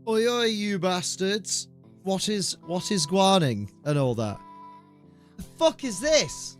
Oi, oi, you bastards. What is guaning and all that? The fuck is this?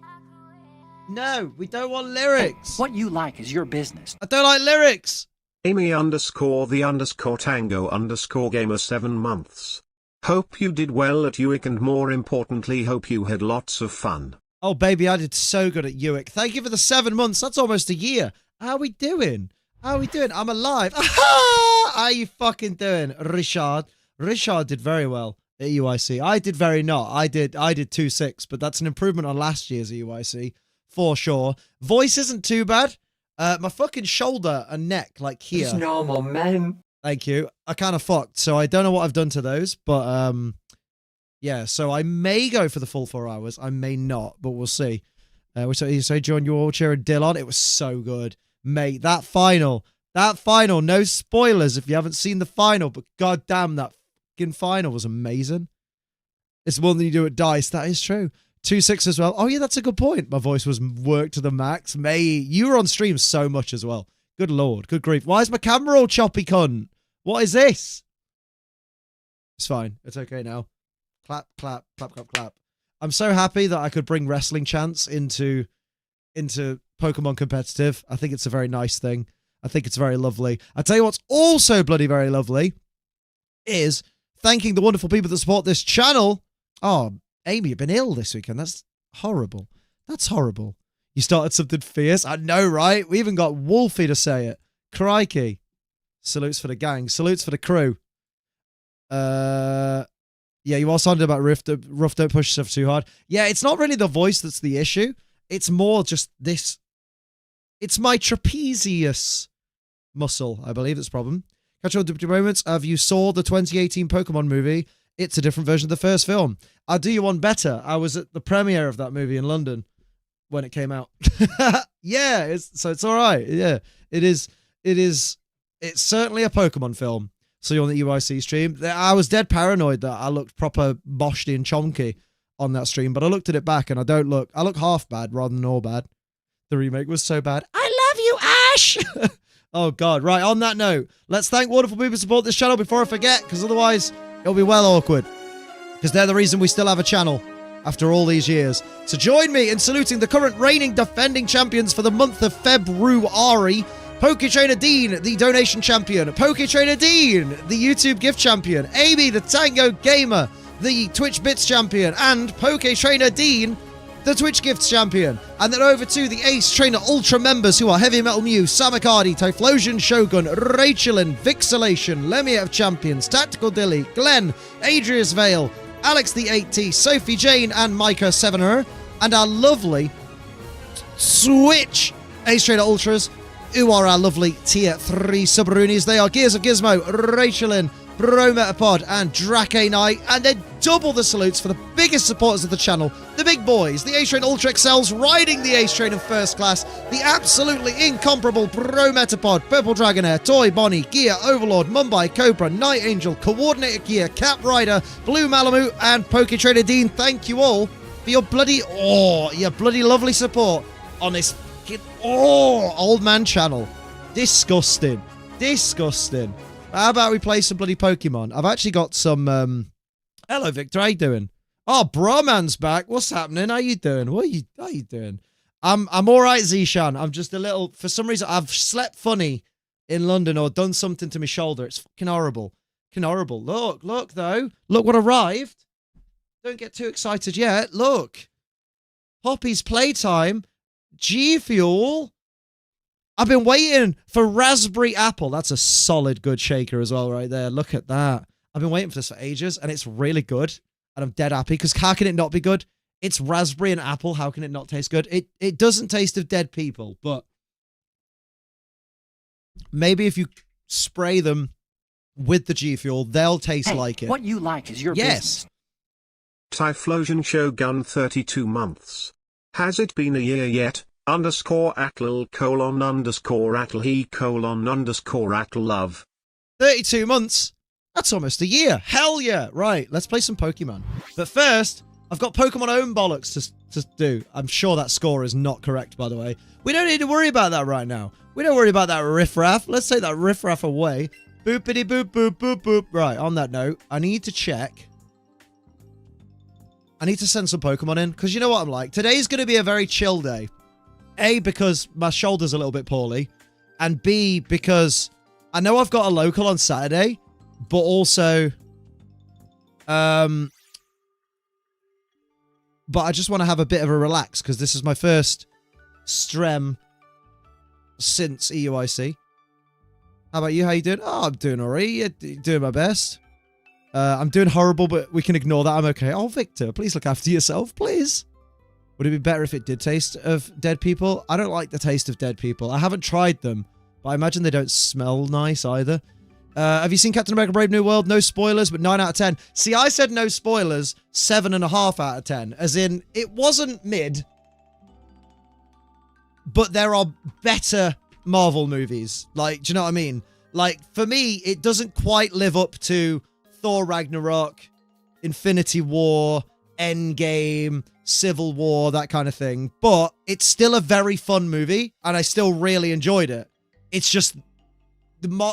No, we don't want lyrics. What you like is your business. I don't like lyrics. Amy_the_Tango_Gamer 7 months. Hope you did well at UIC and more importantly hope you had lots of fun. Oh, baby, I did so good at UIC. Thank you for the 7 months. That's almost a year. How are we doing? How are we doing? I'm alive. How are you fucking doing, Richard? Richard did very well at UIC. I did very not. I did 2.6, but that's an improvement on last year's UIC, for sure. Voice isn't too bad. My fucking shoulder and neck, like here. It's normal, man. Thank you. I kind of fucked, so I don't know what I've done to those, but yeah, so I may go for the full 4 hours. I may not, but we'll see. You say join your wheelchair and Dillon. It was so good. Mate, that final, no spoilers if you haven't seen the final, but goddamn, that fucking final was amazing. It's more than you do at DICE. That is true. 2.6 as well. Oh, yeah, that's a good point. My voice was worked to the max. Mate, you were on stream so much as well. Good lord. Good grief. Why is my camera all choppy, cunt? What is this? It's fine. It's okay now. Clap, clap, clap, clap, clap. I'm so happy that I could bring wrestling chants into Pokemon competitive. I think it's a very nice thing. I think it's very lovely. I tell you what's also bloody very lovely is thanking the wonderful people that support this channel. Oh, Amy, you've been ill this weekend. That's horrible. That's horrible. You started something fierce. I know, right? We even got Wolfie to say it. Crikey. Salutes for the gang. Salutes for the crew. Yeah, you are sounding about rough, don't push yourself too hard. Yeah, it's not really the voice that's the issue. It's more just this. It's my trapezius muscle, I believe, that's the problem. Catch all the moments. Have you saw the 2018 Pokemon movie? It's a different version of the first film. I'll do you one better. I was at the premiere of that movie in London when it came out. Yeah, so it's all right. Yeah, it is. It's certainly a Pokemon film. So you're on the UIC stream. I was dead paranoid that I looked proper boshy and chonky on that stream, but I looked at it back and I look half bad rather than all bad. The remake was so bad. I love you, Ash! Oh, God. Right, on that note, let's thank wonderful people who support this channel before I forget, because otherwise it'll be well awkward. Because they're the reason we still have a channel after all these years. So join me in saluting the current reigning defending champions for the month of February. Poketrainer Dean, the donation champion. Poketrainer Dean, the YouTube gift champion. Amy, the Tango Gamer, the Twitch Bits champion. And Poketrainer Dean, the Twitch Gifts champion. And then over to the Ace Trainer Ultra members who are Heavy Metal Mew, Samakardi, Typhlosion Shogun, Rachelin, Vixelation, Lemmy of Champions, Tactical Dilly, Glenn, Adrius Vale, Alex the 8T, Sophie Jane, and Micah 7er. And our lovely Switch Ace Trainer Ultras, who are our lovely tier 3 Subroonies. They are Gears of Gizmo, Rachelin, Brometapod, and Drake Knight. And then double the salutes for the biggest supporters of the channel, the big boys, the Ace Train Ultra XLs riding the Ace Train in first class, the absolutely incomparable Brometapod, Purple Dragonair, Toy Bonnie, Gear Overlord, Mumbai, Cobra, Night Angel, Coordinator Gear, Cap Rider, Blue Malamute, and Poketrainer Dean. Thank you all for your bloody lovely support on this old man channel. Disgusting. Disgusting. How about we play some bloody Pokemon? I've actually got some, hello, Victor. How you doing? Oh, Brahman's back. What's happening? How you doing? How you doing? I'm all right, Zishan. I'm just a little, for some reason, I've slept funny in London or done something to my shoulder. It's fucking horrible. Fucking horrible. Look, though. Look what arrived. Don't get too excited yet. Look. Poppy's Playtime. G Fuel. I've been waiting for Raspberry Apple. That's a solid good shaker as well right there. Look at that. I've been waiting for this for ages and it's really good. And I'm dead happy because how can it not be good? It's raspberry and apple. How can it not taste good? It doesn't taste of dead people, but maybe if you spray them with the G Fuel, they'll taste like it. What you like is your business. Typhlosion Shogun 32 months. Has it been a year yet? _atl:_atl_he:_atl_love. 32 months? That's almost a year. Hell yeah. Right, let's play some Pokemon. But first, I've got Pokemon own bollocks to do. I'm sure that score is not correct, by the way. We don't need to worry about that right now. We don't worry about that riffraff. Let's take that riffraff away. Boopity boop boop boop boop. Right, on that note, I need to check. I need to send some Pokemon in, because you know what I'm like. Today's going to be a very chill day. A, because my shoulder's a little bit poorly. And B, because I know I've got a local on Saturday, but also... but I just want to have a bit of a relax, because this is my first strem since EUIC. How about you? How you doing? Oh, I'm doing alright. Yeah, doing my best. I'm doing horrible, but we can ignore that. I'm okay. Oh, Victor, please look after yourself, please. Would it be better if it did taste of dead people? I don't like the taste of dead people. I haven't tried them, but I imagine they don't smell nice either. Have you seen Captain America Brave New World? No spoilers, but 9 out of 10. See, I said no spoilers, 7.5 out of 10. As in, it wasn't mid, but there are better Marvel movies. Like, do you know what I mean? Like, for me, it doesn't quite live up to Thor Ragnarok, Infinity War, Endgame, Civil War, that kind of thing. But it's still a very fun movie, and I still really enjoyed it. It's just,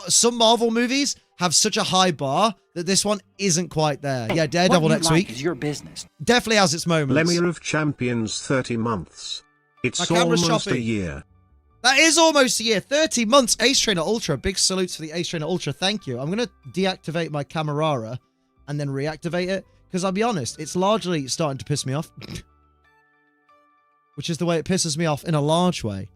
some Marvel movies have such a high bar that this one isn't quite there. Yeah, Daredevil next week. Is your business. Definitely has its moments. Lemire of Champions 30 months. It's almost a year. That is almost a year. 30 months. Ace Trainer Ultra. Big salutes for the Ace Trainer Ultra. Thank you. I'm going to deactivate my Camerara and then reactivate it. Because I'll be honest, it's largely starting to piss me off. Which is the way it pisses me off in a large way.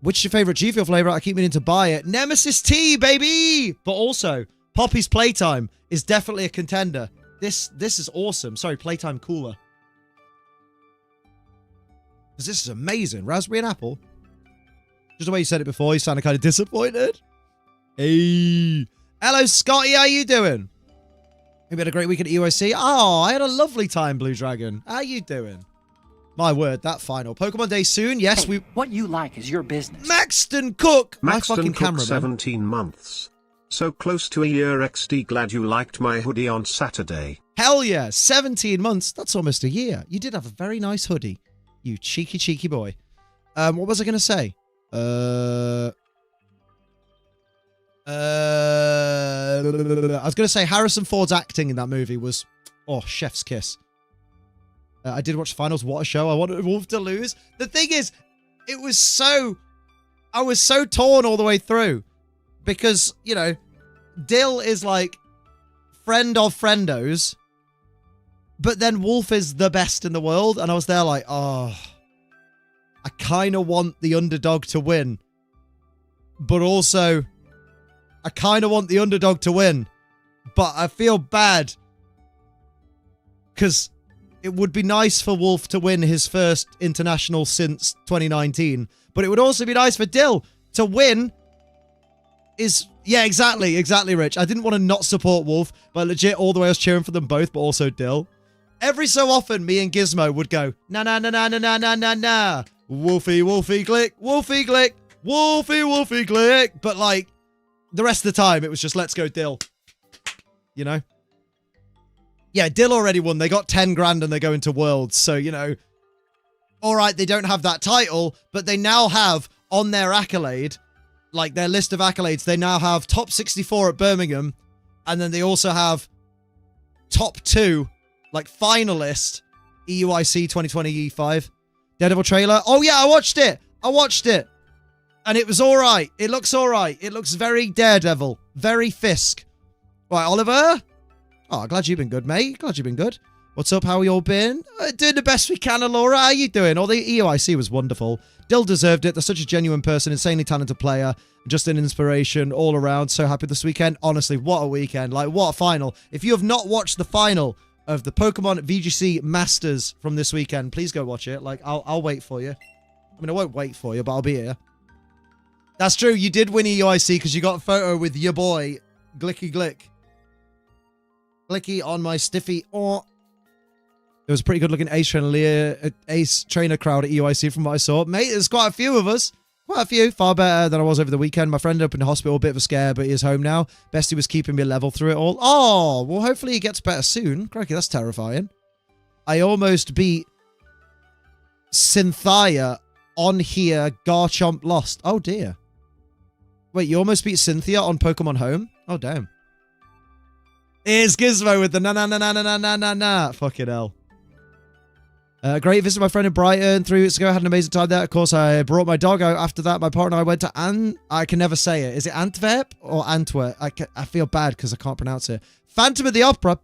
Which is your favorite G Fuel flavor? I keep meaning to buy it. Nemesis Tea, baby! But also, Poppy's Playtime is definitely a contender. This is awesome. Sorry, Playtime Cooler. Because this is amazing. Raspberry and apple. Just the way you said it before, you sounded kind of disappointed. Hey. Hello, Scotty. How you doing? You had a great week at EUIC. Oh, I had a lovely time, Blue Dragon. How you doing? My word, that final. Pokemon Day soon. Yes, hey, what you like is your business. Maxton Cook. Maxton my fucking Cook, camera, 17 months. So close to a year XD. Glad you liked my hoodie on Saturday. Hell yeah. 17 months. That's almost a year. You did have a very nice hoodie. You cheeky, cheeky boy. What was I going to say? I was going to say Harrison Ford's acting in that movie was, oh, chef's kiss. I did watch the finals. What a show. I wanted Wolf to lose. The thing is, I was so torn all the way through because, you know, Dill is like friend of friendos, but then Wolf is the best in the world. And I was there like, oh, I kind of want the underdog to win, but also I kind of want the underdog to win, but I feel bad because it would be nice for Wolf to win his first international since 2019, but it would also be nice for Dill to win yeah, exactly, Rich. I didn't want to not support Wolf, but legit all the way I was cheering for them both, but also Dill. Every so often, me and Gizmo would go, na na na na na na na na na. Wolfie, Wolfie, Glick, Wolfie, Glick, Wolfie, Wolfie, Glick. But like, the rest of the time, it was just, let's go Dill. You know? Yeah, Dill already won. They got 10 grand and they're going to Worlds. So, you know, all right, they don't have that title, but they now have on their accolade, like their list of accolades, they now have top 64 at Birmingham. And then they also have top 2, like finalist, EUIC 2020 E5. Daredevil trailer. Oh yeah, I watched it. And it was all right. It looks all right. It looks very Daredevil. Very Fisk. Right, Oliver? Oh, glad you've been good, mate. Glad you've been good. What's up? How you all been? Doing the best we can, Laura. How you doing? Oh, the EUIC was wonderful. Dill deserved it. They're such a genuine person, insanely talented player. Just an inspiration all around. So happy this weekend. Honestly, what a weekend. Like, what a final. If you have not watched the final of the Pokemon VGC Masters from this weekend, please go watch it. Like, I'll wait for you. I mean, I won't wait for you, but I'll be here. That's true. You did win EUIC because you got a photo with your boy, Glicky Glick. Glicky on my stiffy. Oh. There was a pretty good looking Ace Trainer crowd at EUIC from what I saw. Mate, there's quite a few of us. Quite a few. Far better than I was over the weekend. My friend up in the hospital, a bit of a scare, but he is home now. Bestie was keeping me level through it all. Oh, well, hopefully he gets better soon. Crikey, that's terrifying. I almost beat Cynthia on here. Garchomp lost. Oh, dear. Wait, you almost beat Cynthia on Pokemon Home? Oh, damn. Here's Gizmo with the na. Fucking hell. Great visit my friend in Brighton 3 weeks ago. Had an amazing time there. Of course, I brought my dog out after that. My partner and I went to I can never say it. Is it Antwerp or Antwerp? I feel bad because I can't pronounce it. Phantom of the Opera.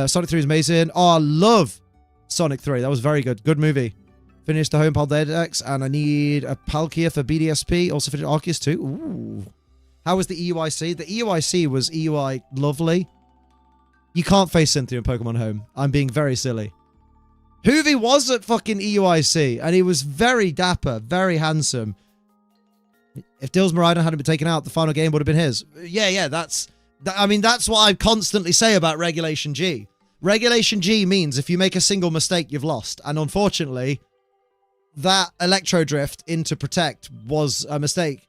Sonic 3 is amazing. Oh, I love Sonic 3. That was very good. Good movie. Finished the Home Paldex, and I need a Palkia for BDSP. Also finished Arceus too. Ooh. How was the EUIC? The EUIC was EUI lovely. You can't face Cynthia in Pokemon Home. I'm being very silly. Hoovy was at fucking EUIC, and he was very dapper, very handsome. If Dill's Miraidon hadn't been taken out, the final game would have been his. Yeah, that's what I constantly say about Regulation G. Regulation G means if you make a single mistake, you've lost. And unfortunately, that Electro Drift into Protect was a mistake.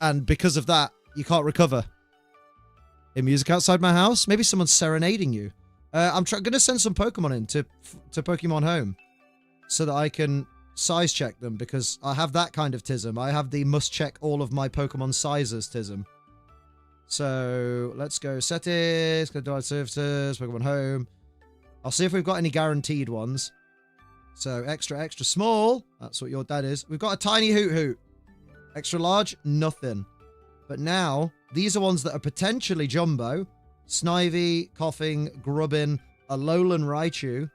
And because of that, you can't recover. Hey, music outside my house? Maybe someone's serenading you. I'm going to send some Pokemon in to Pokemon Home so that I can size check them, because I have that kind of tism. I have the must check all of my Pokemon sizes tism. So let's go settings, go to services, Pokemon Home. I'll see if we've got any guaranteed ones. So extra small. That's what your dad is. We've got a tiny Hoot Hoot. Extra large, nothing. But now, these are ones that are potentially jumbo. Snivy, Coughing, Grubbin, Alolan Raichu,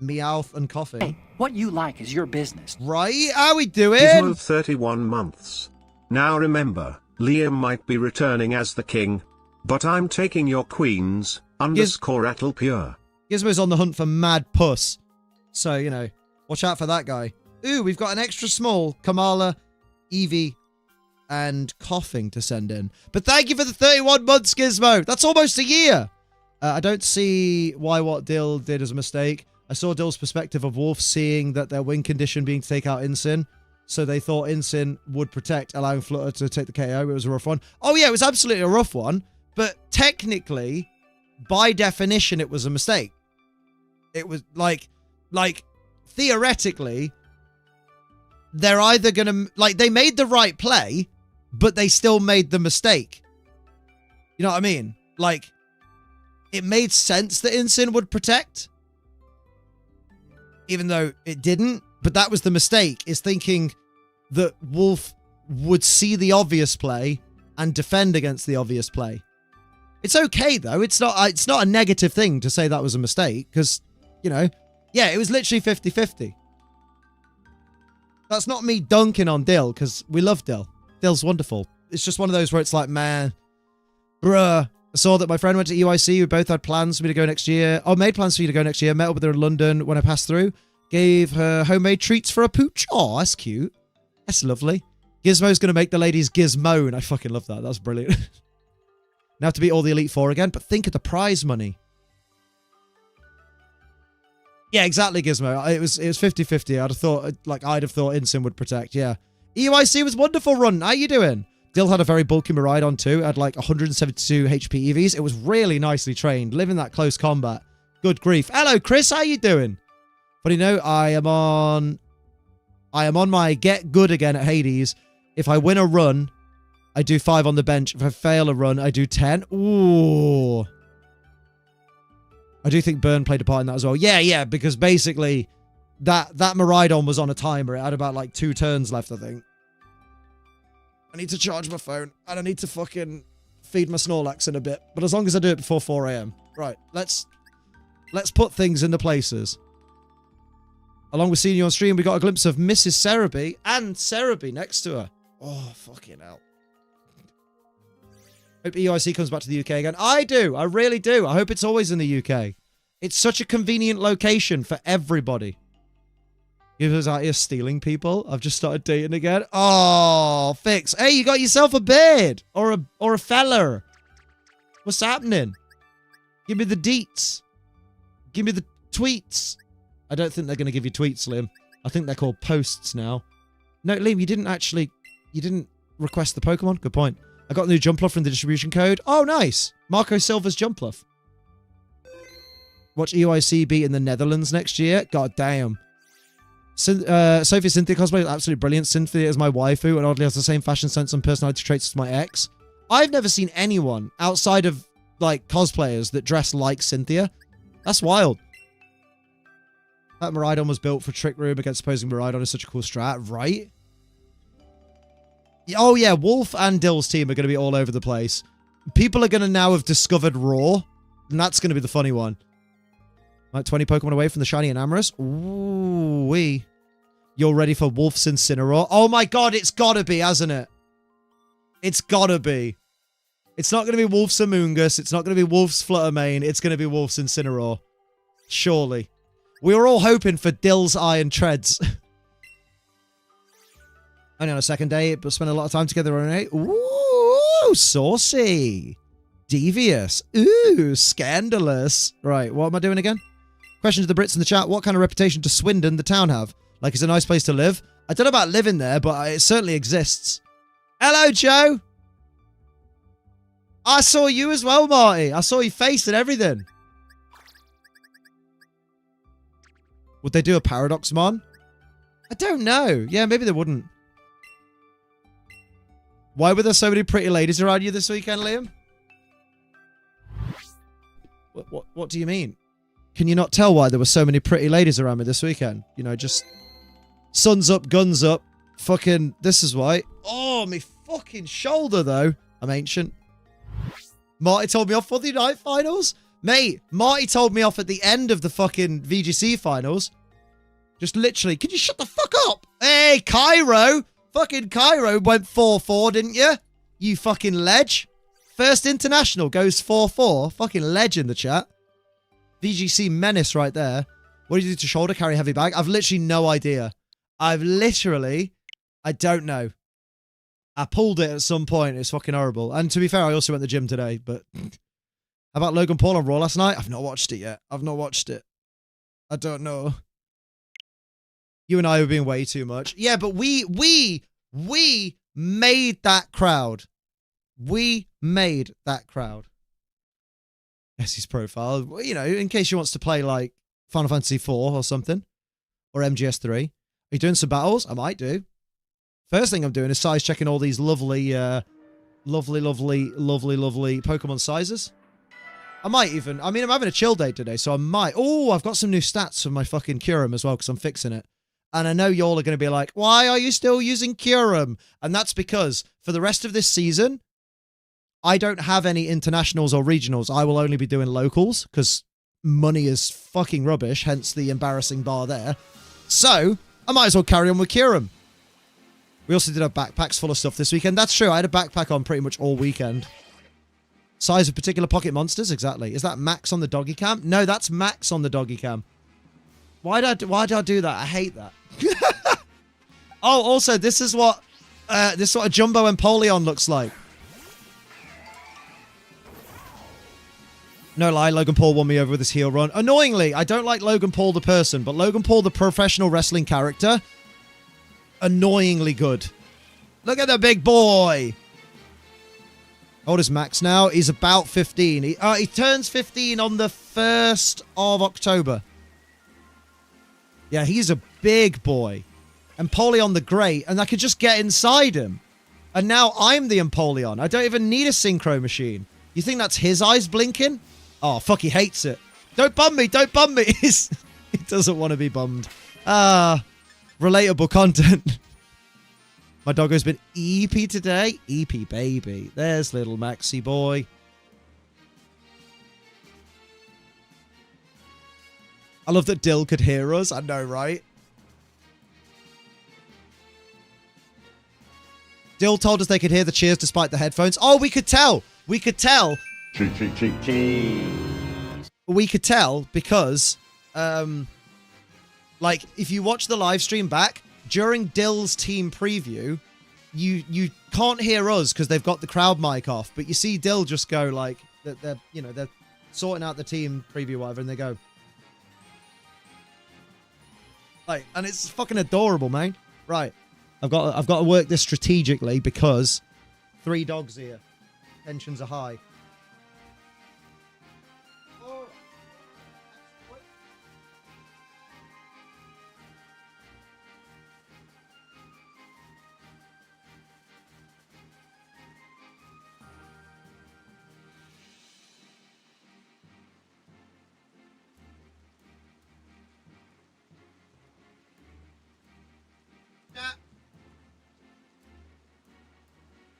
Meowth, and Coughing. Hey, what you like is your business. Right? How we doing? Gizmo 31 months. Now remember, Liam might be returning as the king, but I'm taking your queens, _Attle Pure. Gizmo's on the hunt for mad puss. So, you know, watch out for that guy. Ooh, we've got an extra small Kamala, Eevee, and Coughing to send in. But thank you for the 31 months, Gizmo. That's almost a year. I don't see why what Dill did as a mistake. I saw Dill's perspective of Wolf seeing that their win condition being to take out Incin. So they thought Incin would protect, allowing Flutter to take the KO. It was a rough one. Oh, yeah, it was absolutely a rough one. But technically, by definition, it was a mistake. It was like theoretically, they're either going to, like, they made the right play, but they still made the mistake. You know what I mean? Like, it made sense that Incin would protect, even though it didn't. But that was the mistake, is thinking that Wolf would see the obvious play and defend against the obvious play. It's okay, though. It's not a negative thing to say that was a mistake, because, you know, yeah, it was literally 50-50. That's not me dunking on Dill, because we love Dill. Dill's wonderful. It's just one of those where it's like, man, bruh. I saw that my friend went to EYC. We both had plans for me to go next year. Oh, made plans for you to go next year. Met up with her in London when I passed through. Gave her homemade treats for a pooch. Oh, that's cute. That's lovely. Gizmo's going to make the ladies gizmo, and I fucking love that. That's brilliant. Now to beat all the Elite Four again, but think of the prize money. Yeah, exactly, Gizmo. It was 50-50. I'd have thought Incin would protect, yeah. EYC was wonderful run. How you doing? Dill had a very bulky Miraidon too. Had like 172 HP EVs. It was really nicely trained. Living that close combat. Good grief. Hello, Chris. How you doing? But you know, I am on my get good again at Hades. If I win a run, I do 5 on the bench. If I fail a run, I do 10. Ooh. I do think Burn played a part in that as well. Yeah, because basically that Miraidon was on a timer. It had about like 2 turns left, I think. I need to charge my phone, and I need to fucking feed my Snorlax in a bit. But as long as I do it before 4 AM. Right, let's put things into places. Along with seeing you on stream, we got a glimpse of Mrs. Cerebi and Cerebi next to her. Oh, fucking hell. Hope EIC comes back to the UK again. I do. I really do. I hope it's always in the UK. It's such a convenient location for everybody. You was out here stealing people. I've just started dating again. Oh, Fix. Hey, you got yourself a beard or a feller. What's happening? Give me the deets. Give me the tweets. I don't think they're going to give you tweets, Liam. I think they're called posts now. No, Liam, you didn't request the Pokemon. Good point. I got a new Jumpluff from the distribution code. Oh, nice. Marco Silva's Jumpluff. Watch EYC beat in the Netherlands next year. God damn. Sophie Cynthia cosplay is absolutely brilliant. Cynthia is my waifu and oddly has the same fashion sense and personality traits as my ex. I've never seen anyone outside of like cosplayers that dress like Cynthia. That's wild. That Miraidon was built for Trick Room against opposing Miraidon is such a cool strat, right? Oh yeah, Wolf and Dill's team are going to be all over the place. People are going to now have discovered Raw, and that's going to be the funny one. Like 20 Pokemon away from the shiny and Amorous. Ooh, wee. You're ready for Wolf's Incineroar? Oh my god, it's gotta be, hasn't it? It's gotta be. It's not gonna be Wolf's Amoonguss. It's not gonna be Wolf's Fluttermane. It's gonna be Wolf's Incineroar. Surely. We were all hoping for Dill's Iron Treads. Only on a second date, but spent a lot of time together on it. Ooh, saucy. Devious. Ooh, scandalous. Right, what am I doing again? Question to the Brits in the chat. What kind of reputation does Swindon, the town, have? Like, it's a nice place to live? I don't know about living there, but it certainly exists. Hello, Joe. I saw you as well, Marty. I saw your face and everything. Would they do a Paradoxmon? I don't know. Yeah, maybe they wouldn't. Why were there so many pretty ladies around you this weekend, Liam? What do you mean? Can you not tell why there were so many pretty ladies around me this weekend? You know, just suns up, guns up. Fucking, this is why. Oh, me fucking shoulder, though. I'm ancient. Marty told me off for the night finals. Mate, Marty told me off at the end of the fucking VGC finals. Just literally, can you shut the fuck up? Hey, Cairo. Fucking Cairo went 4-4, didn't you? You fucking ledge. First international goes 4-4. Fucking ledge in the chat. VGC menace right there. What do you do to shoulder carry heavy bag? I've literally no idea. I don't know. I pulled it at some point. It's fucking horrible. And to be fair, I also went to the gym today, but... How about Logan Paul on Raw last night? I've not watched it yet. I've not watched it. I don't know. You and I were being way too much. Yeah, but we made that crowd. We made that crowd. Essie's profile. Well, you know, in case she wants to play like Final Fantasy 4 or something. Or MGS3. Are you doing some battles? I might do. First thing I'm doing is size checking all these lovely Pokemon sizes. I might even... I mean, I'm having a chill day today, so I might... Oh, I've got some new stats for my fucking Kyurem as well, because I'm fixing it. And I know y'all are going to be like, why are you still using Kyurem? And that's because for the rest of this season, I don't have any internationals or regionals. I will only be doing locals, because money is fucking rubbish, hence the embarrassing bar there. So, I might as well carry on with Kyurem. We also did have backpacks full of stuff this weekend. That's true. I had a backpack on pretty much all weekend. Size of particular pocket monsters? Exactly. Is that Max on the doggy cam? No, that's Max on the doggy cam. Why did I do that? I hate that. Oh, also, this is what a Jumbo Empoleon looks like. No lie, Logan Paul won me over with his heel run. Annoyingly, I don't like Logan Paul the person, but Logan Paul the professional wrestling character, annoyingly good. Look at the big boy. How old is Max now? He's about 15. He turns 15 on the 1st of October. Yeah, he's a big boy. Empoleon the Great, and I could just get inside him. And now I'm the Empoleon. I don't even need a synchro machine. You think that's his eyes blinking? Oh, fuck, he hates it. Don't bum me, don't bum me. He doesn't want to be bummed. Relatable content. My doggo's been EP today. EP baby. There's little Maxi boy. I love that Dill could hear us. I know, right? Dill told us they could hear the cheers despite the headphones. Oh, we could tell. We could tell. We could tell because, like, if you watch the live stream back, during Dill's team preview, you can't hear us because they've got the crowd mic off, but you see Dill just go like they're sorting out the team preview whatever, and they go like, and it's fucking adorable, man. Right, I've got to work this strategically because 3 dogs here, tensions are high.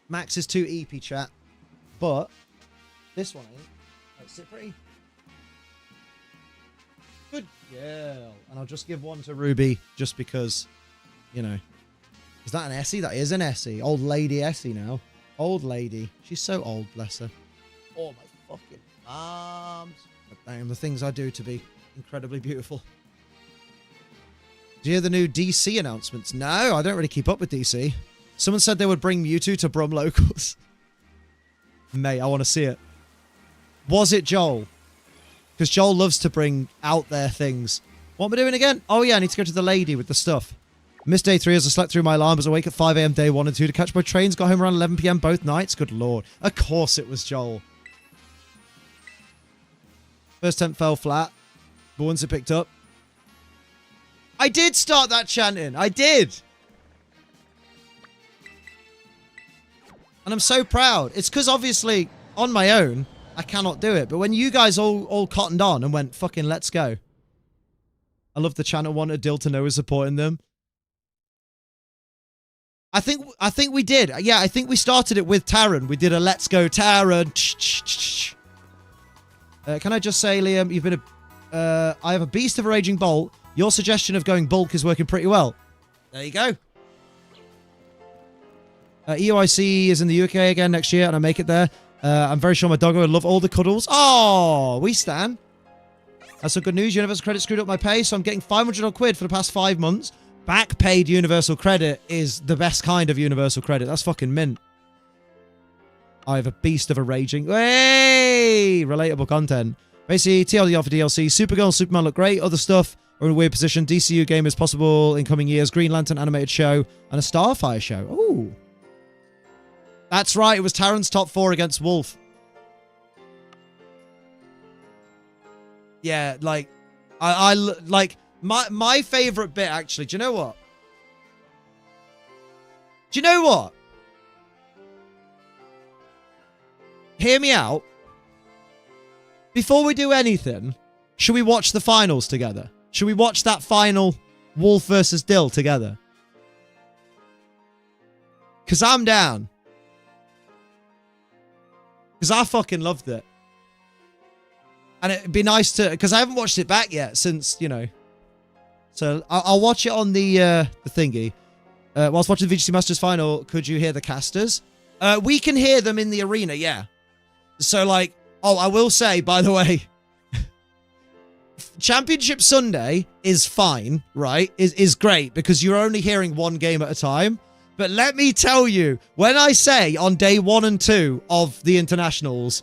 Max is too EP chat. But this one ain't. Let's sit pretty. Good girl. And I'll just give one to Ruby just because, you know. Is that an Essie? That is an Essie. Old lady Essie now. Old lady. She's so old, bless her. Oh, my fucking arms. But damn, the things I do to be incredibly beautiful. Do you hear the new DC announcements? No, I don't really keep up with DC. Someone said they would bring Mewtwo to Brum Locals. Mate, I want to see it. Was it Joel? Because Joel loves to bring out there things. What am I doing again? Oh, yeah, I need to go to the lady with the stuff. Missed day 3 as I slept through my alarm. Was awake at 5 a.m. day 1 and 2 to catch my trains. Got home around 11 p.m. both nights. Good lord. Of course it was Joel. First attempt fell flat. But once it picked up. I did start that chanting. I did. And I'm so proud. It's because obviously on my own, I cannot do it. But when you guys all cottoned on and went, fucking let's go. I love the channel wanted Dill to know we're supporting them. I think we did. Yeah, I think we started it with Taran. We did a let's go Taran. Can I just say, Liam, you've been I have a beast of a raging bolt. Your suggestion of going bulk is working pretty well. There you go. EOIC is in the UK again next year, and I make it there. I'm very sure my doggo would love all the cuddles. Oh, we stan. That's some good news. Universal Credit screwed up my pay, so I'm getting 500 odd quid for the past 5 months. Back paid Universal Credit is the best kind of Universal Credit. That's fucking mint. I have a beast of a raging. Hey! Relatable content. Basically, TLDR for DLC. Supergirl and Superman look great. Other stuff are in a weird position. DCU game is possible in coming years. Green Lantern animated show and a Starfire show. Ooh. That's right. It was Taran's top 4 against Wolf. Yeah, like, I like, my favorite bit, actually. Do you know what? Do you know what? Hear me out. Before we do anything, should we watch the finals together? Should we watch that final Wolf versus Dill together? Because I'm down. Because I fucking loved it. And it'd be nice to... Because I haven't watched it back yet since, you know... So, I'll watch it on the thingy. Whilst watching the VGC Masters final, could you hear the casters? We can hear them in the arena, yeah. So, like... Oh, I will say, by the way... Championship Sunday is fine, right? Is great, because you're only hearing one game at a time. But let me tell you, when I say on day 1 and 2 of the internationals,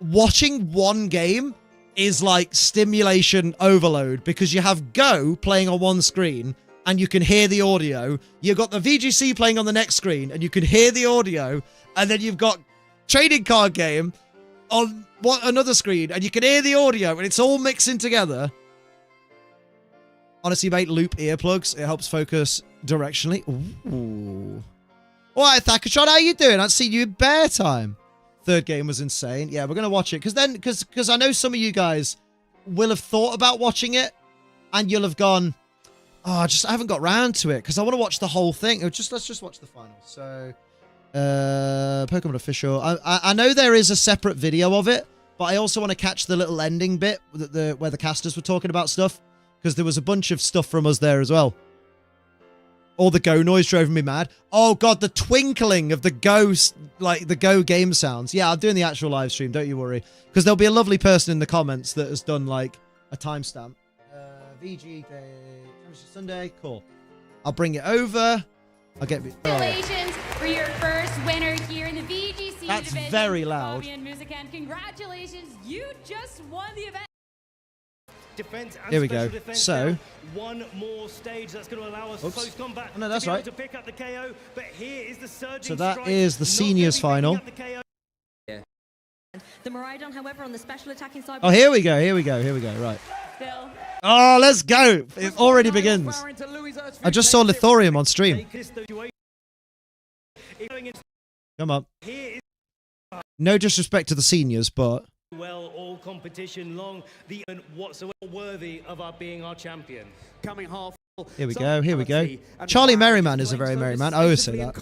watching one game is like stimulation overload because you have Go playing on one screen and you can hear the audio. You've got the VGC playing on the next screen and you can hear the audio. And then you've got trading card game on another screen and you can hear the audio and it's all mixing together. Honestly, mate, loop earplugs. It helps focus directionally. Ooh. All right, Thakatron, how you doing? I've seen you in bear time. Third game was insane. Yeah, we're going to watch it. Because I know some of you guys will have thought about watching it. And you'll have gone, oh, I haven't got round to it. Because I want to watch the whole thing. Let's just watch the final. So, Pokemon Official. I know there is a separate video of it. But I also want to catch the little ending bit where the casters were talking about stuff. Because there was a bunch of stuff from us there as well. All the Go noise drove me mad. Oh, God, the twinkling of the Go, like, the Go game sounds. Yeah, I'm doing the actual live stream, don't you worry. Because there'll be a lovely person in the comments that has done, like, a timestamp. VG Day, Sunday, cool. I'll bring it over. I'll get... Congratulations for your first winner here in the VGC That's division. very loud. Congratulations, you just won the event. Defense and here we go. So, now. One more stage that's going to allow us close combat. Oh, no, that's right. To pick up the KO, but here is the surging so that strike. is the seniors final. The Miraidon, however, on the special attacking side. Oh, here we go. Here we go. Here we go. Right. Still. Oh, let's go. It already begins. I just saw Lithorium on stream. Come on. No disrespect to the seniors, but... Well, all competition long, the whatsoever worthy of being our champion. Coming half. Here we go. Here we go. Charlie Merriman is a very merry man. I always say that.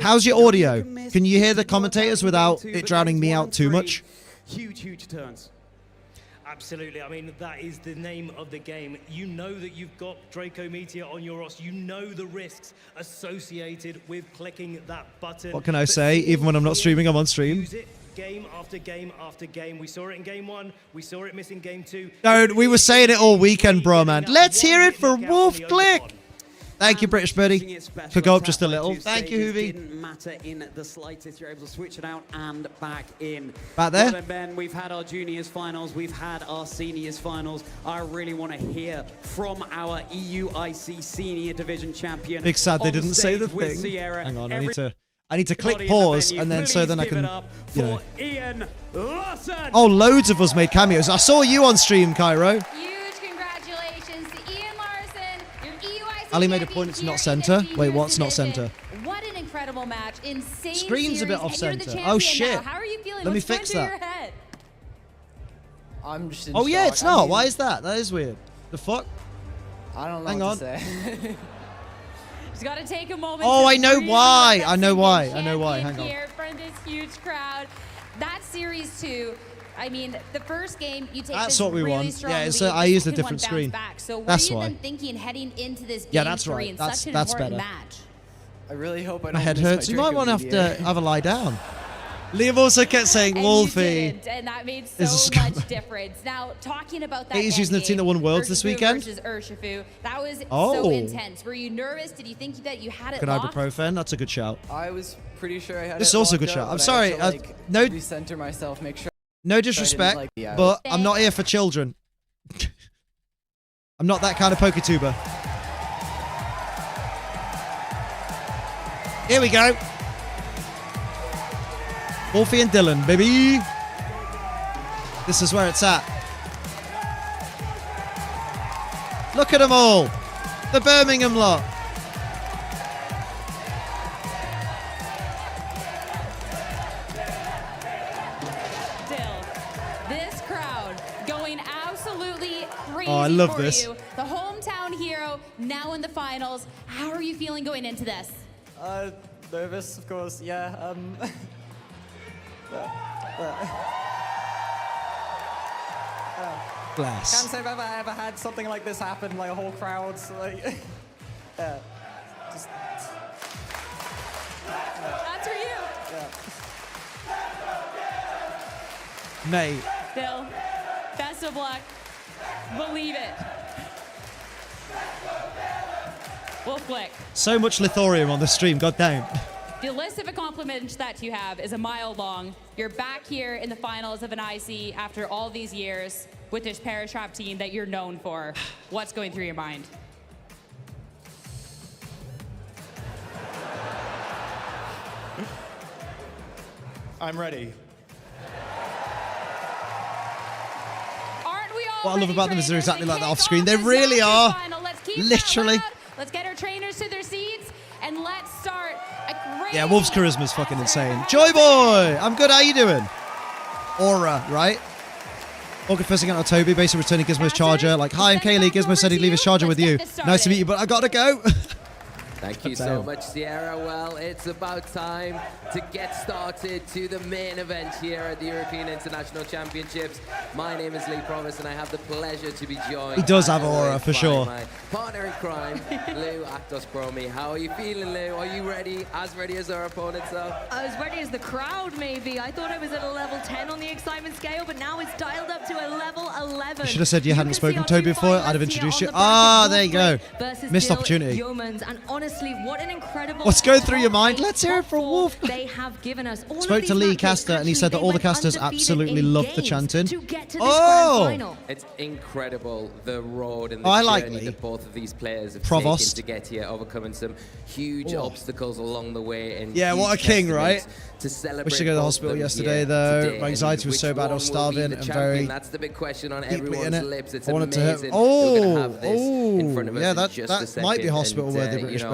How's your audio? Can you hear the commentators without it drowning me out too much? Huge turns. Absolutely. I mean, that is the name of the game. You know that you've got Draco Meteor on your roster. You know the risks associated with clicking that button. What can I say? Even when I'm not streaming, I'm on stream. Use it game after game after game. We saw it in game 1. We saw it miss in game 2. Dude, we were saying it all weekend, bro, man. Let's hear it for Wolf Click. Thank you, British Birdie. Could go up just a little. Thank you, Hoovy. Didn't matter in the slightest. You're able to switch it out and back in. Back there. Well, Ben, we've had our juniors finals. We've had our seniors finals. I really want to hear from our EUIC senior division champion. Big sad they didn't say the thing. Sierra. Hang on, I need to click pause and then so then I can, you know. Ian Larson. Oh, loads of us made cameos. I saw you on stream, Cairo. Huge congratulations to Ian Larson, your EUIC Ali made a point it's not center. Wait, what's not center? What an incredible match. Insane Screen's a bit series, off and you're the center. champion Oh, shit. now. How are you feeling? Let me What's going fix through that. your head? I'm just in Oh, yeah, shock. it's not. I mean, Why is that? That is weird. The fuck? I don't know Hang what on. to say. Just got to take a moment. Oh, to I know breathe. why. That I know single why. I know why. champion Hang on. Here from this huge crowd. That series 2. I mean, the first game you take That's this what we really want. strong Yeah, it's lead, I the used a second one different bounced screen. Back. So what That's are you why. then thinking heading into this game Yeah, that's 3 right. in That's- such an that's important better. match? I really hope I don't My head miss hurts. You might Draco want to have Meteor. to have a lie down. Liam also kept saying And Wolfie. you didn't, and that made is a so scum. much difference. Now, talking about that He's using the team that won Worlds this weekend. Versus Urshifu, that was Oh. so intense. Were you nervous? Did you think that you had it Good locked? ibuprofen. That's a good shout. I was pretty sure I had This is it also a locked good up, shot. I'm but I sorry, had to, like, no- recenter myself, make sure. No disrespect, like the but I'm not here for children. I'm not that kind of PokeTuber. Here we go. Wolfie and Dylan, baby. This is where it's at. Look at them all. The Birmingham lot. Still, this crowd going absolutely crazy Oh, I love for this. you. The hometown hero now in the finals. How are you feeling going into this? Nervous, of course, yeah. Bless. Can't say I've ever had something like this happen, like a whole crowd's like, yeah. Just, That's for you. Mate. Still, best of luck. Believe it. Wolf Click. So much Lithorium on the stream, god damn. The list of accomplishments that you have is a mile long. You're back here in the finals of an IC after all these years with this Paratrap team that you're known for. What's going through your mind? I'm ready. Aren't we all What I love ready, about them is they're trainers, exactly to like that kick off screen. off They this really Youngsters are. final? Let's keep that Literally. loud. Let's get our trainers to their seats and let's start a great. Yeah, Wolf's charisma is fucking insane. Joy Boy! I'm good, how you doing? Aura, right? Orchid first again on Toby, basically returning Gizmo's charger. Like, hi, I'm Kaylee. Gizmo said he'd leave his charger with you. Nice to meet you, but I gotta go. Thank you so much, Sierra. Well, it's about time to get started to the main event here at the European International Championships. My name is Lee Promise, and I have the pleasure to be joined. He does have as aura, always, for by sure. My partner in crime, Lou Actos Promi. How are you feeling, Lou? Are you ready? As ready as our opponents are? I was ready as the crowd, maybe. I thought I was at a level 10 on the excitement scale, but now it's dialed up to a level 11. You should have said you hadn't can see spoken our Toby two before. finalists I'd have here introduced on you. the bracket, Ah, there you go. Wolf versus Missed Dill opportunity. Yeomans. And honestly, what an incredible What's going through your top mind? eight, Let's hear it top from four Wolf. They have given us all of Spoke these to Lee matches. Caster, and he said that Actually, all the they went casters undefeated absolutely in loved the games chanting. to get to this Oh! grand final. It's incredible, the road and the Oh, I like journey Lee. that both of these players have Provost. taken to get here, overcoming some huge obstacles along the way. And Yeah, what a huge king, testaments right? To celebrate Wish to go to the both hospital of them yesterday, here though. today. My anxiety And was so which bad, I one was will be starving the and champion? very That's the big question on deeply in everyone's it. lips. It's I wanted to amazing hit. that we're gonna Oh, have this in front of us in that just a might be second. hospital worthy, And, British you know,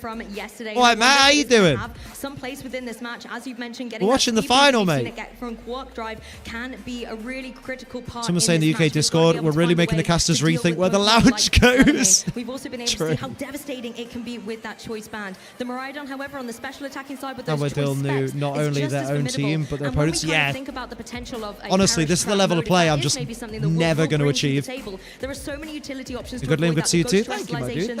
from yesterday. All right, Matt, how you doing? Have some place within this match, as you've mentioned, getting We're watching the final, mate. From Quark Drive can be a really critical part. Someone's saying in the UK Discord, we're really making the casters rethink where the lounge goes. We've also been able to see how devastating it can be with that choice band. The Miraidon, however, on the special attacking side with those choice specs, not only their own team, but their opponents. Yeah. Think about the potential of honestly, this is the level of play I'm just never going to achieve. There are so many utility options. Good Liam, good to see you too. Thank you, my dude.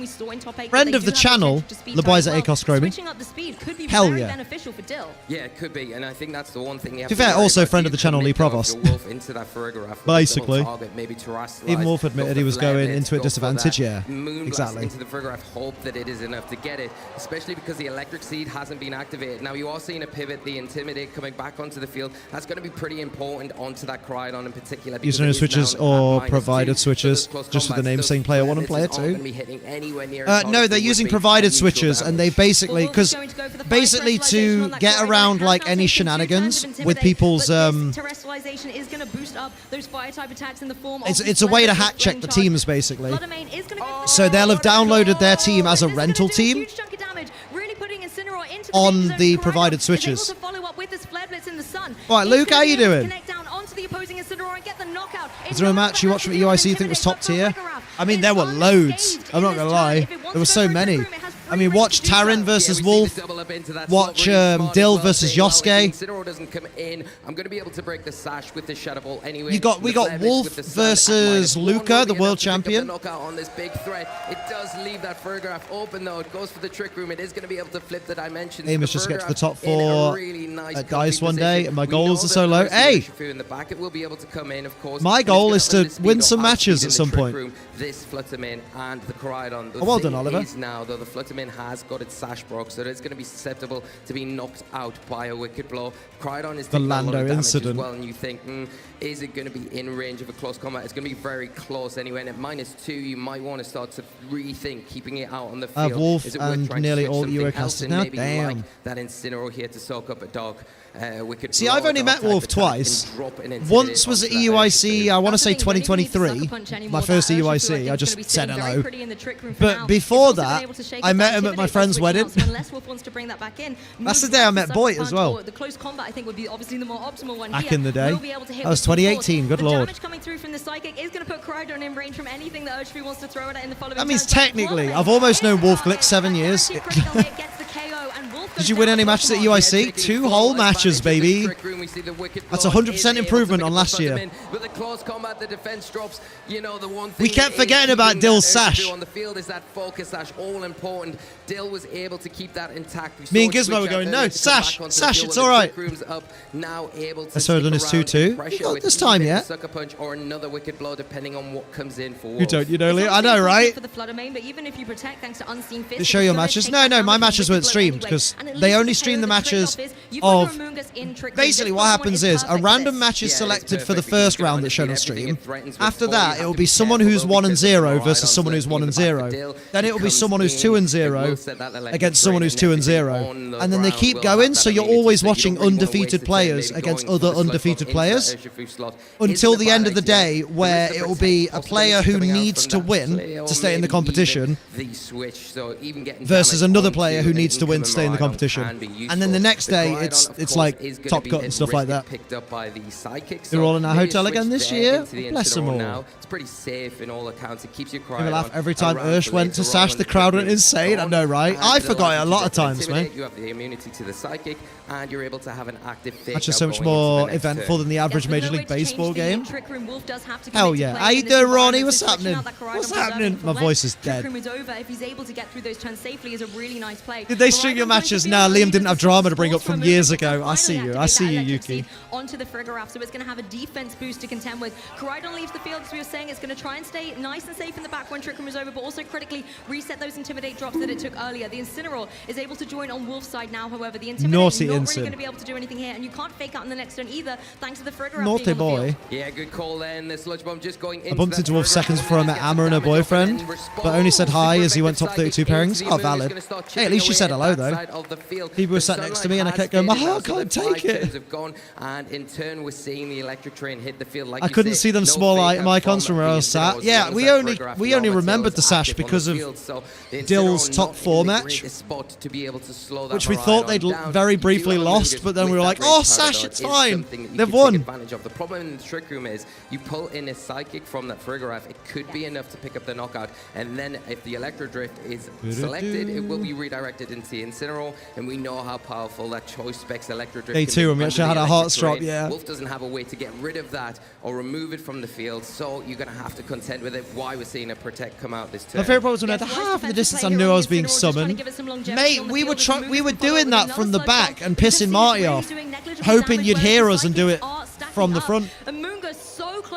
we saw in top 8. Friend of the channel, the boys at Acos Chroming. Switching up the speed could be Hell very yeah. beneficial for Dill. Yeah, it could be, and I think that's the one thing you have To be fair, worry also about. friend of the You channel, commit Lee off Provost. your wolf into that Farigiraf with a Basically. double target, maybe Terrestrialize, Even more himself admitted he was going into a disadvantage. Yeah, exactly. Into the Frigoraph, hope that it is enough to get it, especially because the electric seed hasn't been activated. Now you are seeing a pivot, the Intimidate coming back onto the field. That's going to be pretty important onto that Crydon in particular. User switches or provided switches, just with the name saying player 1 and player 2. No, they're using provided switches, and they basically, because basically to get around like any shenanigans with people's terrestrialization is going to boost up those fire type attacks in the form of it's a way to hack check the teams basically. So they'll have downloaded their team as a rental team on the provided switches. Right, Luke, how you doing? Is there a match you watched from UIC you think was top tier? I mean, there were loads. I'm not gonna lie, there were so many. I mean, watch Tarin versus Wolf. Watch Dill versus Yosuke. I'm going to be able to break the sash with the Shadow Ball anyway. We got Wolf versus Luca, the world champion. On this big threat. It does leave that Frigoraph open though. It goes for the Trick Room. It is going to be able to flip the dimensions. Aim is just get to the top 4 at DICE one day, and my goals are so low. Hey! My goal is to win some matches at some point. This Fluttermane and the Crydon. Well done, Oliver. Now, though, the Fluttermane has got its sash broke, so it's going to be susceptible to be knocked out by a Wicked Blow. Crydon is taking a lot of damage incident as well, and you think, is it going to be in range of a close combat? It's going to be very close anyway, and at -2, you might want to start to rethink keeping it out on the field. Wolf is it worth and trying nearly to all switch something else Eurocasters in? now? Maybe Damn. like that Incineroar here to soak up a dog. See, I've only met Wolf twice. Once was at EUIC, I want to say 2023, my first EUIC, I just said hello. But before that, I met him at my friend's wedding. That's the day I met Boyd as well. Back in the day. That was 2018, good lord. That means technically, I've almost known Wolf Glick 7 years. Did you win any matches at UIC? 2 whole matches, baby. That's 100% improvement on last year. We kept forgetting about Dill's sash. Me and Gizmo were going, no, sash, it's alright. Let's hold on his 2-2. Not this time yet. You don't, you know, Leo? I know, right? To show your matches? No, my matches weren't streamed because they only stream the matches of... Basically, what happens is a random match is selected for the first round that's shown on stream. After that, it will be someone who's 1-0 versus someone who's 1-0. Then it will be someone who's 2-0 against someone who's 2-0. And then they keep going, so you're always watching undefeated players against other undefeated players until the end of the day, where it will be a player who needs to win to stay in the competition versus another player who needs to win to stay in the competition. And then the next day, it's like Top Cut and stuff like that. They're all in our hotel again this year. Bless them all. It's pretty safe in all accounts. It keeps you crying. Give a laugh every time Ursh went to sash. The crowd went insane. I know, right? I forgot it a lot of times, man. You have the immunity to the psychic, and you're able to have an active fake. That's just so much more eventful than the average Major League Baseball game. Hell yeah. How you doing, Ronnie? What's happening? What's happening? My voice is dead. Did they stream your matches? Nah, Liam didn't have drama to bring up from years ago. I see you, Yuki. Onto the Frigoraph, so it's going to have a defense boost to contend with. Crydon leaves the field, as we were saying. It's going to try and stay nice and safe in the back when Trick Room is over, but also critically reset those Intimidate drops that it took earlier. The Incineroar is able to join on Wolf's side now, however. The Intimidate is not really going to be able to do anything here, and you can't fake out in the next turn either, thanks to the Frigoraph. Naughty boy. Yeah, good call then. The Sludge Bomb just going into I bumped into Wolf seconds before I met Amma and her boyfriend, but only said hi as he went top 32 pairings. Oh, valid. Hey, at least she said hello, though. People were sat next to me, and I kept going, my heart can't take it. And in turn, we're seeing the electric train hit the field. Like I couldn't see them small item icons from where I was sat. Yeah, we only remembered the sash because of Dill's top 4 match, which we thought they'd very briefly lost, but then we were like, oh, sash, it's fine. They've won. The problem in the Trick Room is you pull in a psychic from that Frigoraph, it could be enough to pick up the knockout, and then if the Electro Drift is selected, it will be redirected into the Incineroar, and we know how powerful that Choice Specs Electro Drift Day 2, when we actually had our hearts drop, yeah. Wolf doesn't have a way to get rid of that or remove it from the field, so you're going to have to contend with it. Why we're seeing a Protect come out this turn. My favourite part was when at half of the distance I knew I was being summoned. Mate, we were doing that from the back and pissing Marty off, hoping you'd hear us and do it from the front.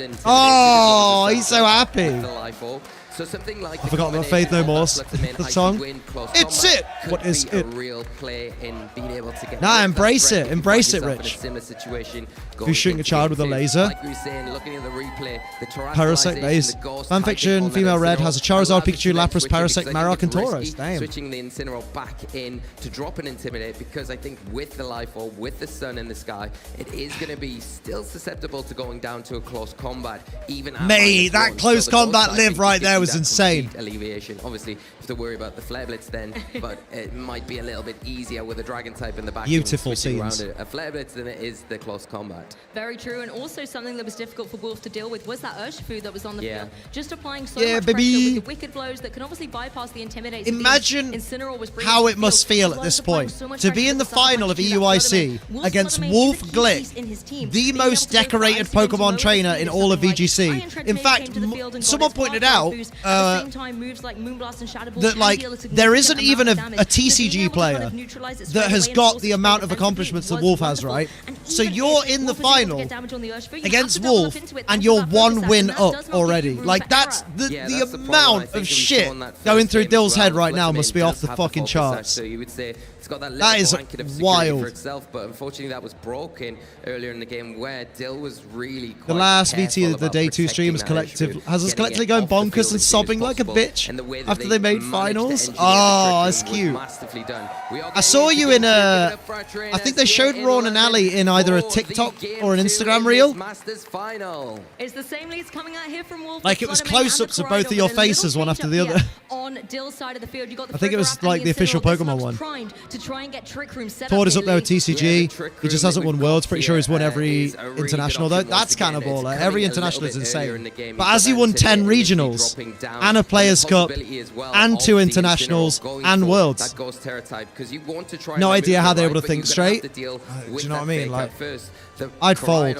and Oh, he's so happy. Delightful. So something like I forgot about Faith No More, the song. It's it! What is it? Real play in being able to get Nah, embrace it. Embrace it, Rich. Who's shooting a child with a laser? Like we were saying, looking at the replay, the Parasect base. Fanfiction, female red has a Charizard, Pikachu, Lapras, Parasect, Marok, and Tauros. Damn. Switching the Incineroar back in to drop and Intimidate, because I think with the Life Orb, with the sun in the sky, it is going to be still susceptible to going down to a close combat. Even Mate, that close combat live right there was insane. Alleviation. Obviously, you have to worry about the Flare Blitz then, but it might be a little bit easier with a Dragon type in the back. Beautiful scenes. A Flare Blitz than it is the close combat. Very true, and also something that was difficult for Wolf to deal with was that Urshifu that was on the field. Just applying so much pressure with the Wicked Blows that can obviously bypass the Intimidate. Imagine how it must feel at this point to be in the final of EUIC against Wolf Glick, the most decorated Pokemon trainer in all of VGC. In fact, someone pointed out that like there isn't even a TCG player that has got the amount of accomplishments that Wolf has, right? So you're in the final against Wolf and you're 1 win up already. Like that's the amount of shit going through Dill's head right now must be off the fucking charts. So you would say it's got that That is blanket of wild for itself, but unfortunately that was broken earlier in the game where Dill was really quite the last careful VT of the about day 2 stream was protecting has us collectively going bonkers and sobbing like a bitch after they made finals. Oh, that's cute. I saw you in a, I think they showed Ron and Ali in either a TikTok or an Instagram reel. It's the same leads coming out here from Wolf. Like it was close-ups of both of your faces, one after the other. On Dill's side of the field, you got the I think it was like the official Pokemon one. To try and get Trick Room set Tord is up there with TCG. He just hasn't won Worlds. Pretty sure he's won every international though. That's kind of baller. Every international is insane. But as he won 10 regionals and a Players Cup and 2 internationals and Worlds. No idea how they were able to think straight. Do you know what I mean? Like, I'd fold.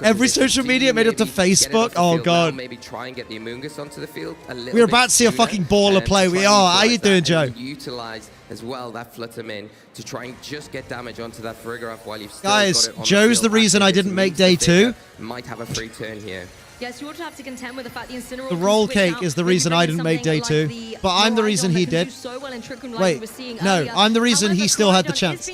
Every social media made up to Facebook. Oh god. Maybe try and get the Amoonguss onto the field a little We're about to see a fucking baller play. We are. How you doing, Joe? Utilize as well that Fluttermane to try and just get damage onto that Farigiraf while you've still Guys, got it on Joe's the reason I didn't make day 2. Might have a free turn here. Yes, you would have to contend with the fact the Incineroar. The roll cake is the reason I didn't make day 2, but I'm the reason he did. Wait, no, I'm the reason he still had the chance.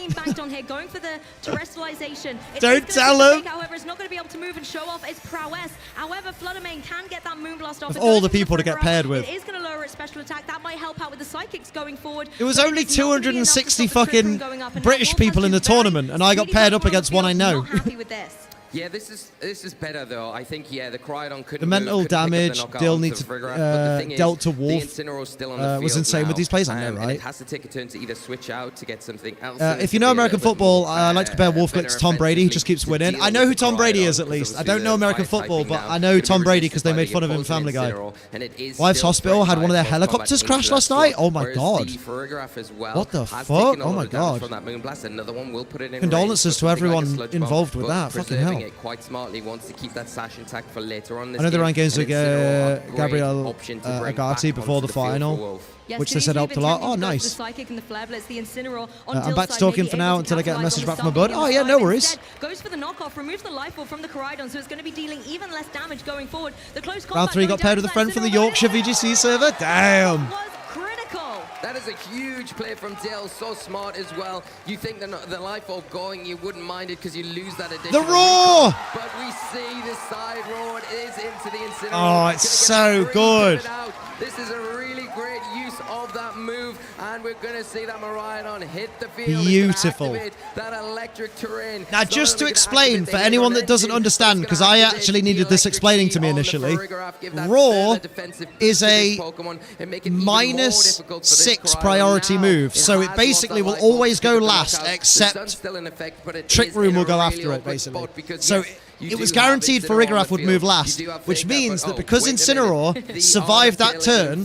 Don't tell him. However, it's not going to be able to move and show off its prowess. However, Fluttermane can get that Moonblast off. Of all the people to get paired with. It is going to lower its special attack. That might help out with the Psychics going forward. It was only 260 fucking British people in the tournament, and I got paired up against one I know. Yeah, this is better though. I think the Cryogon couldn't. The mental damage Dill needs dealt to Wolf was insane with these plays. I know, right? It has to take a turn to either switch out to get something else. If you know American football, I like to compare Wolf Glick to Tom Brady. He just keeps winning. I know who Tom Brady is at least. I don't know American football, but I know Tom Brady because they made fun of him in Family Guy. Wives Hospital had one of their helicopters crash last night. Oh my god! What the fuck? Oh my god! Condolences to everyone involved with that. Fucking hell. It quite smartly, wants to keep that sash intact for later on. I know they ran games with Gabriel Agati before the final, which they said helped a lot. Oh, nice. I'm back to talking for now until I get a message back from my bud. Oh, yeah, no worries. Goes for the knockoff, removes the life orb from the Koraidon, so it's going to be dealing even less damage going forward. The close combat Round 3 got paired with a friend from the Yorkshire VGC server. Damn. That is a huge play from Dill, so smart as well. You think the life orb going, you wouldn't mind it because you lose that additional. The roar! But we see the side roar is into the Incineroar. Oh, it's so good. This is a really great use of that move, and we're going to see that Miraidon hit the field. Beautiful. That electric terrain. Now, just to explain for anyone that doesn't understand, because I actually needed this explaining to me initially, Roar is a -6 priority move, so it basically will always go last, except Trick Room will go after it, basically. So it was guaranteed Farigiraf would move last, which means that because Incineroar survived that turn,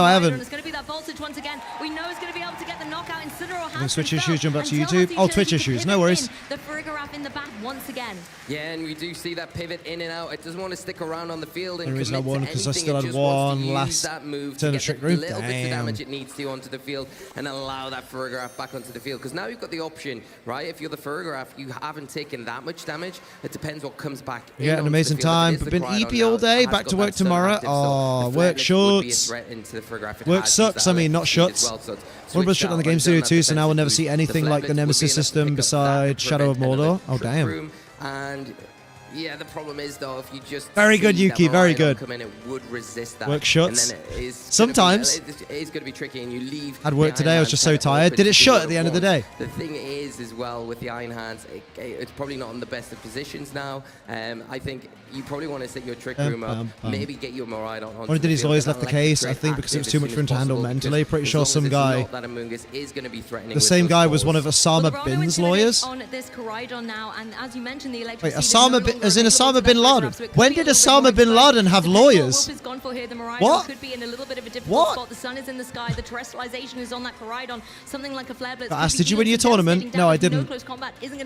No, I haven't. It's going to be that voltage once again. We know it's going to be able to get the knockout. Incineroar has Having Switch been issues, jump back to felt until YouTube. the Oh, Twitch utility issues, no pivot worries. in. The Farigiraf in the back once again. Yeah, and we do see that pivot in and out. It doesn't want to stick around on the field and The reason I commit won to because I anything. still It had just wants to one use last that move turn to of get Trick the Room. little bits of Damn. damage it needs to onto the field and allow that Farigiraf back onto the field. Because now you've got the option, right? If you're the Farigiraf, you haven't taken that much damage. It depends what comes back. Yeah, an amazing time. But been EP all day. Back to work tomorrow. Oh, work shorts. Work sucks. I mean, not shuts. One was shut on the game studio too, so now we'll never see anything like the Nemesis system besides Shadow of Mordor. Oh, damn. And yeah, the problem is though, if you just very good, Yuki, very good. Come in, it would resist that. Work shuts. And then it is Sometimes. it is going to be tricky, and you leave. Had work today. I was just so tired. Did it shut at the end of the day? The thing is, as well, with the Iron Hands, it's probably not in the best of positions now. I think you probably want to set your Trick Room up, maybe get your Miraidon on. One of his lawyers left the case, I think, because it was too much for him to handle mentally. Pretty sure some guy. The same guy was one of Osama Bin's lawyers. On this Koraidon now, and as you mentioned, the Wait, as in Osama Bin Laden? When did Osama Bin Laden have lawyers? What? Could be in a little bit of a difficult spot. The sun is in the sky. The terrestrialization is on that Koraidon. Something like a flare blitz. I asked, did you win your tournament? No, I didn't.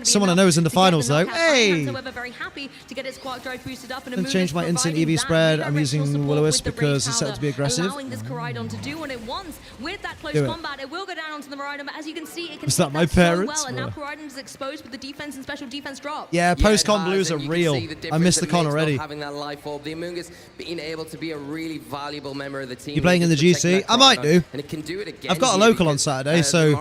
Someone I know is in the finals though. Hey! Very happy to get its Quark Drive boosted up, and Didn't change my instant EV spread. I'm using Will-O-Wisp because it's set to be aggressive. Allowing this Koraidon to do what it wants with that close combat. It will go down onto the Miraidon, but as you can see, it can is that my parents? so well, and now Koraidon is exposed with the defense and special defense drop. Yeah, post-con blues are real. I missed the con already. Having that life orb, the Amoonguss being able to be a really valuable member of the team. You playing in the GC? I might do. And it can do it again. I've got a local on Saturday, so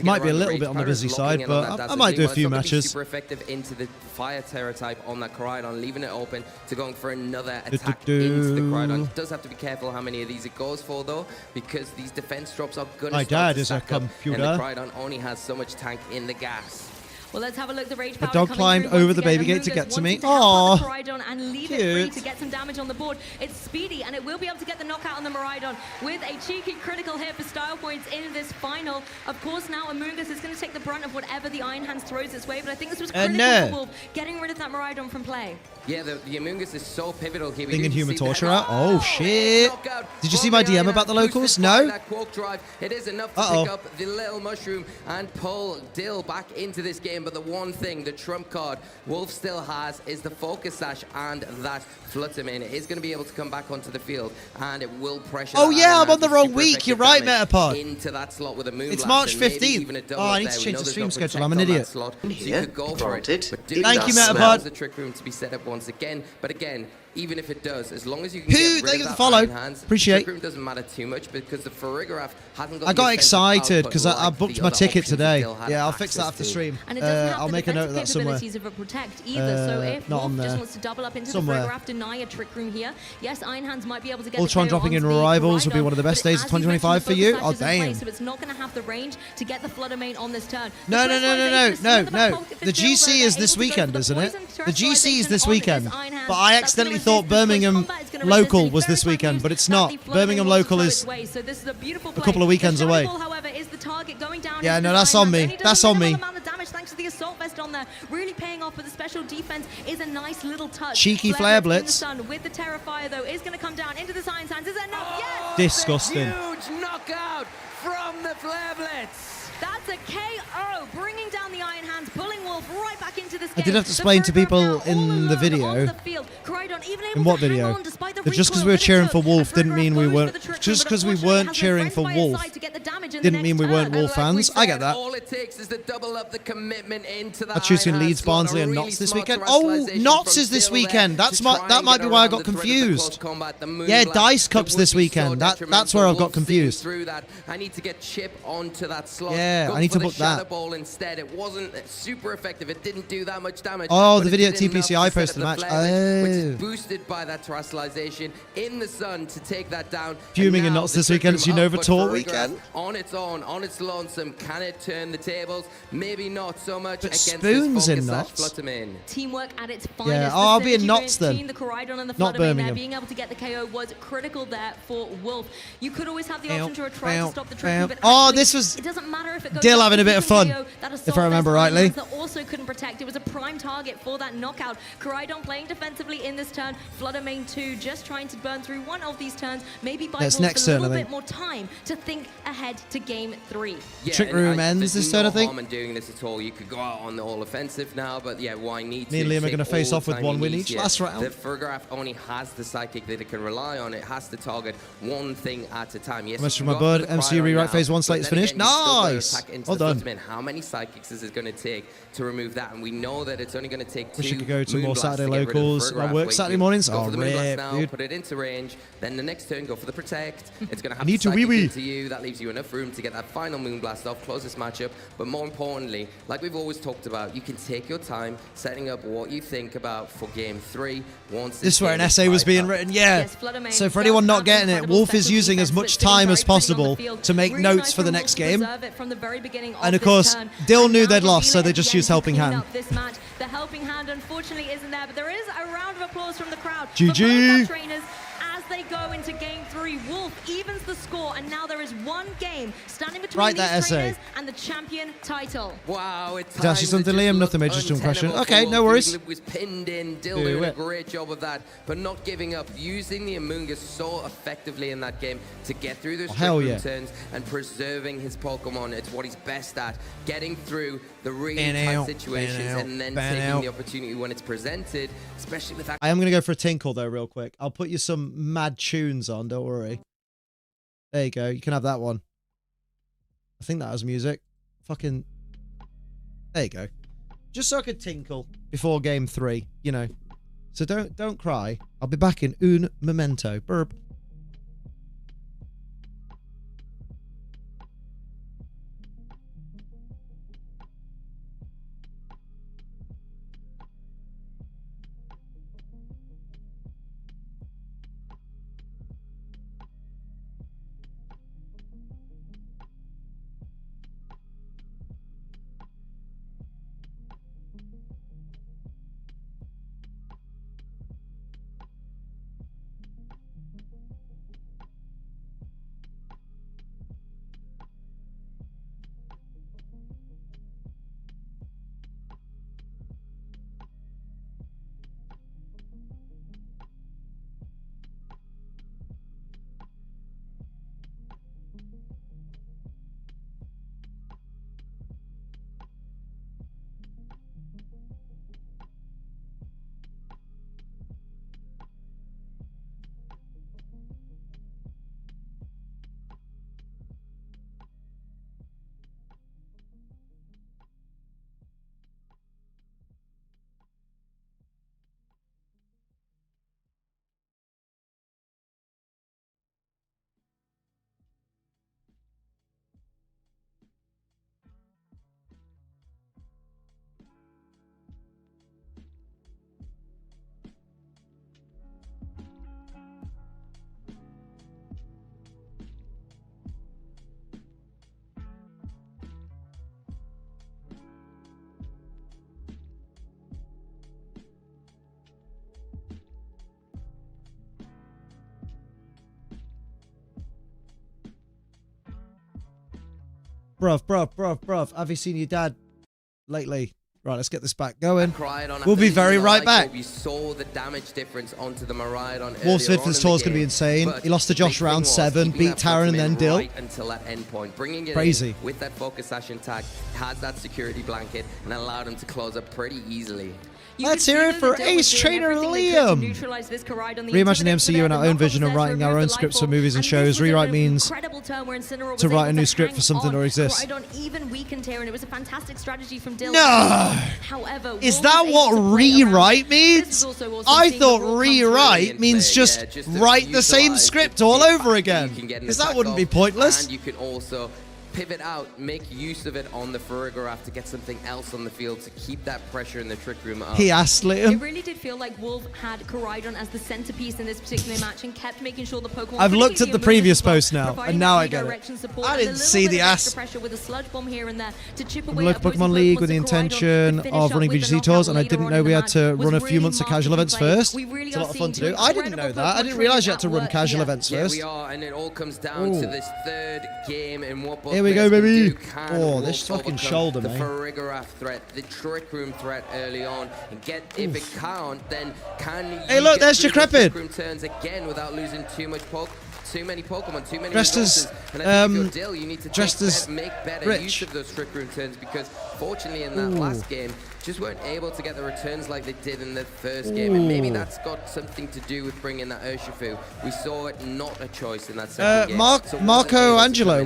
might be a little bit on the busy side, but I might do a few matches. Super effective into the fire terror type on that Koraidon, leaving it open to going for another attack into the Koraidon. Does have to be careful how many of these it goes for though, because these defense drops are going to start to stack up, and the Koraidon only has so much tank in the gas. Well, let's have a look. The Rage The dog climbed over the baby gate to get to me. Aww, and leave it free to get some damage on the board. It's speedy, and it will be able to get the knockout on the Miraidon with a cheeky critical hit for style points in this final. Of course, now Amoonguss is going to take the brunt of whatever the Iron Hands throws its way, but I think this was critical for Wolf, getting rid of that Miraidon from play. Yeah, the Amoonguss is so pivotal here. Thinking human torture out. Oh shit! Did you see my DM about the locals? No. It is enough to pick up the little mushroom and pull Dill back into this game. But the one thing, the trump card Wolf still has is the Focus Sash, and that Fluttermane is going to be able to come back onto the field, and it will pressure. Oh yeah, I'm on the wrong week. You're right, Metapod. Into that slot with a moon. It's March 15th. Oh, I need to change the stream schedule. I'm an idiot. So you could go for it. Thank you, Metapod. The Trick Room to be set up once again, but again, even if it does, as long as you can get rid of that follow. Hands, appreciate. The Trick Room doesn't matter too much because the Farigiraf hasn't got. I got excited because I booked my ticket today. Yeah, I'll fix that after stream. And it doesn't have I'll make a note of that somewhere. Of a protect either. So if Wolf just wants to double up into the Farigiraf, deny a Trick Room here, yes, Iron Hands might be able to get Ultron dropping in Rivals will be one of the best days of 2025 for you. Oh damn! So it's not going to have the range to get the Fluttermane on this turn. No. The GC is this weekend, isn't it? The GC is this weekend. But I accidentally thought Birmingham local was this weekend, but it's not. Birmingham local is a couple of weekends away. Yeah, no, that's on me. That's on me. Thanks to the assault vest on there, really paying off with the special defense is a nice little touch. Cheeky flare blitz. With the Terrifier though, is going to come down into the Iron Hands. Is that enough? Yes. Disgusting. Huge knockout from the flare blitz. That's a KO, bringing down the Iron Hands, pulling Wolf right back into this game. I did have to explain to people in the video. In what video? That just because we were cheering for Wolf didn't mean we weren't. Just because we weren't cheering for Wolf didn't mean we weren't Wolf fans. I get that. All it takes is to double up the commitment into the. I'm choosing Leeds, Barnsley, and Notts this weekend. Oh, Notts is this weekend. That might be why I got confused. Yeah, Dice Cup's this weekend. That's where I've got confused. I need to get Chip onto that slot. Yeah, I need to book that. Ball instead. It wasn't super effective. It didn't do that much damage. Oh, the video at TPCI posted the match. Which is boosted by that terrestrialization in the sun to take that down. Fuming in Notts this weekend. It's Unova Tour weekend. On its own, on its lonesome, can it turn the table? tables. Maybe not so much But against Spoon's this in Focus knots. Fluttermane. Teamwork at its finest. Yeah, The I'll be in synergy knots then. between the Koraidon and the Not Fluttermane there, Birmingham. being able to get the KO was critical there for Wolf. You could always have the Bow, option to try bow, to stop the bow. triple, but Oh, actually, this was it doesn't matter if it goes Dill up, having a if bit you of can fun, KO that if assault I remember vest rightly. that also couldn't protect. It was a prime target for that knockout. Koraidon playing defensively in this turn. Fluttermane 2 just trying to burn through one of these turns. Maybe buy That's Wolf next a turn, little I bit think. more time to think ahead to game 3. Yeah, Trick and Room ends there's this turn, I no think. harm in doing this at all. You could go out on the all offensive now, but yeah, why need Me to? and Liam are Take gonna face all off with time one he win needs each here. last round. The Furgraf only has the psychic that it can rely on. It has to target one thing at a time. Yes, Message you from my can go after bud. the MC Cryo rewrite now, phase 1 but slate is then finished. again, you still gotta Nice. attack into Well the done. Fluttermane. How many psychics is it going to take to remove that? And we know that it's only going to take 2 Wish you could go to more Moonblasts Saturday to get rid of the locals. I Furgraf, work where you Saturday can mornings. Go Oh, for the Moonblast rip, now, dude. put it into range. Then the next turn, go for the protect. It's going to have need the to wee-wee. psychic into you. That leaves you enough room to get that final Moonblast off, close this matchup. But more importantly, like we've always talked about, you can take your time setting up what you think about for game 3. Once This is where an game essay was tied being up. written, yeah. Yes, Fluttermane So for does anyone not have getting it, incredible Wolf is special using as defense, much which feels time very as pretty on the possible field. to make Really notes nice for the from next Wolf to game. preserve it from the very beginning And of this course, turn. Dill And knew now they'd lost, so reveal they it just again used to Helping clean Hand. up this match. The helping hand unfortunately isn't there, but there is a round of applause from the crowd. GG. For both our trainers as they go into game 3. Wolf evens the score, and now there is one game standing between Write these that essay. trainers and the champion title. Wow, it's Is that actually something, Liam? Nothing major, just a question. Okay, no worries. Was pinned in. Dill Do doing a it. great job of that, but not giving up. Using the Amoonguss so effectively in that game to get through those hell trick room yeah. turns and preserving his Pokemon. It's what he's best at. Getting through the really Ban tight out, situations ban out, and then ban taking out. the opportunity when it's presented, especially with that. I am going to go for a tinkle, though, real quick. I'll put you some mad tunes on, don't worry. There you go. You can have that one. I think that has music. Fucking... There you go. Just so I could tinkle before game 3, you know. So don't cry. I'll be back in un momento. Burp. Bruv. Have you seen your dad lately? Right, let's get this back going. We'll be very right back. You saw the damage difference onto the Miraidon. Wolf's fifth tour is going to be insane. He lost to Josh round 7, beat Taran and then Dill. Right until that end point, bringing it Crazy. in with that focus session tag, has that security blanket and allowed him to close up pretty easily. Let's hear it for Ace Trainer Liam. Reimagine the MCU in our own vision and writing our own scripts for movies and shows. Rewrite means to write a new script for something that already exists. It was a fantastic strategy from Dill. No! However, Is that what rewrite means? I thought rewrite means just write the same script all over again. Because that wouldn't be pointless. And you can also pivot out, make use of it on the Farigiraf to get something else on the field to keep that pressure in the Trick Room up. He asked It Liam. really did feel like Wolf had Koraidon as the centerpiece in this particular match and kept making sure the Pokemon. I've looked at the previous post now, providing and now that I get it. redirection support I and a didn't little see bit the of ass. extra pressure with a sludge bomb here and there to chip away Look, at opposing Pokemon League with the Koraidon intention to finish of up running with the VGC knockout tours, and I later didn't on know in we the had match to was run a few really months of casual events markedly first. played. We really It's a are lot of fun to seeing do. two I didn't incredible know that. I Pokemon didn't realize you had trainers to at run work casual here. events Yeah, first. we are, and it all comes down to this third game and what both Here we go, players can baby. do. Can Oh, Wolf this fucking overcome shoulder, the man. Farigiraf threat, the Trick Room threat early on, and get if it can't, then can you Hey, look, get there's through those Decrepit. Trick Room turns again without losing too many Pokemon, too many Dressed as, resources. And I think if you're Dill, you need to dressed as make better Rich. use of those Trick Room turns, because fortunately in that last game, just weren't able to get the returns like they did in the first game, and maybe that's got something to do with bringing that Urshifu. We saw it not a choice in that second game. So Marco Angelo,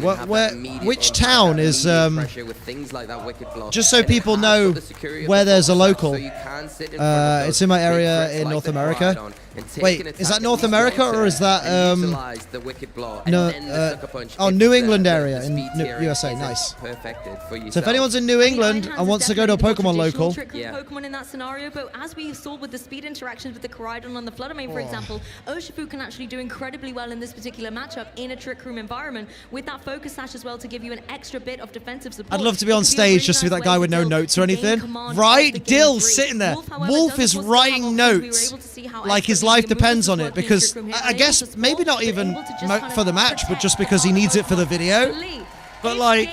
which town is with things like that Wicked Block, just so and it people has know got the security of where the there's a box, local. so you can sit in front of It's in my those big area threats in like North the America. Koraidon, and take Wait, an is attack that at North least America once or is that and utilize the Wicked Block, and no, then the Sucker Punch oh, if New the- England the area in speed tiering USA, isn't nice. perfected for So if yourself. anyone's in New England and wants to go to a Pokemon local, Pokemon in that scenario, but as we saw with the speed interactions with the Koraidon on the Fluttermane, for example, Urshifu can actually do incredibly well in this particular matchup in a Trick Room environment with that Focus Sash as well to give you an extra bit of defensive support. I'd love to be on stage just to be that guy with no notes or anything. Right? Dill's sitting there. Wolf is writing notes like his life depends on it, because I guess maybe not even for the match, but just because he needs it for the video. But like,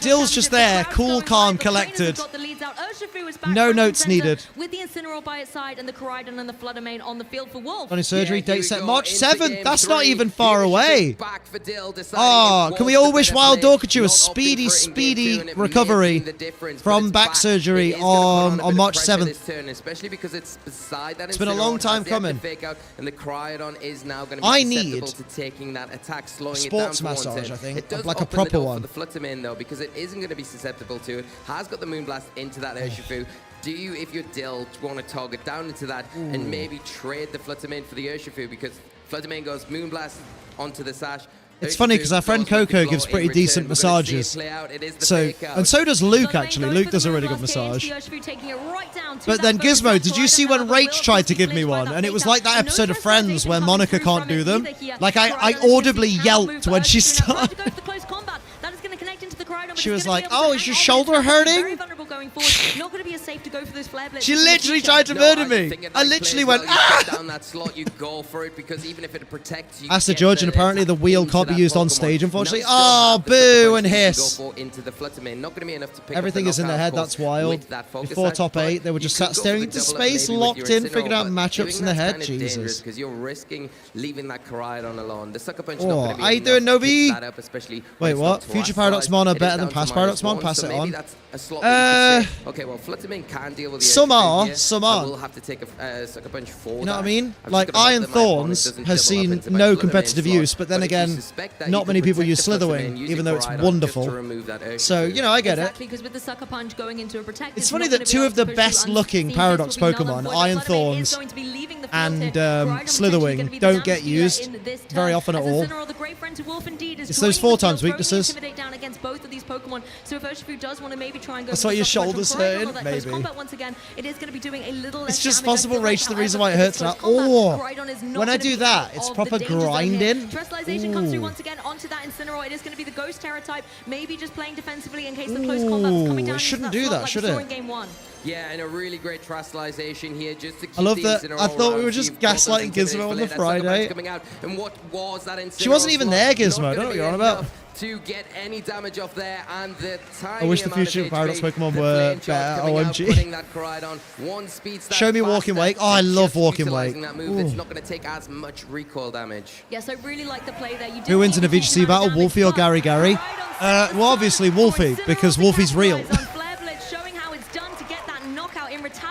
Dill's just there, cool, calm, collected. No notes needed. With the Incineroar by its side and the Koraidon and the Fluttermane on the field for Wolf. On his surgery, Yeah, date here set we March go, into 7th. game That's not three. even far away. Back for Dill, deciding Oh, it can we was all the wish better Wild play, Dorkachu a not opting speedy, for it in game two, speedy and it recovery making the difference, but from it's back back. surgery It is gonna put on a bit on of March pressure 7th. this turn, especially because it's beside that. It's been a long time coming. Fake out, and the Koraidon is now going to be I susceptible need to taking that attack, slowing sports it down for one massage, turn. I think, It does like a open the proper door one. for the Fluttermane though, because it isn't going to be susceptible to it. Has got the Moonblast into that Urshifu. Do you, if you're Dill, want to target down into that and maybe trade the Fluttermane for the Urshifu, because Fluttermane goes Moonblast onto the Sash. It's funny because our friend Coco gives pretty decent massages. So, and so does Luke actually. Luke does a really good massage. But then Gizmo, did you see when Rach tried to give me one? And it was like that episode of Friends where Monica can't do them. Like I audibly yelped when she started. She was like, "Oh, is your shoulder hurting?" She literally tried to murder me. I literally went, "Ah!" Down that slot, you go for it, because even if it protects you, Asked the get judge, and apparently the wheel into can't be that used on Pokemon. stage, unfortunately. Now, still Oh, have the boo Sucker and Punch to hiss. go for into the Fluttermane. Not going to be enough to pick up Everything the is in their knockout, head. of course, That's wild. with that Focus Before Sash, top but 8, they were you just could sat go staring for into the double space, maybe with locked your in, Incineroar, figuring out but matchups doing in their that's head. kind of dangerous, Jesus. because you're risking leaving that Koraidon alone. The Sucker Punch Oh, not going to be how you enough doing, to Novi? pick that up, especially when Wait, it's what? not Future terrestrialized. Paradox Mon are It is better down than to past Paradox Mon? -1, Pass so it maybe on. that's a slot that you could say, okay, well, Fluttermane can deal with the Some Urshifu are, here. some I aren't. will have to take a Sucker Punch for You know what I that. mean? I'm Like, just gonna hope Iron that my opponent Thorns doesn't has double up seen into my no Fluttermane competitive slot. use, but then But if you again, suspect that, not you many can people protect use the Fluttermane Slitherwing, using even though it's Koraidon just wonderful. to remove that So, Urshifu. you know, I get it. Exactly, because with the Sucker Punch going into a protect, It's funny that two of the best looking Paradox Pokemon, Iron Thorns and Slitherwing, don't get used very often at all. It's those 4 times weaknesses. That's why your shoulder's hurting, maybe. It's just possible, Rach, the reason why it hurts now. Oh, when I do that, it's proper grinding. Terrestrialization comes through once again onto that Incineroar. It is going to be the Ghost Terror type, maybe just playing defensively in case the close combat's coming down. It shouldn't into do slot that, like should we saw it? in game 1. Yeah, and a really great Terrestrialization here just to keep I love the that. Incineroar I thought we around, were so just you've got those gaslighting intimidating Gizmo on the that Sucker Punch Friday. coming out. And what was that Incineroar She wasn't even there, slot? Gizmo. Not I don't know gonna what be you're on about. enough to get any damage off there, and the I wish the future Paradox Pokemon were better. OMG. Show me Walking Wake. Oh, I love Walking Wake. That move, it's not going to take as much recoil damage. Yes, I really like the play there. You Who wins in a VGC battle, Wolfie or Gary Gary? Well, obviously Wolfie, because Wolfie's real.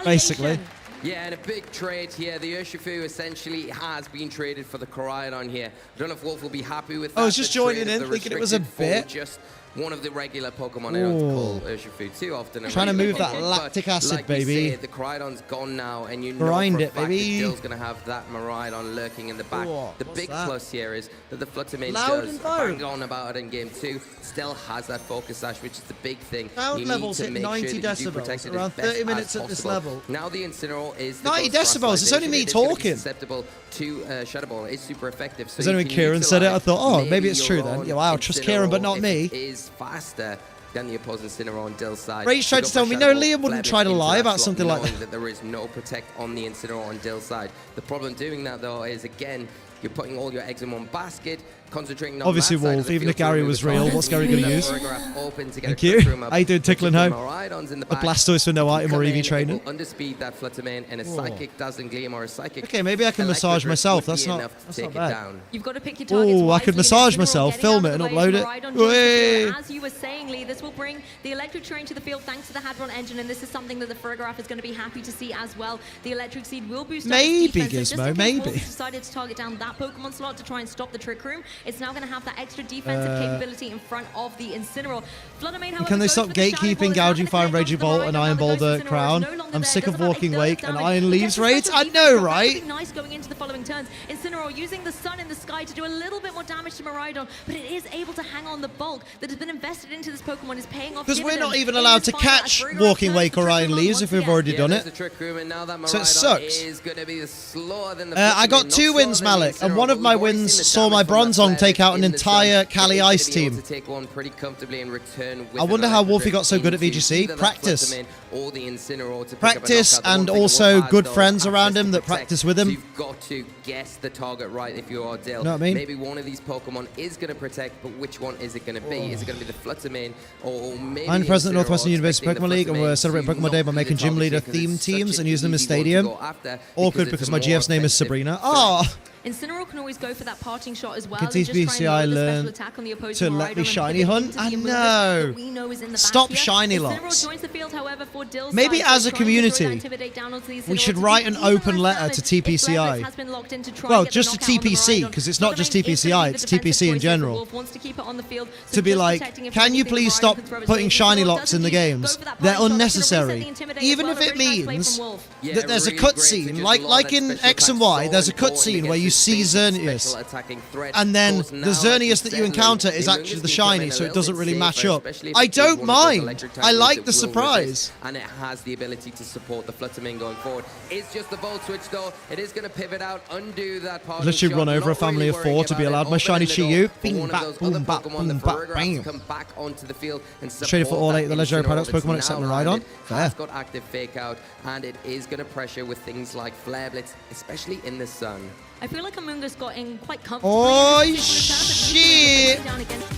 Basically. Yeah, and a big trade here. The Urshifu essentially has been traded for the Koraidon here. I don't know if Wolf will be happy with that. I was just joining in, thinking it was a bit. Just one of the regular Pokemon. I don't call Urshifu too often. Trying to move Pokemon, that lactic acid, like baby. Said, the Koraidon's gone now, and you know Grind for a it, fact baby. that Dill's going to have that Miraidon lurking in the back. The big plus here is that the Fluttermane does bang on about it in Game 2. Still has that Focus Sash, which is the big thing. Sound you levels need to hit make 90 sure that you do protect decibels, it around as best 30 minutes as at this possible. level. Now the Incineroar is the 90 Ghost decibels, it's only me Frostalization. It is gonna be talking. susceptible to Shadow Ball. It's super effective. So As only you can Kieran said it, I utilize thought, oh, maybe it's true your then. own Yeah, wow, trust Kieran, but not Incineroar me. if it is faster than the opposing Incineroar on Dill's side. Rage tried to tell me, no, Liam wouldn't try to lie about something like that. There is no protect on the Incineroar on Dill's side. The problem doing that, though, is, again, you're putting all your eggs in one basket, concentrating on Obviously, that side of Wolf, the even field if Gary to remove was the real, target. what's Gary going to Leave use? that Photograph open to get Thank a you. quick room up, How you doing, which is Tickling the Home? Miraidons in the A back. Blastoise for no item or Come EV in, training. it will underspeed that Fluttermane, and a Psychic Dazzling Gleam or a Psychic Okay, maybe I can Electric massage Grip myself. would That's be not- enough to that's take not it bad. down. You've got to pick your targets Oh, I could wisely. massage Incineroar myself, getting film out it, of and the way. upload it. Miraidon joins the field. Whey! As you were saying, Lee, this will bring the electric train to the field thanks to the Hadron engine, and this is something that the Farigiraf is going to be happy to see as well. The electric seed will boost up Maybe, its defense. So Gizmo, just in case maybe. Wolf decided to target down that Pokemon slot to try and stop the Trick Room, it's now going to have that extra defensive capability in front of the Incineroar. Fluttermane, however, Can they goes stop for the Shadow Ball. gatekeeping, It's now gouging gonna fire, connect Raging onto the Bolt, Miraidon. and Now Iron the Ghost Boulder Incineroar is Crown? no longer I'm there. sick Does of about walking a third wake, and damage. Iron But Leaves that's raids? I defensive know, defense. right? That's nice going into the following turns. Incineroar using the sun in the sky to do a little bit more damage to Miraidon, but it is able to hang on. The bulk that has been invested into this Pokemon is paying off. Because we're not dividends even in allowed this to final catch as Farigiraf Walking turns Wake the or Trick Iron Room Leaves once if we've again. already done There's it. the Trick Room, and now that So it Miraidon sucks. is going to be slower than the I got Fluttermane, 2 not wins, slower than the Malik, and Incineroar, one of but my we've already wins seen the saw my damage from that Bronzong take Flare out an in the sun. entire It Cali is gonna Ice be able team. to take one pretty comfortably in return with I an wonder how Electric Wolfie Grip got so good at into VGC. either that Practice. Fluttermane or the Incineroar to pick up a Practice, knockout. The one and thing also Wolf has, good though, friends is around access him to that protect. practice with So him. you've got to guess the target right if you are Dill. Know what I mean? Maybe one of these Pokemon is going to protect, but which one is it going to be? Is it going to be the Fluttermane or maybe I'm the president of Incineroar, Northwestern University expecting Pokemon the League, and we're Fluttermane celebrating to Pokemon Day by not be making the gym target leader because it's theme such teams an and using them as easy one to stadium. go after Awkward it's because a my more GF's name is offensive Sabrina. threat. Oh, Incineroar can always go for that parting shot as well. Can and teach just try and BCI load the learn special attack on the opposing to let Miraidon me and shiny pivot hunt? into I the movement know. that we know is in the back Stop here. shiny Incineroar locks. joins the field, however, for Dill's Maybe side, as so a trying to throw that community, Intimidate down onto the we Incineroar should to write do an even open less letter to damage. Its TPCI. leverage has been locked in to try Well, and get the just to knockout on the TPC, Miraidon. 'cause it's not just Fluttermane is TPCI, gonna be it's the defensive TPC in choice here. general. Wolf wants to keep it on the field, so to be just like, protecting it can from you anything please Miraidon stop can throw its putting way. shiny Incineroar locks in the doesn't games? go for that They're parting shot. It's gonna reset unnecessary. the Intimidate Even as if well. it A really nice play means from Wolf. Yeah, that there's a really great to cutscene, just like launch that in special X and attack. Y, So there's a important cutscene against where you this see basic Xerneas, special attacking threat. and then Of course, the now, Xerneas that you like encounter said, is Lou, actually Lungus the can come shiny, in a so it little doesn't bit really match safer, up. especially if I it is don't one of those mind. electric I types like that the will surprise. resist, and it has the ability to support the Fluttermane going forward. It's just the Volt Switch, though. It is going to pivot out, undo that part. Literally run over a family of 4 to be allowed my shiny Chi-Yu. Bing, bap, boom, bap, boom, bap, bam. Come back onto the field and Traded for all 8 of the legendary products Incineroar Pokemon that's except now Miraidon. landed, Fair. has got active Fake Out, and it is going to pressure with things like Flare Blitz, especially in the sun. I feel like Amunga's got in quite comfortably. Oh, in this particular turn, but shit. down against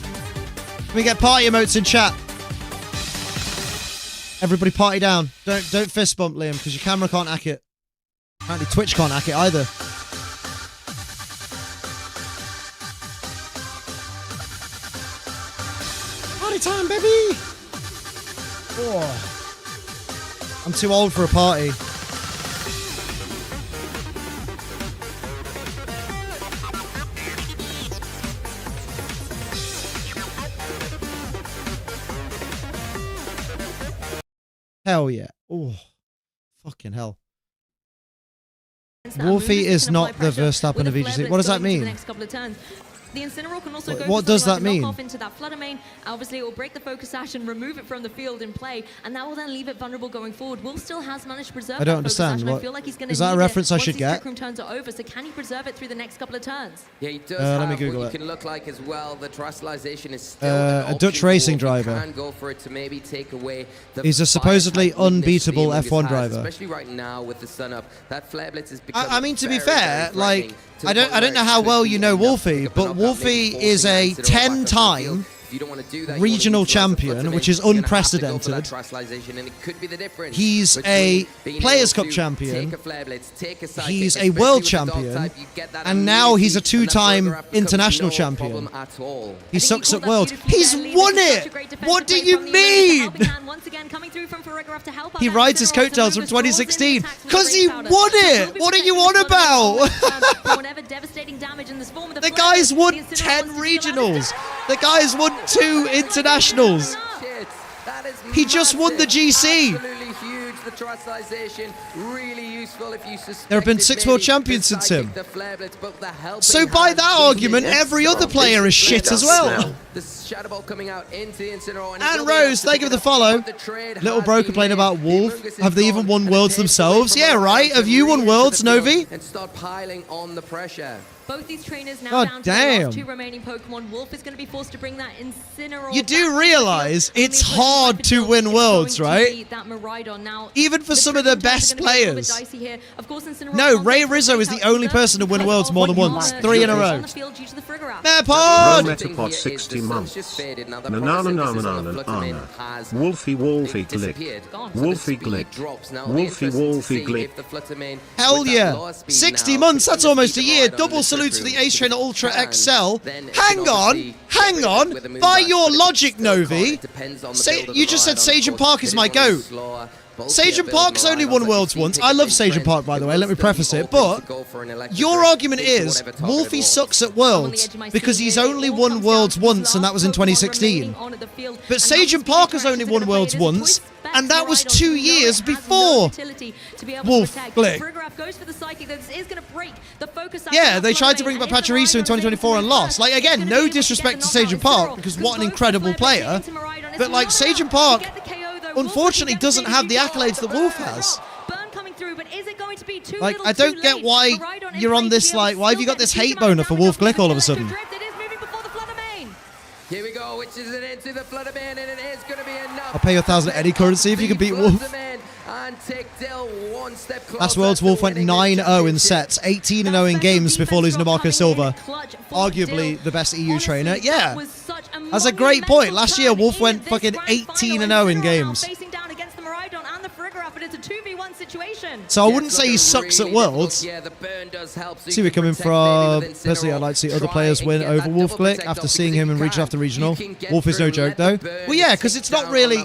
Can we get party emotes in chat? Everybody party down. Don't fist bump, Liam, because your camera can't hack it. Apparently Twitch can't hack it either. Party time, baby! Oh. I'm too old for a party. Hell yeah. Oh, fucking hell. that. Wolfie Amunga's is can not apply the pressure Verstappen with of a VGC. flare blitz What does that going into mean? The next couple of turns. The Incineroar can also go What for does something that like a mean? knock off into that Fluttermane. Obviously, it will break the Focus Sash and remove it from the field in play, and that will then leave it vulnerable going forward. Wolf still has managed to preserve I don't that Focus understand. Sash, and I What- feel like he's going is to that a need reference it I once should these get? Trick Room turns are over. So can he preserve it through the next couple of turns? Yeah, he does let me have Google what it. you can look like as well. The terrestrialization is still A an Dutch option racing for Wolf. He driver. can go for it to maybe take away the He's a supposedly fire-type weakness unbeatable Liam F1 has, driver. especially right now with the sun up. That Flare Blitz is becoming I mean, to be very, fair, very like, threatening to the I point don't know where how it well could you be know enough to Wolfie, pick up a but knockout, Wolfie maybe is forcing a Incineroar back onto the 10-time field. If you don't want to do that, you regional wanna utilize the champion, Fluttermane, which is you're gonna have to go for that unprecedented. Terrestrialization, and it could be the difference He's between a being Players' able Cup to champion. take a Flare Blitz, take a Psychic, He's a especially world with the dog champion, type, you get that and now he's a immunity, and that two-time Burger Up becomes international no champion. problem at all. He sucks at Worlds. beautifully He's there, Lee. won This is such it! a great defensive What do play you from Lee. Lee with the mean? helping hand once again coming through from Farigiraf to help out He that rides his Incineroar. coattails So from Rufus draws in the 2016 attacks with because the he Rage Powder. won Will it! be What are you protected on with Floodlight about? for whatever devastating damage in this form of the The Flare guy's Blitz. won The Incineroar 10 wants to steal out of regionals. The guy's won 2 internationals. Shit, that is He just won the massive. GC. Absolutely huge. The Terrestrialization, really useful if you There have been 6 world maybe champions the since Psychic, him. the Flare Blitz, but the helping So by hand that is argument, needed. every other player is shit as well. The Shadow Ball coming out into the Incineroar. And he will be Rose, able to thank you pick for the it up, follow. but the trade Little has bro been complaining made. about Wolf. Humongous is Have they even gone, won and it Worlds takes themselves? away Yeah, from right. Rose Have to you won re-enter Worlds, the field Novi? and start piling on the pressure. Both these trainers now God down to the damn. last 2 remaining Pokemon. Wolf is going to be forced to bring that Incineroar. You back do into the realize field. it's Only a hard push to from win Phil Worlds, is going to right? be that Miraidon. Now, Even for some of the trick best sometimes are gonna be a little players. bit dicey here. Of course, Incineroar No, can't Ray get to Rizzo is the breakout only either person to win because Worlds of more than what once. armor 3 in a is row. on the field due to the Frigoraptor. Mapod! Rometapod 60 months. Na na na na na na na. Wolfie Wolfie Glick. Wolfie Glick. Wolfie Wolfie Glick. Hell yeah. 60 months, that's almost a year. Double salute to the Ace Trainer Ultra XL. Hang on. By your logic, Novi, you just said Sage and Park is my GOAT. Sage and Park's only won Worlds once. I love Sage and Park, by the way, let me preface it. But your argument is Wolfie sucks at Worlds because he's only won Worlds once, and that was in 2016. But Sage and Park has only won Worlds once, and that was 2 years before Wolf Glick. Yeah, they tried to bring back Pachirisu in 2024 and lost. Like, again, no disrespect to Sage and Park, because what an incredible player. But, like, Sage and Park, unfortunately, doesn't have the accolades that Wolf has. Like, I don't get why you're on this, like, why have you got this hate boner for Wolf Glick all of a sudden? Here we go, which is it into the Fluttermane, and it is going to be enough. I'll pay you 1,000 Eddie currency if you can beat Wolf. And take Dill one step closer. Last Worlds, Wolf went 9-0 in sets, 18-0 in games before losing to Marco Silva. Arguably the best EU trainer. Yeah, that's a great point. Last year, Wolf went fucking 18-0 in games. So I wouldn't say he sucks at Worlds. See, we're coming from. Personally, I'd like to see other players win over Wolf Glick after seeing him in region after regional. Wolf is no joke, though. Well, yeah, because it's not really.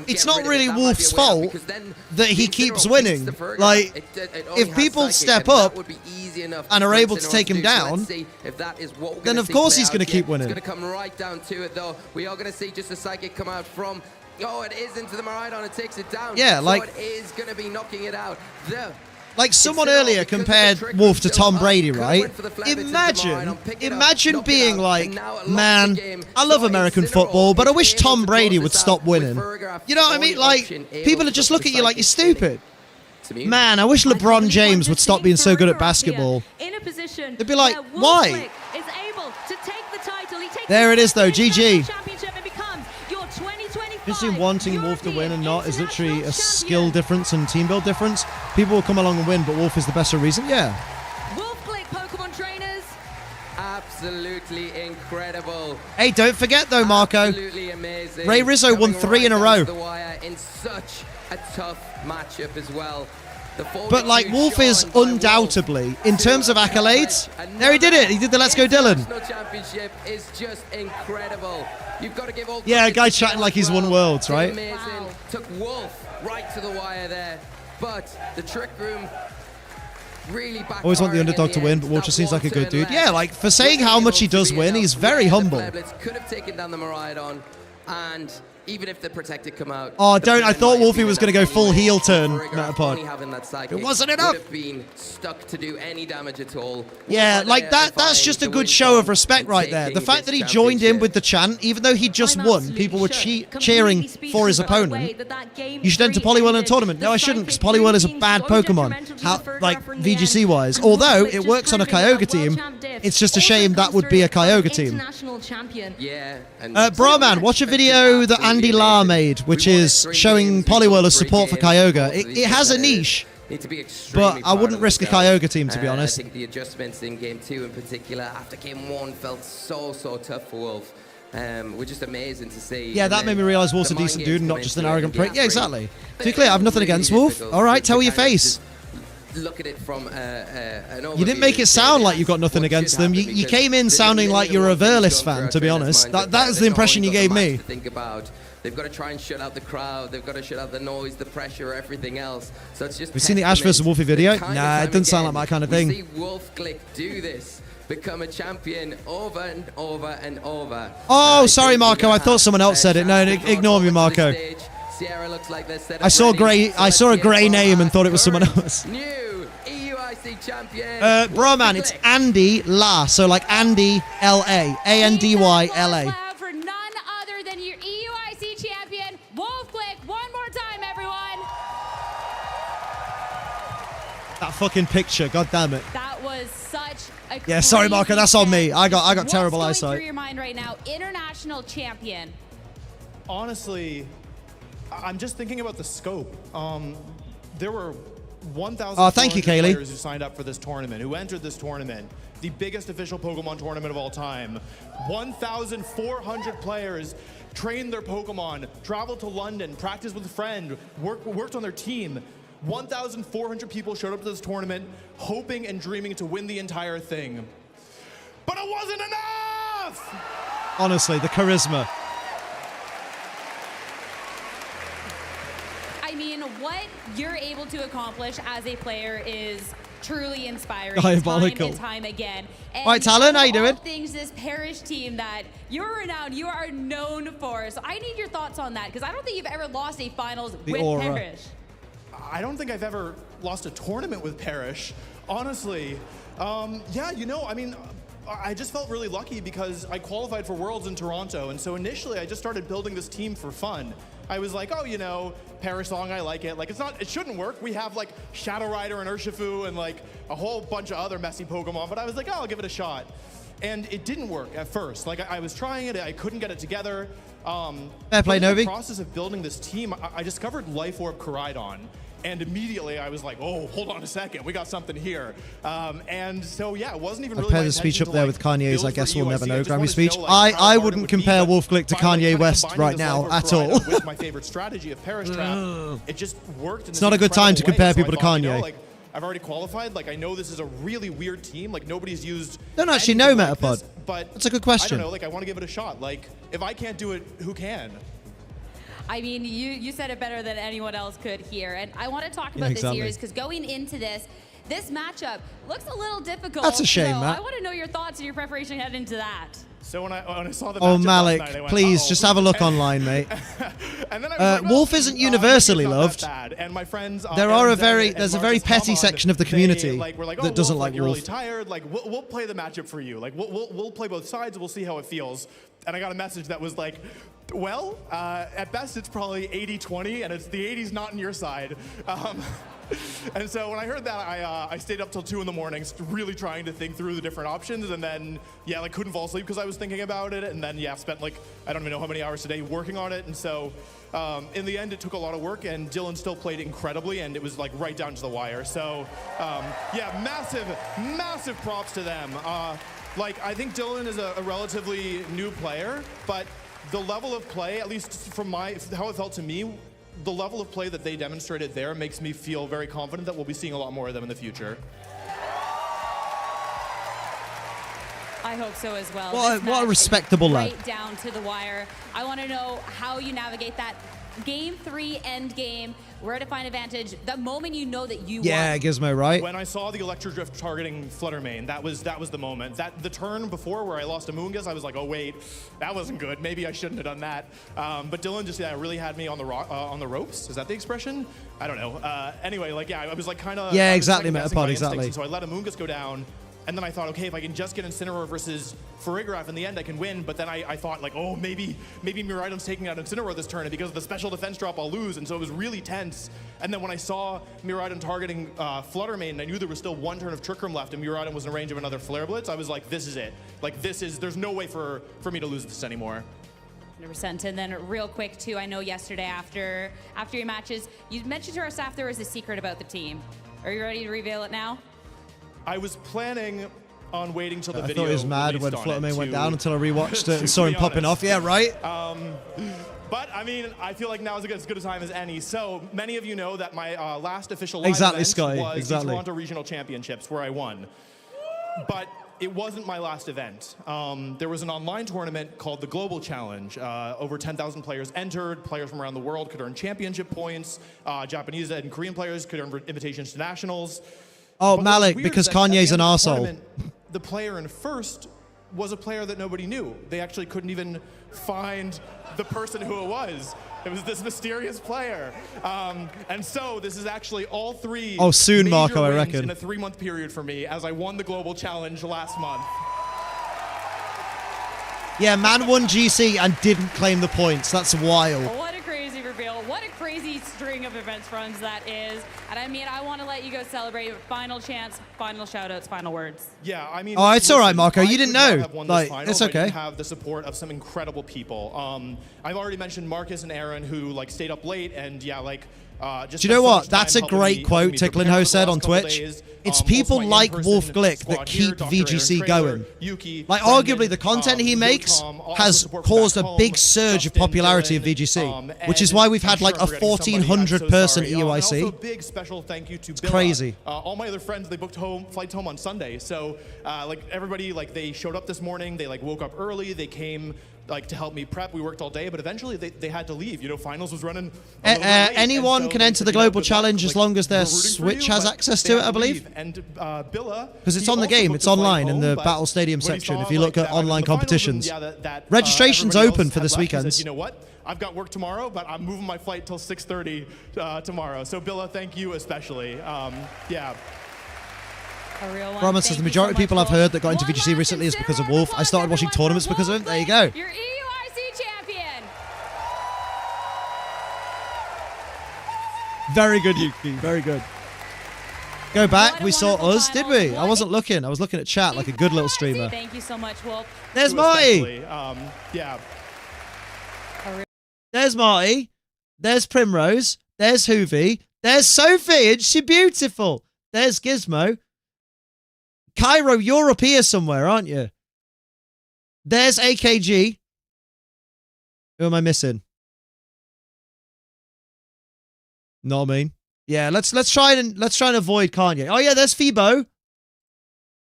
It's not really Wolf's fault that he keeps winning. Like, if people step up and are able to take him down, then of course he's going to keep winning. It's going to come right down to it, though. We are going to see just a Psychic come out from. Oh, it is into the Miraidon. It takes it down. Yeah, like. So it is going to be knocking it out. Like someone earlier compared Wolf to Tom Brady, right? Imagine being like, man, I love American football, but I wish Tom Brady would stop winning. You know what I mean? Like, people would just look at you like you're stupid. Man, I wish LeBron James would stop being so good at basketball. They'd be like, why? There it is, though. GG. Just in wanting Wolf to win and not is literally a skill difference and team build difference. People will come along and win, but Wolf is the best for a reason. Yeah. Wolf Glick, Pokemon trainers. Absolutely incredible. Hey, don't forget though, Marco. Absolutely amazing. Ray Rizzo won 3 in a row. The wire in such a tough matchup as well. But like Wolf is undoubtedly, in terms of accolades, there he did it. He did the Let's Go Dylan. Championship is just incredible. You've got to give all. Yeah, a guy chatting like he's won Worlds, right? Amazing. Wow. Took Wolf right to the wire there, but the Trick Room really back. Always want the underdog to win, but Wolf just seems like a good dude. Yeah, like for saying how much he does win, he's very humble. Could have taken down the Miraidon, and even if the Protected come out. Oh, don't! I thought Wolfie was going to go full heel turn. Metapod. It wasn't enough. Would have been stuck to do any damage at all. Yeah, like that's just a good show of respect right there. The fact that he joined in with the chant, even though he just won, people were cheering for his opponent. You should enter Poliwhirl in a tournament. No, I shouldn't, because Poliwhirl is a bad Pokemon. How, like VGC-wise. Although it works on a Kyogre team, it's just a shame that would be a Kyogre team. Yeah. Brahman, watch a video that Andy La made, which is showing Poliwhirl as support for Kyogre. It has a niche, but I wouldn't risk a Kyogre team, to be honest. I think the adjustments in Game 2 in particular, after Game 1, felt so tough for Wolf. were just amazing to see. Yeah, And that then made me realise Wolf's a the mind decent games dude and come not just an into it, arrogant and prick. Yeah, free. exactly. But To be clear, I have it's nothing really against Wolf. difficult All right, to tell your kind of face. just look at it from an You didn't make it sound like you've got nothing against them. You came in sounding like you're a Verlis fan, to be honest. That is the impression you gave me. Think about. They've got to try and shut out the crowd. They've got to shut out the noise, the pressure, everything else. So it's just. We've seen the Ash vs Wolfie video. Time and Nah, time it doesn't sound like again, my kind of we thing. see Wolf Glick do this, become a champion over and over and over. Oh, sorry, Marco. I thought someone else said it. No, ignore me, Marco. Sierra looks like they're set up I saw ready. I saw a grey name and thought it was someone else. New EUIC champion. Bro, man, it's Andy La. So like Andy L-A. A-N-D-Y-L-A. For none other than your EUIC champion, Wolf Glick. One more time, everyone. That fucking picture, god damn it. That was such a Yeah, sorry, Marco, that's on me. I got What's terrible going eyesight. through your mind right now? International champion. Honestly, I'm just thinking about the scope. There were 1,000 Oh, thank you, Kaylee. players who signed up for this tournament, who entered this tournament, the biggest official Pokemon tournament of all time. 1,400 players trained their Pokemon, traveled to London, practiced with a friend, worked on their team. 1,400 people showed up to this tournament, hoping and dreaming to win the entire thing. But it wasn't enough! Honestly, the charisma. I mean, what you're able to accomplish as a player is truly inspiring. Diabolical. Time and time again. And Right, Talon, how you doing? all things this Parrish team that you're renowned, you are known for. So I need your thoughts on that, because I don't think you've ever lost a finals with aura. Parrish. I don't think I've ever lost a tournament with Parrish, honestly. Yeah, you know, I mean, I just felt really lucky because I qualified for Worlds in Toronto, and so initially I just started building this team for fun. I was like, oh, you know, Parrish song, I like it. Like, it shouldn't work. We have like Shadow Rider and Urshifu and like a whole bunch of other messy Pokemon, but I was like, oh, I'll give it a shot. And it didn't work at first. Like, I was trying it, I couldn't get it together. Fair play, but in Novi. the process of building this team, I discovered Life Orb Koraidon. And immediately I was like, oh, hold on a second, we got something here. And so, yeah, it wasn't even I really paired my the speech up intention to, there like, with Kanye's build I guess for we'll EUIC. never know I just Grammy wanted to speech. know, like, how I hard it wouldn't would compare be, Wolf Glick to finally Kanye kind of West combining right this now Life Orb at all. Koraidon with my favorite strategy of Parrish Trap. It just worked in It's not a good time to compare people to Kanye. Like, I've already qualified. Like, I know this is a really weird team. Like, nobody's used. Don't actually know anything like Metapod. this, but That's a good I question. don't know. Like, I want to give it a shot. Like, if I can't do it, who can? I mean, you said it better than anyone else could here. And I want to talk Yeah, about exactly. this series, because going into this matchup looks a little difficult. That's a shame, so Matt. I want to know your thoughts and your preparation heading into that. So when I saw the Oh, matchup Malik, last night, I went, please, uh-oh. just have a look online, mate. And then I was like, Wolf oh, isn't maybe universally it's not that loved. bad. And my friends, There are Aaron Zen and there's a Marcus very petty Hammond, section of the they, community like, were like, that oh, doesn't Wolf, like you're really Wolf. tired. Like, we'll play the matchup for you. Like, we'll play both sides. We'll see how it feels. And I got a message that was like, well, at best it's probably 80-20, and it's the 80s not on your side. And so when I heard that, I stayed up till 2 in the morning, really trying to think through the different options, and then, yeah, like couldn't fall asleep because I was thinking about it, and then, yeah, spent like, I don't even know how many hours a day working on it, and so in the end, it took a lot of work, and Dylan still played incredibly, and it was like right down to the wire. So, yeah, massive props to them. Like, I think Dylan is a relatively new player, but the level of play, at least from how it felt to me, the level of play that they demonstrated there makes me feel very confident that we'll be seeing a lot more of them in the future. I hope so as well. What This a match respectable is lad. right down to the wire. I want to know how you navigate that Game 3 end game, where to find advantage, the moment you know that you Yeah, won. Gizmo, right? When I saw the Electro Drift targeting Fluttermane, that was the moment. The turn before where I lost a Moongus, I was like, oh wait, that wasn't good. Maybe I shouldn't have done that. But Dylan just really had me on the ropes. Is that the expression? I don't know. Anyway, like I was like kind of Exactly, Metapod, exactly. So I let a Moongus go down. And then I thought, okay, if I can just get Incineroar versus Farigiraf in the end, I can win. But then I thought, like, oh, maybe Miraidon's taking out Incineroar this turn, and because of the special defense drop, I'll lose. And so it was really tense. And then when I saw Miraidon targeting Fluttermane, and I knew there was still one turn of Trick Room left, and Miraidon was in range of another Flare Blitz, I was like, this is it. Like, there's no way for me to lose this anymore. 100%. And then real quick, too, I know yesterday after your matches, you mentioned to our staff there was a secret about the team. Are you ready to reveal it now? I was planning on waiting till the I video. thought he was mad when released on it Fluttermane went to- down until I rewatched it to and saw him be popping honest. off. Yeah, right? But I mean, I feel like now is as good a time as any. So many of you know that my last official live Exactly, event Scotty, was exactly. the Toronto Regional Championships, where I won. But it wasn't my last event. There was an online tournament called the Global Challenge. Over 10,000 players entered. Players from around the world could earn championship points. Japanese and Korean players could earn invitations to nationals. Oh, But what's Malik, weird because is that at the Kanye's end an of the arsehole. tournament, the player in first was a player that nobody knew. They actually couldn't even find the person who it was. It was this mysterious player. And so this is actually all three Oh, soon, major Marco, I wins reckon. in a 3-month period for me as I won the Global Challenge last month. Yeah, man won GC and didn't claim the points. That's wild. What a crazy reveal. What a crazy string of events runs that is. And I mean, I want to let you go celebrate. Final chance, final shout-outs, final words. Yeah, I mean... Oh, it's all right, listen, Marco. I You didn't could not know. have won Like, this final it's if I okay. didn't have the support of some incredible people. I've already mentioned Marcus and Aaron, who like stayed up late and yeah, like just. Do you know spent so what? much time That's a helping great me quote prepare Ticklinho for the said last on couple Twitch. days. It's Also people my like in-person Wolf Glick squad that here, keep Dr. Aaron VGC Traylor, going. Yuki, Like, Brendan, arguably, the content he Yo makes Tom, also has support from caused back a home, big surge of Justin, popularity of Dylan, VGC, which is and why we've I'm had sure like I'm a forgetting somebody. I'm 1,400 so person sorry. And also a EUIC. big special thank you to It's Billa. crazy. All my other friends, they booked flights home on Sunday. So like everybody, like they showed up this morning. They like woke up early. They came like to help me prep. We worked all day, but eventually they had to leave. You know, finals was running. A little bit late, and Anyone so can they enter said, the you know, global good luck, challenge as like, long as their we're rooting for Switch you, has but access they to it, had I believe. leave. And Billa, Because it's he on the also game. booked It's a flight online in home, the but Battle Stadium when he section saw, if you look like, at that I was in online the finals and, competitions. yeah, that, Registration's everybody open else for had this left, he said, weekend. you know what? I've got work tomorrow, but I'm moving my flight till 6:30 tomorrow. So Billa, thank you especially. Yeah. A real one. Roman says Thank the you majority of so people much, I've heard Wolf. that got into One VGC last recently is because of considerable Wolf. I started applause, watching everyone, tournaments for because of him. Wolf There you Glick, go. Your EUIC champion. Very good, Yuki. Very good. Go back. What a We saw wonderful us, did finals. we? I What wasn't looking. I was looking at chat like a good little streamer. Thank you so much, Wolf. There's You Marty. especially. Yeah. There's Marty. There's Primrose. There's Hoovy. There's Sophie. And she's beautiful. There's Gizmo. Cairo, you're up here somewhere, aren't you? There's AKG. Who am I missing? Know what I mean? Yeah, let's try and avoid Kanye. Oh yeah, there's Phoebo.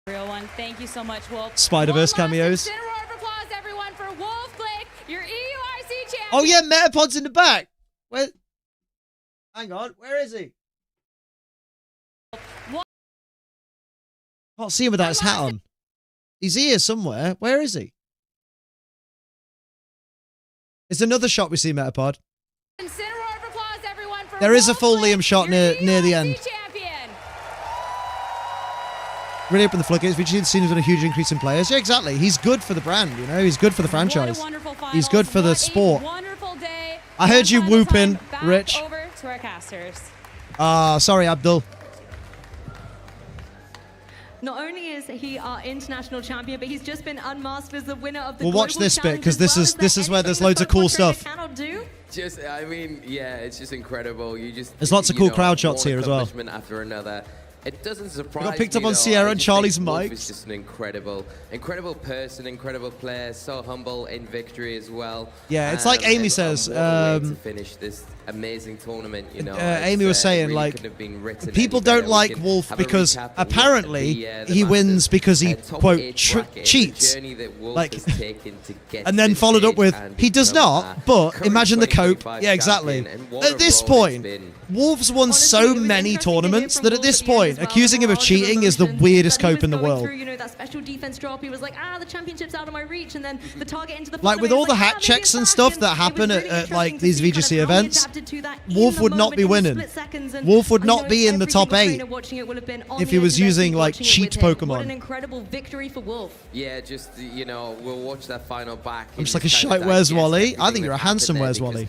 Real one. Thank you so much, Wolf. Spider-Verse One last cameos. considerable round of applause, everyone, for Wolf Glick, your EUIC champion. Oh yeah, Metapod's in the back. Where? Hang on, where is he? Can't see him without his hat on. He's here somewhere. Where is he? It's another shot we see Metapod. Considerable round of applause, everyone, for There is a Wolf full Glick, Liam shot your near the EUIC end. champion. Really open the floodgates. We've seen there's been a huge increase in players. Yeah, exactly. He's good for the brand, you know. He's good for the franchise. What a wonderful finals. He's good for the What a sport. wonderful day. I heard you One final whooping, time, back Rich. Over to our casters. Sorry, Abdul. Not only is he our international champion, but he's just been unmasked as the winner of the We'll watch Global this bit, Challenge 'cause as this well. is there where there's anything loads the of cool Pokémon trainer stuff. cannot do? Just, I mean, yeah, it's just incredible. You just There's lots of you cool know, crowd shots one here as well. accomplishment after another. It doesn't surprise got picked up me, on though. Sierra I and just Charlie's think Wolf mics. is just an incredible person, incredible player, so humble in victory as well. Yeah, it's like Amy and says, what a way to finish this amazing tournament. You know, Amy was saying, really like, couldn't have been written people any better. don't We like can Wolf have a because recap of apparently the he Masters, wins because he, top quote, eight bracket, cheats. the journey that Wolf Like, has taken to get and to then this followed up stage with, and he does become not, a but current imagine the cope. 2025 Yeah, exactly. champion, and what At a this role it's point, been. Wolf's won Honestly, so it was many interesting to hear tournaments from that at Wolf this at the end point, as well, accusing him of the cheating is the emotions weirdest that he cope in the was going world. through, you know, that special defense drop, he was like, the championship's out of my reach, and then the target into the Like, final, with he all was the like, hat maybe checks it's and back, stuff and that it was happen really at like interesting to these see kind VGC of how he events, adapted to that in Wolf the would not moment, be in the winning. split seconds, and Wolf would I not know be in the every top single 8 trainer watching it would have been on if the he edge was of their using, seat like, watching it cheat with him. What Pokemon. an incredible victory for Wolf. Yeah, just, you know, we'll watch that final back. I'm just like a shite Where's Wally? I think you're a handsome Where's Wally.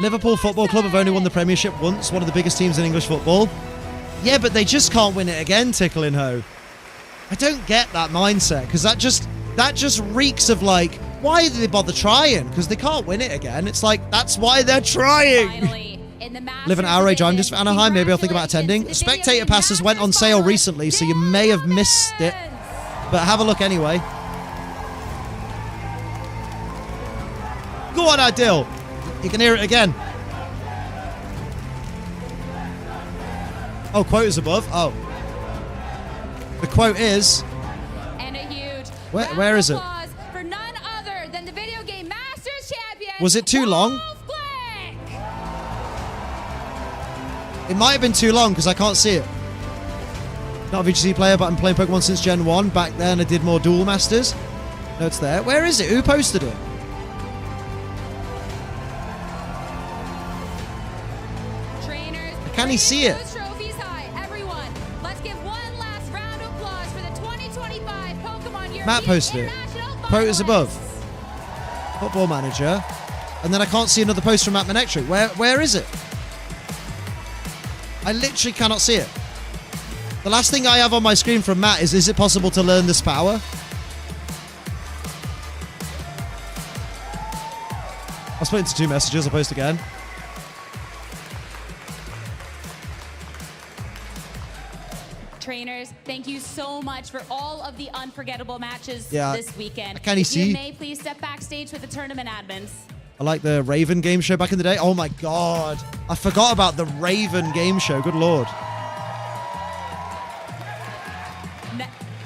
Liverpool Football Club have only won the Premiership once, one of the biggest teams in English football. Yeah, but they just can't win it again, Tickling Ho. I don't get that mindset, because that just reeks of, like, Why did they bother trying? Because they can't win it again. It's like, that's why they're trying. Finally, in the Live an outrage. I'm just for Anaheim. Maybe I'll think about attending. Spectator passes went on sale recently, so you may have missed it. But have a look anyway. Go on, Adil. You can hear it again. Oh, quote is above. Oh. The quote is... And a huge Where is it? applause for none other than the video game Masters champion. Was it too long? It might have been too long because I can't see it. Not a VGC player, but I'm playing Pokemon since Gen 1. Back then I did more Duel Masters. No, it's there. Where is it? Who posted it? Trainers, Can he see it? trophies high. Everyone, let's give one last round of applause for the 2025 Pokemon European Matt posted it. Quote is above. Football Manager. And then I can't see another post from Matt Manectric. Where is it? I literally cannot see it. The last thing I have on my screen from Matt is it possible to learn this power? I'll split into 2 messages. I'll post again. Trainers, thank you so much for all of the unforgettable matches this weekend. Can you see? You may please step backstage with the tournament admins. I like the Raven game show back in the day. Oh my god. I forgot about the Raven game show. Good lord.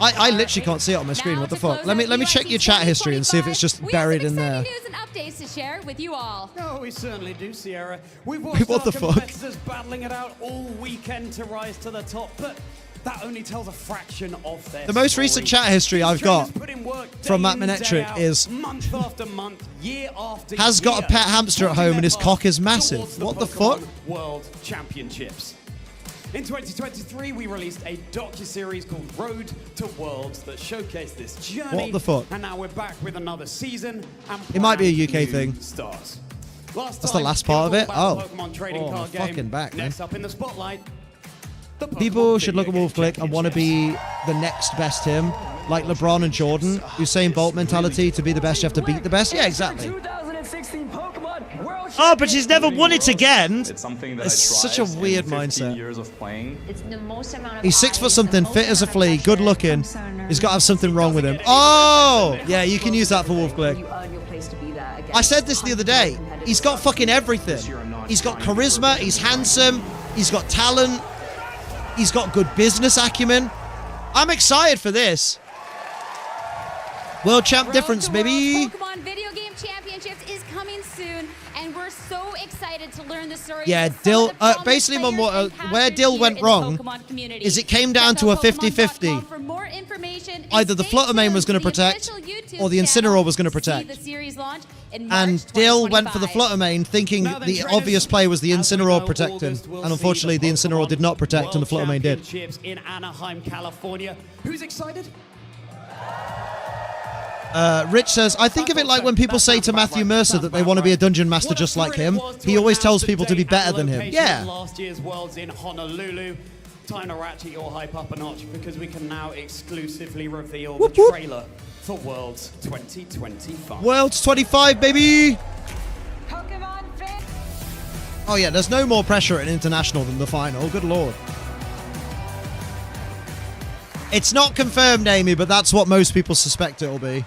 I literally can't see it on my screen. What the fuck? Let me check your chat history and see if it's just buried in there. News and updates to share with you all. No, we certainly do, Sierra. We've watched What the fuck? competitors battling it out all weekend to rise to the top, but that only tells a fraction of their The most recent chat history I've got from Matt Manectric Manectric is month after month, year after has got a pet hamster at home and his cock is massive. towards the What the Pokemon fuck? World Championships. In 2023, we released a docu-series called Road to Worlds that showcased this journey. What the fuck? And now we're back with another season. And It might be a brand UK new thing. Stars. That's the last part of it? Oh. Pokemon trading Oh, card I'm fucking game. back, man. Next up in the spotlight, the People Pokemon should look at Video Wolf Click and want to be the next best him, like LeBron and Jordan. Usain Bolt mentality: to be the best, you have to beat the best. Yeah, exactly. 2016 Pokemon World Oh, but she's never won it again. It's something that It's such a weird mindset. Years of playing. It's the most amount of He's 6 foot eyes, something, the most fit as a amount of flea, good pressure looking. from Center. He's got to have something wrong with him. Oh, yeah, you can use that for Wolf Click. You earn your place to be there against I said this the other day. competitive He's got fucking everything. He's got charisma. He's handsome. He's got talent. He's got good business acumen. I'm excited for this. World champ difference, baby. Pokemon Video Game Championships is coming soon, and we're so excited to learn the story. Yeah, of some Dill. of the prominent Basically, players and where casters Dill here went in the wrong Pokemon community. is it came down Check to a out 50-50. Pokemon.com for more information, and Either the stay Fluttermane was tuned going to the protect, official YouTube or the channel Incineroar was going to to see protect. the series launch in March And Dill went for the 2025. Fluttermane, thinking Now then, the trainers, obvious play was the as we know, Incineroar protecting. August will And unfortunately, see the Incineroar did not protect, and the World Fluttermane did. Championships in Anaheim, California. Who's excited? Rich says, I think of it like when people say to Matthew Mercer that they want to be a dungeon master just like him. He always tells people to be better than him. Yeah. Last year's Worlds in Honolulu. Time to ratchet your hype up a notch because we can now exclusively reveal Whoop, the whoop. trailer for Worlds 2025. World's 25, baby. Pokemon fan. Oh, yeah, there's no more pressure at international than the final. Good lord. It's not confirmed, Amy, but that's what most people suspect it'll be.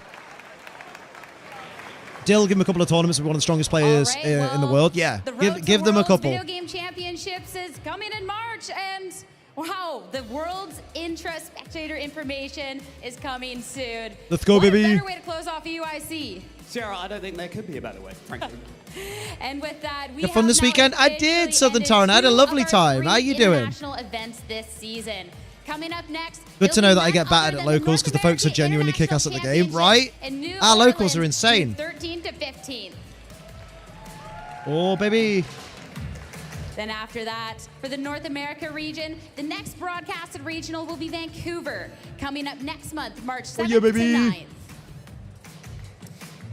Dill, give him a couple of tournaments with one of the strongest players All right, in the well, world. Yeah, the Road to give them a Worlds couple. Video Game Championships is coming in March, and wow, the world's interest spectator information is coming soon. Let's go, What baby. a better way to close off UIC. Sarah, I don't think there could be a better way, frankly. And with that, we You had fun have this now weekend? I officially did, Southern ended Tyrant. I had a 2 lovely of our time. 3 How you doing? international events this season. Coming up next, Good to it'll know be that I get none battered other at than locals because the North folks are American genuinely kick ass at the game, International right? Championship in New Our locals are Orleans, insane. June 13 to 15. Oh, baby. Then after that, for the North America region, the next broadcasted regional will be Vancouver, coming up next month, March 7th yeah, baby. to 9th.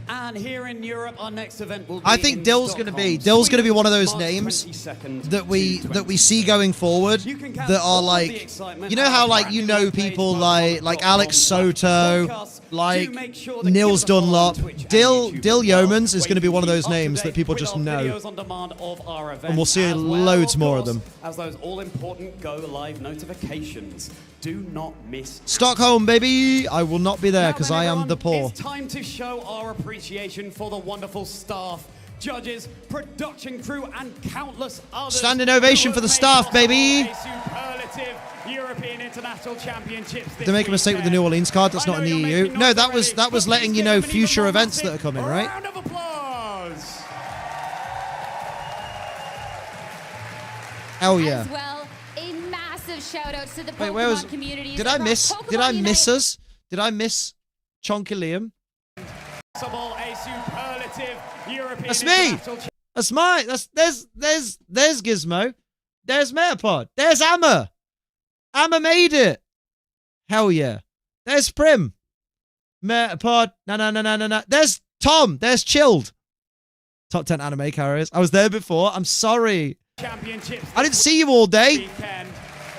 And here in Europe, our next event will be I think in Dill's going to Stockholm, be Sweden, one of those March names 22nd that we to see going forward You can catch that all are of the like, excitement you know on how our like you know brand new people page, like Pokemon.com, Alex Soto, podcasts, like make sure that Nils give us a follow on Dunlop. Twitch and Dill YouTube as well. Yeomans is Where going to be you one of can those keep up to names that date people with just our know. videos on demand of our events, And we'll see as well, loads of more of course, them. as those all-important go-live notifications. Do not miss. Stockholm, baby! I will not be there Now because then, I am everyone, the poor. It's time to show our appreciation for the wonderful staff, judges, production crew, and countless others. Standing ovation who for the have staff, made baby! possible a superlative European International Championships Did they make a mistake with the New Orleans card? That's not in the EU. No, that was letting you know future events that are coming, right? Round of applause. Hell yeah! As well, a massive shout out to the Wait, where was? Pokemon communities. Did I across miss? Pokemon Did I Unite. miss us? Did I miss Chonky Liam? A superlative European That's me. International That's mine. There's Gizmo. There's Metapod. There's Amma. Amma made it. Hell yeah. There's Prim. Metapod. No. There's Tom. There's Chilled. Top 10 anime carriers. I was there before. I'm sorry. Championships. I didn't see you all day. Weekend.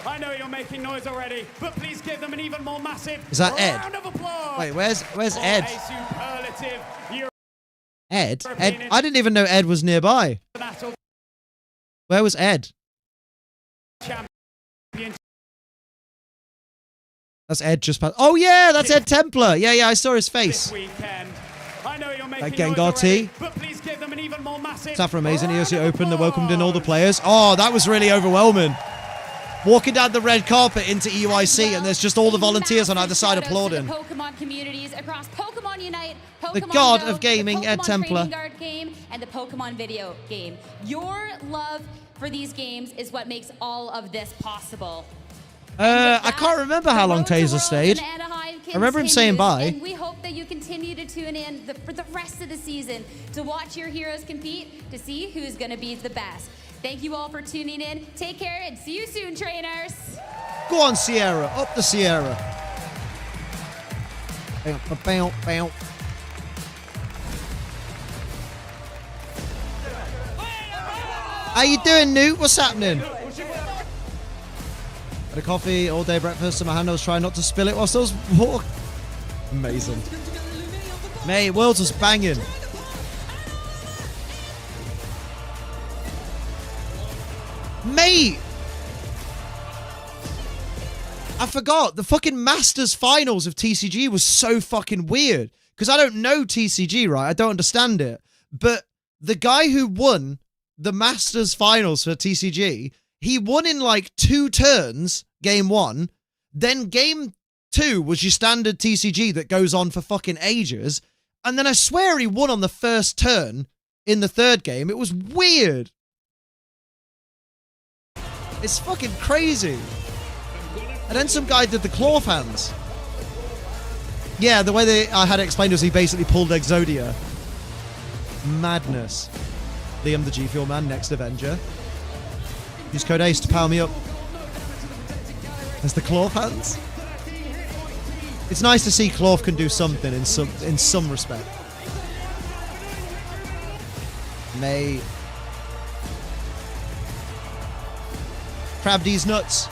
I know you're making noise already, but please give them an even more massive Is that Ed? round of applause. Wait, where's for Ed? a superlative Ed? Ed? I didn't even know Ed was nearby. International Where was Ed? Champion. That's Ed just passed. Oh yeah, that's Ed Templar. Yeah, I saw his face. This weekend. I know you're making Gengar noise T. already, but please give them an even more massive Staff are amazing. round EOC of opened. They welcomed in all the applause. players. Oh, that was really overwhelming. Walking down the red carpet into EUIC, and there's just all the volunteers on either side applauding. The Pokemon communities across Pokemon Unite, Pokemon The god Go, of gaming, the Ed Pokemon Templar. Trading Card game, and the Pokemon video game. Your love for these games is what makes all of this possible. I can't remember how long Taser stayed. I remember him saying bye. And we hope that you continue to tune in for the rest of the season to watch your heroes compete, to see who's going to be the best. Thank you all for tuning in. Take care and see you soon, trainers. Go on, Sierra. Up the Sierra. Bow. How you doing, Newt? What's happening? Had a coffee, all day breakfast, and my hand I was trying not to spill it whilst I was walking. Amazing. Mate, Worlds was banging. Mate! I forgot, the fucking Masters finals of TCG was so fucking weird. Because I don't know TCG, right? I don't understand it. But the guy who won the Masters finals for TCG, he won in like 2 turns, game 1. Then game 2 was your standard TCG that goes on for fucking ages. And then I swear he won on the first turn in the 3rd game. It was weird. It's fucking crazy. And then some guy did the cloth hands. Yeah, the way I had it explained was he basically pulled Exodia. Madness. Liam the G Fuel man, next Avenger. Use code ACE to power me up. There's the cloth hands. It's nice to see cloth can do something in some respect. Mate. Crab these nuts.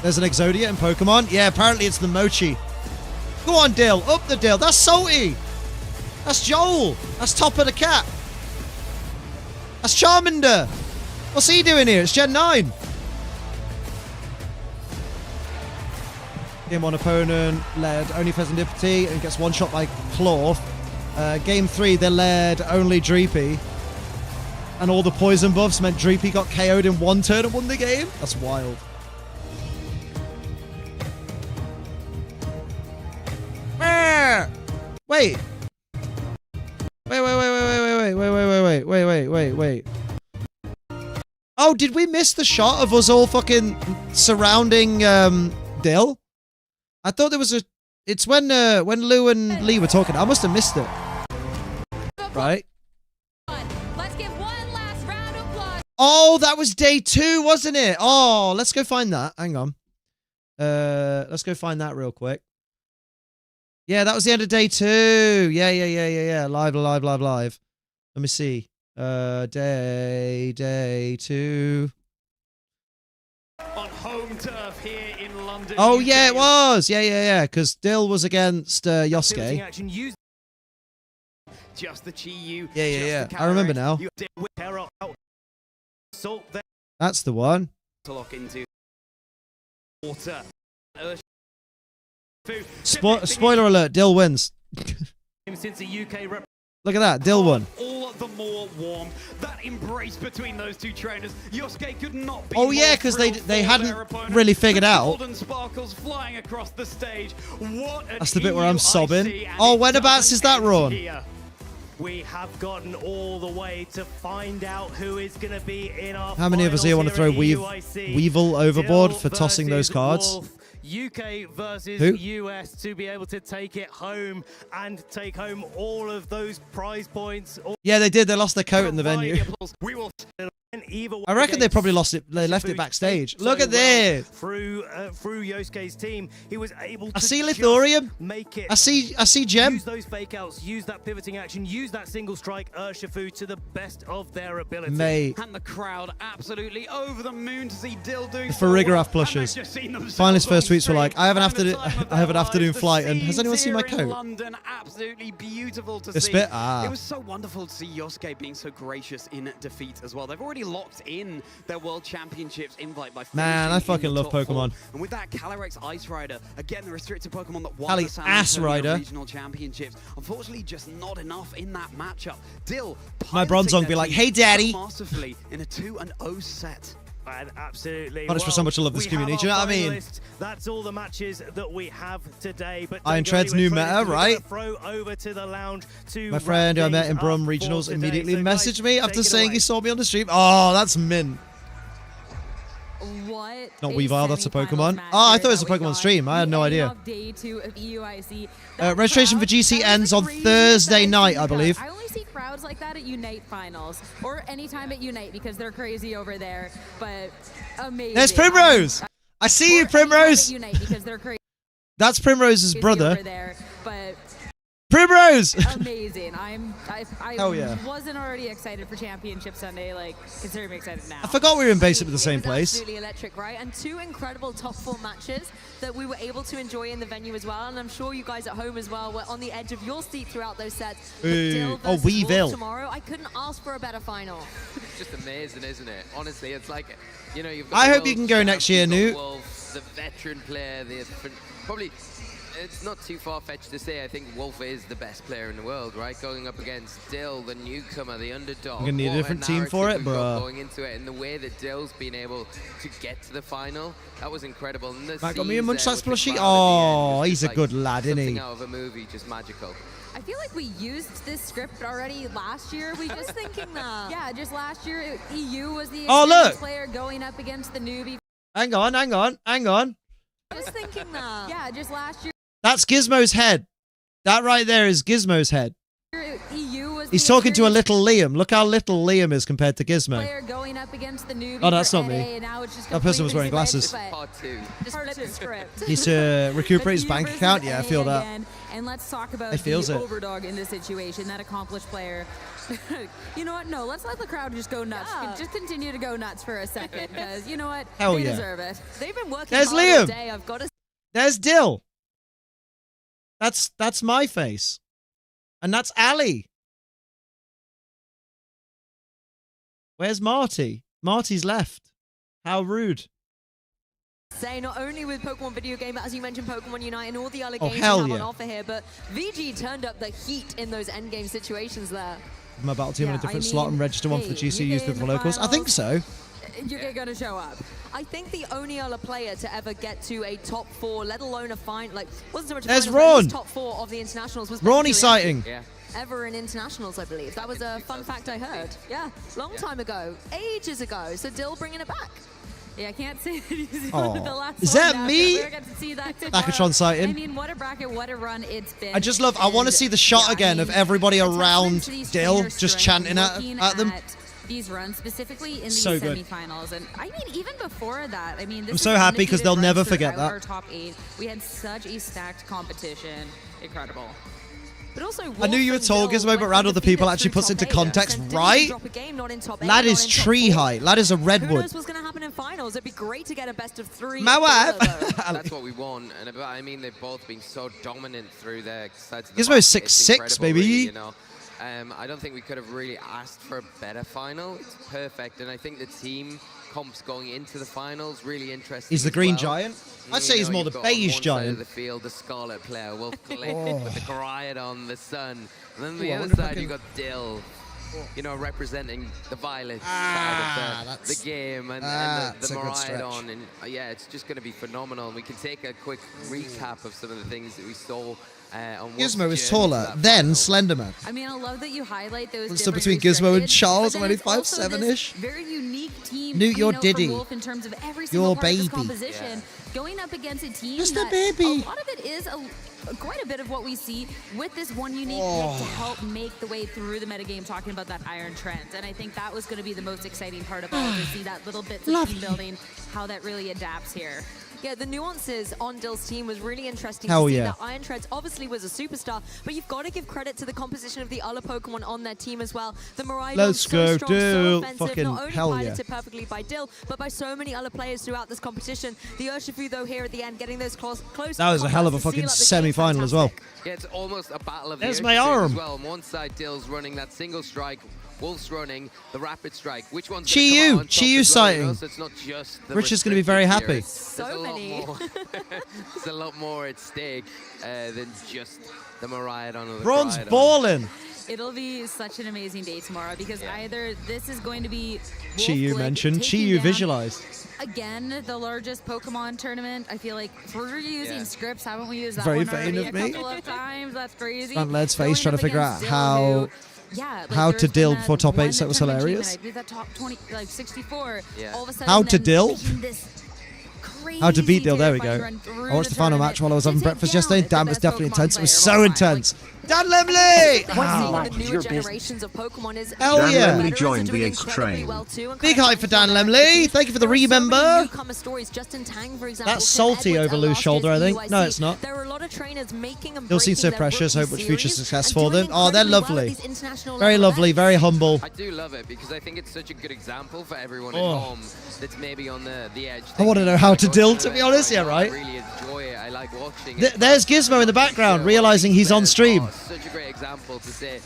There's an Exodia in Pokemon. Yeah, apparently it's the Mochi. Go on, Dill. Up the Dill. That's Salty. That's Joel. That's Top of the Cat. That's Charmander. What's he doing here? It's Gen 9. Game 1 opponent led only Pheasantipity and gets one shot by Cloth. Game 3 they led only Dreepy. And all the poison buffs meant Dreepy got KO'd in 1 turn and won the game. That's wild. Wait. Wait. Oh, did we miss the shot of us all fucking surrounding Dill? I thought there was a... It's when Lou and Lee were talking. I must have missed it. Right? Let's give one last round of applause. Oh, that was day 2, wasn't it? Oh, let's go find that. Hang on. Let's go find that real quick. Yeah, that was the end of day 2. Yeah. Live. Let me see. Day 2. On home turf here in London. London. Oh, UK. yeah, it was. Yeah. Because Dill was against Pivoting Yosuke. action used Just the Chi-Yu. Yeah. just the I remember counteract. now. You deal with terror out. Salt there. That's the one. to lock into water. Spoiler alert, Dill wins. Since the UK rep. Look at that, Dill won. All the more warm. That embrace between those two trainers. Yosuke could not be Oh, yeah, more because thrilled they for their hadn't opponent. really figured out. Golden sparkles flying across the stage. What an That's the bit where I'm EUIC, sobbing. and Oh, it whenabouts is that doesn't run? end here. We have gotten all the way to find out who is going to be in our How many of us here want to throw Weevil overboard for tossing those cards? Wolf, UK versus Who? US to be able to take it home and take home all of those prize points. Yeah, they did. They lost their coat in the venue. We will. I reckon they probably lost it. They left it backstage. Look at this. Through Yosuke's team, he was able to I see just Lithorium. make it. I see Gem. Use those fake outs, use that pivoting action, use that single strike Urshifu to the best of their ability. Mate. And the crowd absolutely over the moon to see Dill doing The so well. Farigiraf And plushes. they've just seen themselves Finalist first on tweets were like, stream. I have an And the time of their afternoon lives. The flight, and has anyone scenes seen my here in coat? London, absolutely beautiful to This see. bit? Ah. It was so wonderful to see Yosuke being so gracious in defeat as well. They've already locked in their World Championships invite by Man, finishing I in fucking the love top four. Pokemon. And with that Calyrex Ice Rider, again the restricted Pokemon that won Cali the San Ass Antonio Rider. Regional Championships. Unfortunately, just not enough in that matchup. Dill My piloting Bronzong their be like, team "Hey, daddy." so masterfully in a 2-0 set. And absolutely. Punished for so much I love this we community. have Do you know our what I mean? finalists. That's all the matches that we have today. But Iron don't go Tread's anywhere, new friends, meta, we're right? gonna Throw over to the lounge to My friend who I met in wrap Brum things up Regionals for today. immediately So guys, messaged me after take it saying away. he saw me on the stream. Oh, that's mint. What? Not Weavile, that's a Pokemon. Oh, I thought it was a Pokemon stream. I had no idea. Day 2 of EUIC. Registration for GC ends on Thursday night, I believe. I only see crowds like that at Unite finals or anytime at Unite because they're crazy over there. But amazing. There's Primrose. I see you, Primrose. Unite because they're crazy That's Primrose's brother. over there. But Primrose. amazing. I Hell yeah. wasn't already excited for Championship Sunday. Like, consider me excited now. I forgot we were in basically the It same was place. Absolutely electric, right? And two incredible top 4 matches that we were able to enjoy in the venue as well. And I'm sure you guys at home as well were on the edge of your seat throughout those sets. But Dill Oh, versus Weevil. Wolf tomorrow, I couldn't ask for a better final. It's just amazing, isn't it? Honestly, it's like, you know, you've got I the hope you world can go champ, next year, you've got Newt. Wolf, the veteran player, probably. It's not too far-fetched to say I think Wolf is the best player in the world, right? Going up against Dill, the newcomer, the underdog. We're gonna need a What different team for narrative it, we've got bruh. Going into it, and the way that Dill's been able to get to the final, that was incredible. And the Matt got me a scenes Munchlax there with the plushie. crowd at the end Oh, was he's just a like good lad, isn't he? something out of a movie, just magical. I feel like we used this script already last year. We just thinking that. Yeah, just last year, EU was the Oh, experienced look. player going up against the newbie. Hang on. Just thinking that. Yeah, just last year, That's Gizmo's head. That right there is Gizmo's head. EU was He's the talking to a experienced little Liam. Look how little Liam is compared to Gizmo. player going up against the newbie. Oh, that's for not me. NA, and now it's just That person was wearing completely switched, glasses. but Part 2. Just flip the script. Needs to recuperate his But bank EU account. versus Yeah, I NA feel that. again. And let's talk about I feels the it. overdog in this situation, that accomplished player. You know what? No, let's let the crowd just go nuts. Yeah. Just continue to go nuts for a second, because you know what? Hell they yeah. deserve it. They've been working There's hard all Liam. day, I've got to There's Dill. That's my face. And that's Ali. Where's Marty? Marty's left. How rude. say, not only with Pokemon video game, but as you mentioned, Pokemon Unite and all the other Oh, games we hell have on yeah. offer here, but VG turned up the heat in those endgame situations there. My battle team in a Yeah, different I slot and mean, register one for the hey, GC you used get with the in the locals. I think so. You're going to show up. I think the only other player to ever get to a top 4, let alone a wasn't so much a There's finals, but at least Ron. top 4 of the internationals was Ronnie Benji sighting. Yeah. ever in internationals, I believe. That was a fun fact I heard. Yeah, long time ago, ages ago. So Dill bringing it back. Yeah, I can't say that he's Aw. one of the last Is one that now, me? so we're going to see that Bakatron tomorrow. sighting. I mean, what a bracket, what a run it's been. I just love, I want to And, see the shot yeah, again I of mean, everybody a testament around to these Dill trainers' just strength, chanting looking at them. These runs, specifically in these So good. semifinals. And I mean, even before that, I mean, this I'm is so happy 'cause undefeated they'll runs never forget throughout that. Our top 8. We had such a stacked competition. Incredible. but also I knew you were Wolf and tall, Dill Gizmo, went but round other people undefeated actually through puts into top 8. context, Didn't right? drop a game, not in top 8, Lad not is in top tree 4. height. Lad is a Who redwood. knows what's going to happen in finals? It'd be great to get a best of 3. My wife. That's what we want, and I mean they've both been so dominant through their sides of the Gizmo's back. It's 6'6", incredible, baby. really, you know. I don't think we could have really asked for a better final. It's perfect, and I think the team comps going into the finals really interesting. He's the as green well. giant. I'd say he's more the You've got on beige one side giant. of the field, the Scarlet player, Wolf Click Oh. with the Groudon, the Sun, and then the Ooh, I other wonder if I side can- you've got Dill. You know, representing the violet Ah, side of that's- the game and that's the a good stretch. Miraidon. And yeah, it's just going to be phenomenal. And we can take a quick recap of some of the things that we saw on Wolf's Gizmo is journey to taller that than final. Slenderman. I mean, I love that you highlight those. What's up different between Gizmo and restricted, Charles? but I'm then only it's also 5'7"-ish. this very unique team. Newt, your coming out from Diddy. Wolf in terms of every single Your part of this baby. composition, going up against a team Just a that baby. a lot of it is quite a bit of what we see with this one unique pick to help make the way through the metagame, talking about that Iron Trent. And I think that was going to be the most exciting part of all, to see that little bits of team building, how that really adapts here. Yeah, the nuances on Dill's team was really interesting Hell to see. yeah. That Iron Treads obviously was a superstar, but you've got to give credit to the composition of the other Pokemon on their team as well. The Miraidon, Let's so go, strong, so Dill. offensive, Fucking not only hell yeah. piloted perfectly by Dill, but by so many other players throughout this competition. The Urshifu, though, here at the end, getting those close That was a hell of a fucking semi-final as well. Yeah, it's almost a battle of There's the my Urshifu arm. as well. On one side, Dill's running that single strike. Wolf's running the rapid strike. Which one's Chi gonna come Yu. out on top Chi Yu as well, you know? sighting. So it's not just the Rich is gonna be very restricted happy. tier. So There's a lot many. more- There's a lot more at stake than just the Miraidon or the Bronze Groudon. balling. It'll be such an amazing day tomorrow, because either this is going to be Wolf Chi Yu Glick mentioned. Chi taking Yu down, visualized. again, the largest Pokemon tournament. I feel like we're using scripts. Haven't we used that Very one vain already of a me. couple of times? That's crazy. Front Led's Going face trying to up figure out against Dill, how who- yeah, like how to there's Dill been before that top 8 one set was tournament hilarious. achievement, I believe that top 20, like 64. Yeah. All of a sudden, How to then Dill? making this How to beat crazy Dill, there we terrifying go. run through I watched the final tournament match while I was to having take breakfast down yesterday. the Damn, it was best definitely Pokemon intense. It was player so of all time. intense. Dan What Lemley! we're Ah. seeing like with the is newer your business. generations of Pokemon is Hell the yeah. veterans Lemley are joined doing the Ace incredibly train. well too, and Big kind of hype for finding Dan their Lemley. expertise. Thank you for the There are so many remember. newcomer stories. Justin Tang, for example, That's Tim salty Edwards over at Lou's last shoulder, I year's think. No, EUIC. it's not. There are a lot of trainers making and Still seem so breaking their precious. rookie Hope much future series success and for doing them. Oh, they're incredibly well at lovely. these international Very level lovely, events. very humble. I do love it because I think it's such a good example for everyone Oh. at home that's maybe on the edge. I wanna know how to Dill, to be honest. Yeah, right. I really enjoy it. I like watching it. There's Gizmo in the background, realizing he's on stream. Oh, such a great example to say.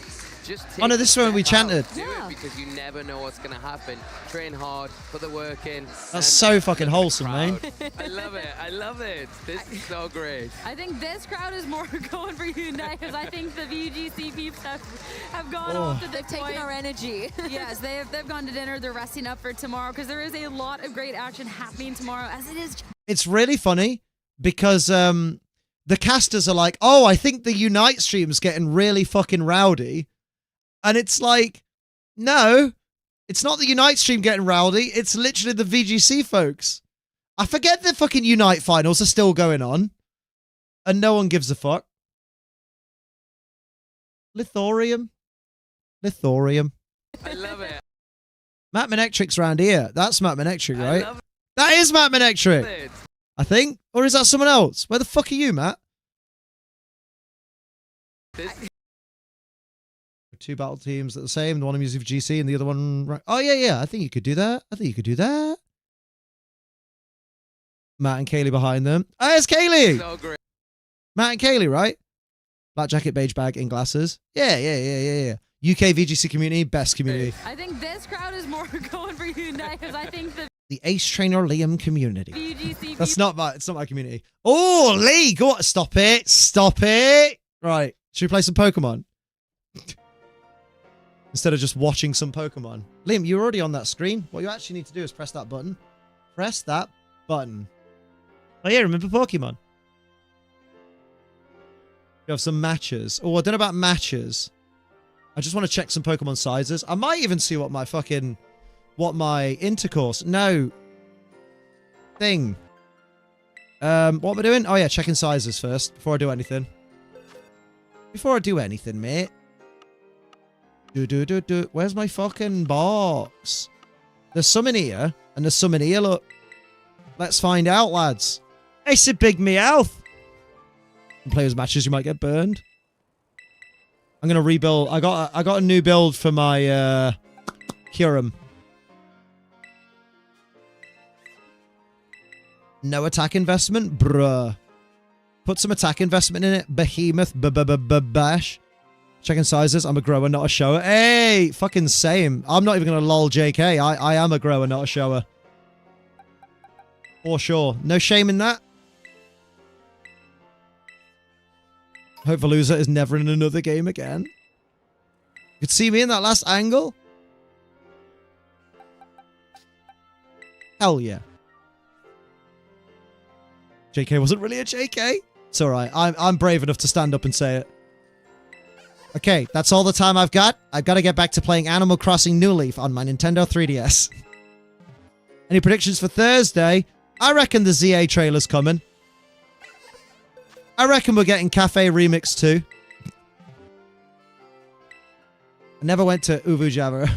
Just Oh, no, take this is a when we step out, chanted. Do it because you never know what's going to happen. Train hard, put the work in. That's so fucking wholesome, man. I love it. I love it. This is so great. I think this crowd is more going for Unite, because I think the VGC peeps have gone off at this They've taken point. our energy. Yes, they've gone to dinner. They're resting up for tomorrow, because there is a lot of great action happening tomorrow, as it is. It's really funny because the casters are like, oh, I think the Unite stream's getting really fucking rowdy. And it's like, no, it's not the Unite stream getting rowdy. It's literally the VGC folks. I forget the fucking Unite finals are still going on. And no one gives a fuck. Lithorium. Lithorium. I love it. Matt Manectric's round here. That's Matt Manectric, I right? love That is Matt it. Manectric, I think. Or is that someone else? Where the fuck are you, Matt? This- Two battle teams that are the same. The one I'm using for GC and the other one... Right. Oh, yeah. I think you could do that. I think you could do that. Matt and Kaylee behind them. Oh, it's Kaylee! so great. Matt and Kaylee, right? Black jacket, beige bag, in glasses. Yeah. UK VGC community, best community. I think this crowd is more going for Unite, because I think the The Ace Trainer Liam community. VGC That's not my... It's not my community. Oh, Lee! Go on. Stop it. Stop it. Right. Should we play some Pokemon? Instead of just watching some Pokemon. Liam, you're already on that screen. What you actually need to do is press that button. Press that button. Oh yeah, remember Pokemon? You have some matches. Oh, I don't know about matches. I just want to check some Pokemon sizes. I might even see what my fucking... What my intercourse... No. Thing. What am I doing? Oh yeah, checking sizes first. Before I do anything. Before I do anything, mate. Where's my fucking box? There's some in here, and there's some in here, look. Let's find out, lads. It's a big Meowth. In players' matches, you might get burned. I'm gonna rebuild. I got a new build for my Kyurem. No attack investment, bruh. Put some attack investment in it. Behemoth, bash. Checking sizes. I'm a grower, not a shower. Hey, fucking same. I'm not even gonna lol JK. I am a grower, not a shower. For sure. No shame in that. Hope Veluza is never in another game again. You could see me in that last angle. Hell yeah. JK wasn't really a JK. It's alright. I'm brave enough to stand up and say it. Okay, that's all the time I've got. I've got to get back to playing Animal Crossing New Leaf on my Nintendo 3DS. Any predictions for Thursday? I reckon the ZA trailer's coming. I reckon we're getting Cafe Remix 2. I never went to Uvu Java.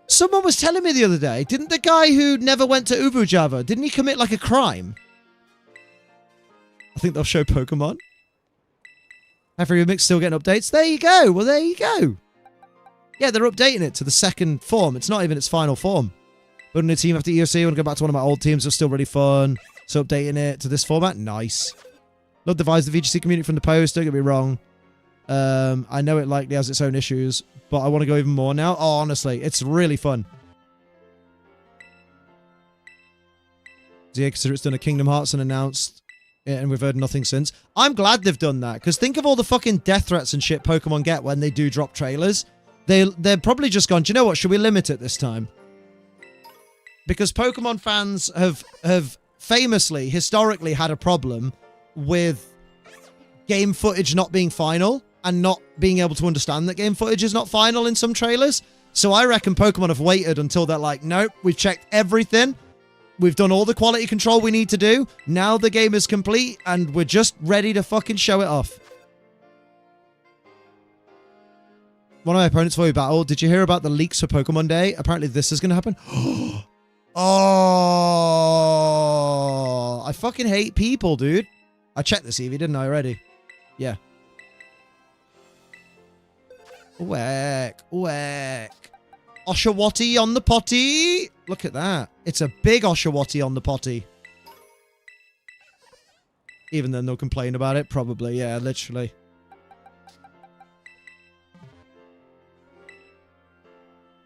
Someone was telling me the other day, didn't the guy who never went to Uvu Java, didn't he commit like a crime? I think they'll show Pokemon. Every Remix still getting updates. There you go. Well, there you go. Yeah, they're updating it to the second form. It's not even its final form. Building a team after EOC. I want to go back to one of my old teams. It's still really fun. So updating it to this format. Nice. Love the vibes of the VGC community from the post. Don't get me wrong. I know it likely has its own issues, but I want to go even more now. Oh, honestly, it's really fun. Yeah, consider it's done a Kingdom Hearts and announced it, and we've heard nothing since. I'm glad they've done that, because think of all the fucking death threats and shit Pokemon get when they do drop trailers. They're probably just gone, do you know what, should we limit it this time? Because Pokemon fans have famously, historically had a problem with game footage not being final and not being able to understand that game footage is not final in some trailers. So I reckon Pokemon have waited until they're like, nope, we've checked everything. We've done all the quality control we need to do. Now the game is complete and we're just ready to fucking show it off. One of my opponents for you battle. Did you hear about the leaks for Pokemon Day? Apparently this is going to happen. Oh, I fucking hate people, dude. I checked the CV, didn't I already? Yeah. Whack, whack. Oshawott on the potty. Look at that. It's a big Oshawott on the potty. Even then they'll complain about it. Probably, yeah, literally.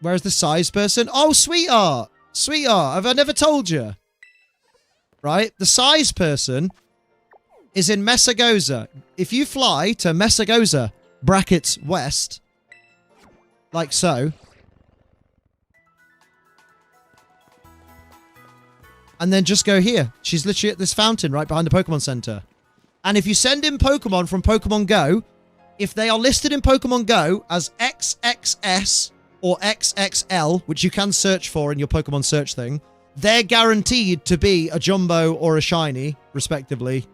Where's the size person? Oh, sweetheart. Sweetheart, have I never told you? Right? The size person is in Messagoza. If you fly to Messagoza, brackets west, like so, and then just go here. She's literally at this fountain right behind the Pokemon Center. And if you send in Pokemon from Pokemon Go, if they are listed in Pokemon Go as XXS or XXL, which you can search for in your Pokemon search thing, they're guaranteed to be a Jumbo or a Shiny, respectively.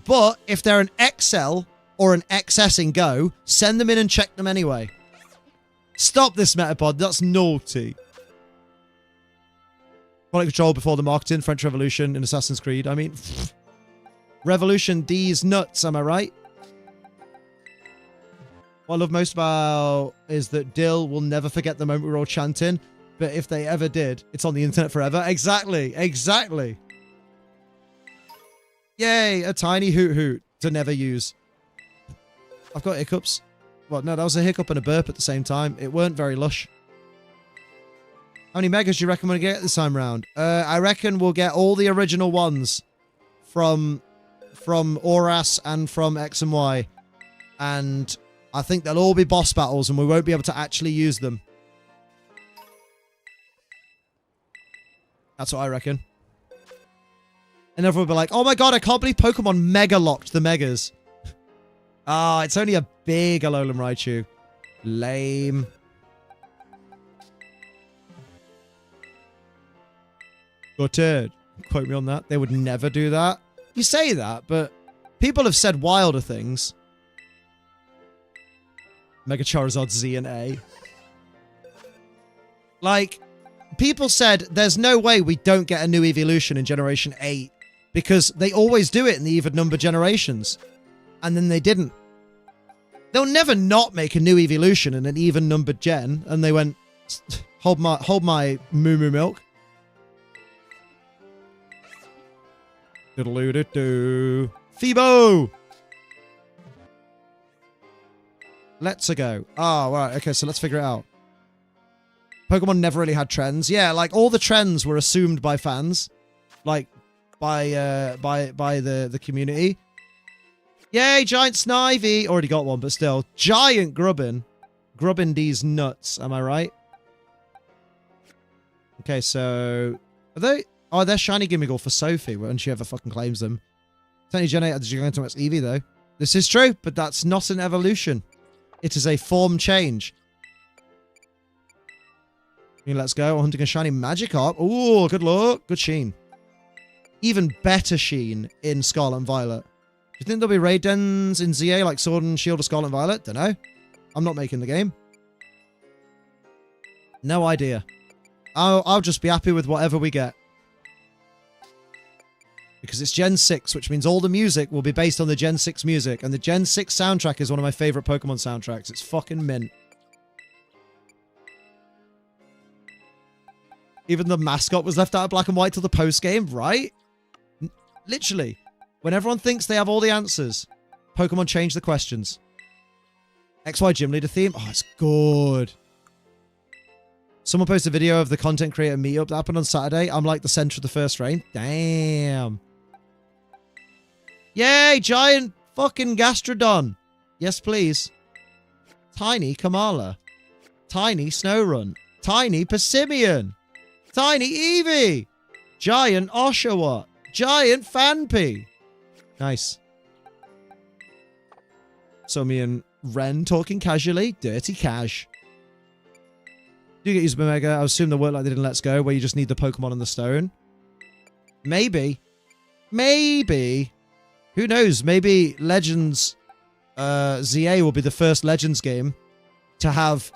But if they're an XL or an XS in Go, send them in and check them anyway. Stop this, Metapod. That's naughty. Quality control before the marketing. French Revolution in Assassin's Creed. I mean, Revolution D's nuts, am I right? What I love most about is that Dill will never forget the moment we were all chanting. But if they ever did, it's on the internet forever. Exactly. Exactly. Yay, a tiny hoot hoot to never use. I've got hiccups. Well, no, that was a hiccup and a burp at the same time. It weren't very lush. How many megas do you reckon we'll get this time round? I reckon we'll get all the original ones from Oras and from X and Y. And I think they'll all be boss battles and we won't be able to actually use them. That's what I reckon. And everyone will be like, oh my god, I can't believe Pokemon mega locked the megas. Ah, it's only a big Alolan Raichu. Lame. Gutted. Quote me on that. They would never do that. You say that, but people have said wilder things. Mega Charizard Z and A. Like, people said there's no way we don't get a new evolution in Generation 8 because they always do it in the even number generations. And then they didn't. They'll never not make a new evolution in an even numbered gen. And they went, hold my moo moo milk. Diddle-oo-doo-doo. Phoebo! Let's go. Oh, right. Okay, so let's figure it out. Pokemon never really had trends. Yeah, like all the trends were assumed by fans. Like by the community. Yay, giant Snivy! Already got one, but still. Giant Grubbin. Grubbin these nuts, am I right? Okay, so are they? Oh, they're shiny Gimmighoul for Sophie when she ever fucking claims them. Tony Gen 8 at the Gigantamax Eevee, though. This is true, but that's not an evolution. It is a form change. Let's go. Hunting a shiny Magikarp. Ooh, good luck. Good sheen. Even better sheen in Scarlet and Violet. Do you think there'll be raid dens in ZA like Sword and Shield or Scarlet and Violet? Dunno. I'm not making the game. No idea. I'll just be happy with whatever we get. Because it's Gen 6, which means all the music will be based on the Gen 6 music. And the Gen 6 soundtrack is one of my favorite Pokemon soundtracks. It's fucking mint. Even the mascot was left out of black and white till the post-game, right? Literally. When everyone thinks they have all the answers, Pokemon change the questions. XY Gym Leader theme. Oh, it's good. Someone posted a video of the content creator meetup that happened on Saturday. I'm like the center of the first rain. Damn. Yay, giant fucking Gastrodon. Yes, please. Tiny Kamala. Tiny Snowrun. Tiny Persimmon. Tiny Eevee. Giant Oshawott. Giant Fanpy. Nice. So me and Ren talking casually. Dirty cash. Do you get used by Mega? I assume they work like they did in Let's Go, where you just need the Pokemon and the stone. Maybe. Maybe. Who knows? Maybe Legends ZA will be the first Legends game to have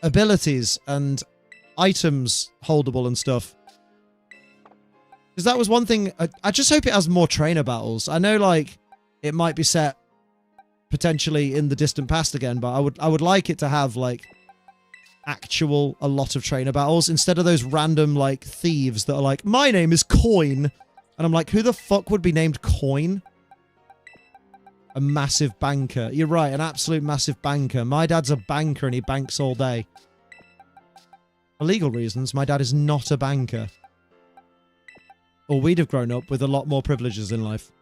abilities and items holdable and stuff. Because that was one thing. I just hope it has more trainer battles. I know, like, it might be set potentially in the distant past again, but I would like it to have, like, a lot of trainer battles instead of those random, like, thieves that are like, my name is Coin. And I'm like, who the fuck would be named Coin? A massive banker. You're right, an absolute massive banker. My dad's a banker and he banks all day. For legal reasons, my dad is not a banker. Or we'd have grown up with a lot more privileges in life.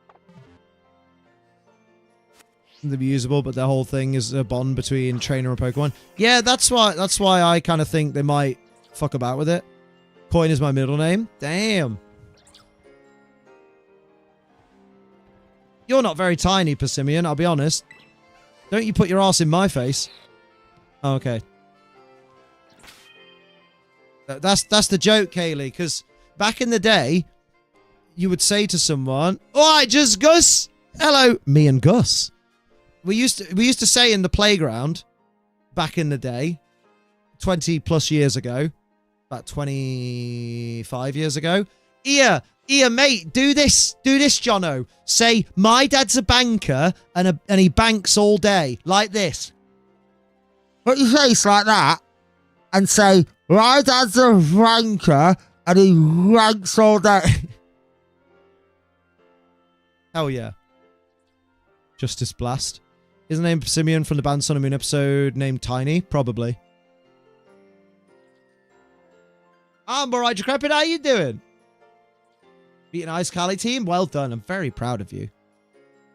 They'd be usable, but the whole thing is a bond between trainer and Pokemon. Yeah, that's why I kind of think they might fuck about with it. Coin is my middle name. Damn. You're not very tiny, Persimmon, I'll be honest. Don't you put your ass in my face. Oh, okay. That's the joke, Kaylee, because back in the day, you would say to someone, "Alright, just Gus. Hello, me and Gus." We used to say in the playground back in the day, 20 plus years ago, about 25 years ago. Here, mate, do this, Jono. Say, my dad's a banker and he banks all day, like this. Put your face like that and say, my dad's a banker and he ranks all day. Hell yeah. Justice Blast. Is the name Simeon from the band Sun and Moon episode named Tiny? Probably. I'm alright, Decrepit. How you doing? Beating Ice Cali team? Well done. I'm very proud of you.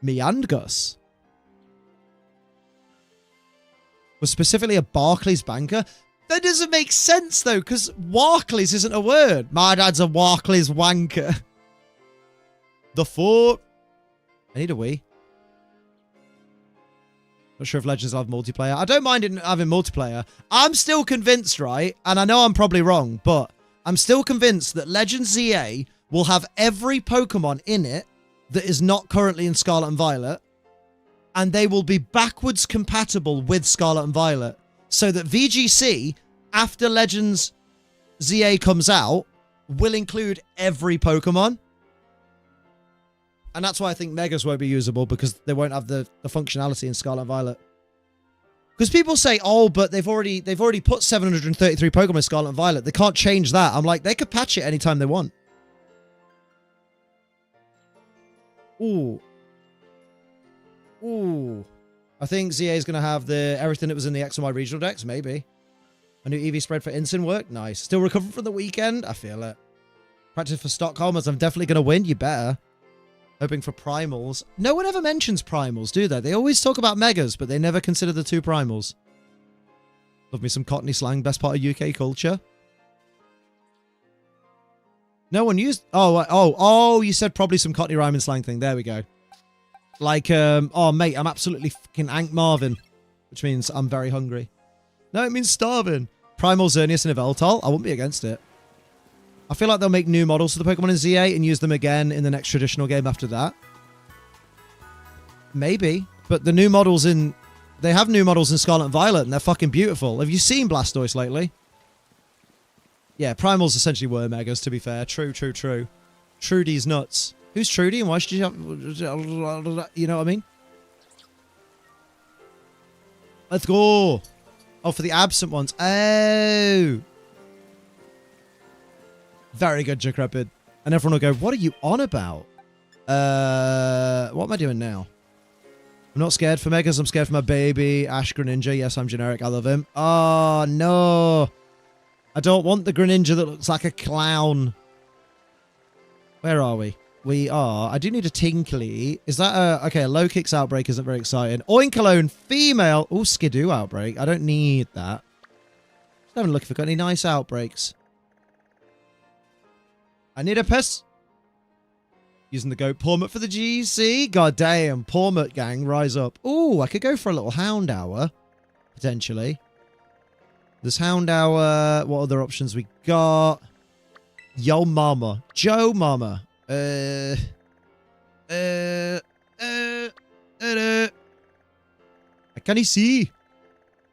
Me and Gus. Was specifically a Barclays banker? That doesn't make sense, though, because Barclays isn't a word. My dad's a Barclays wanker. The fuck? I need a wee. Not sure if Legends will have multiplayer. I don't mind it having multiplayer. I'm still convinced, right? And I know I'm probably wrong, but I'm still convinced that Legends ZA will have every Pokemon in it that is not currently in Scarlet and Violet. And they will be backwards compatible with Scarlet and Violet. So that VGC, after Legends ZA comes out, will include every Pokemon. And that's why I think Megas won't be usable, because they won't have the functionality in Scarlet and Violet. Because people say, oh, but they've already put 733 Pokemon in Scarlet and Violet. They can't change that. I'm like, they could patch it anytime they want. Ooh. Ooh. I think ZA is going to have everything that was in the X and Y regional decks, maybe. A new EV spread for Instant work? Nice. Still recovering from the weekend? I feel it. Practice for Stockholm as I'm definitely going to win. You better. Hoping for primals. No one ever mentions primals, do they? They always talk about megas, but they never consider the 2 primals. Love me some Cockney slang. Best part of UK culture. No one used... Oh, you said probably some Cockney rhyming slang thing. There we go. Like, oh, mate, I'm absolutely fucking Hank Marvin. Which means I'm very hungry. No, it means starving. Primal Xerneas and Yveltal. I wouldn't be against it. I feel like they'll make new models for the Pokemon in ZA and use them again in the next traditional game after that. Maybe. But the new models in... They have new models in Scarlet and Violet and they're fucking beautiful. Have you seen Blastoise lately? Yeah, Primals essentially were Megas, to be fair. True, true, true. Trudy's nuts. Who's Trudy and why should you have... You know what I mean? Let's go. Oh, for the absent ones. Oh. Very good, Jacrepid. And everyone will go, what are you on about? What am I doing now? I'm not scared for Megas. I'm scared for my baby. Ash Greninja. Yes, I'm generic. I love him. Oh, no. I don't want the Greninja that looks like a clown. Where are we? We are. I do need a Tinkly. Is that a... Okay, a low kicks outbreak isn't very exciting. Oinkologne, female. Oh, Skidoo outbreak. I don't need that. Just having a look if I've got any nice outbreaks. I need a piss. Using the goat Pormut for the GC. God damn. Pormut gang, rise up. Ooh, I could go for a little Houndour. Potentially. There's Houndour. What other options we got? Yo Mama. Joe Mama. Can you see?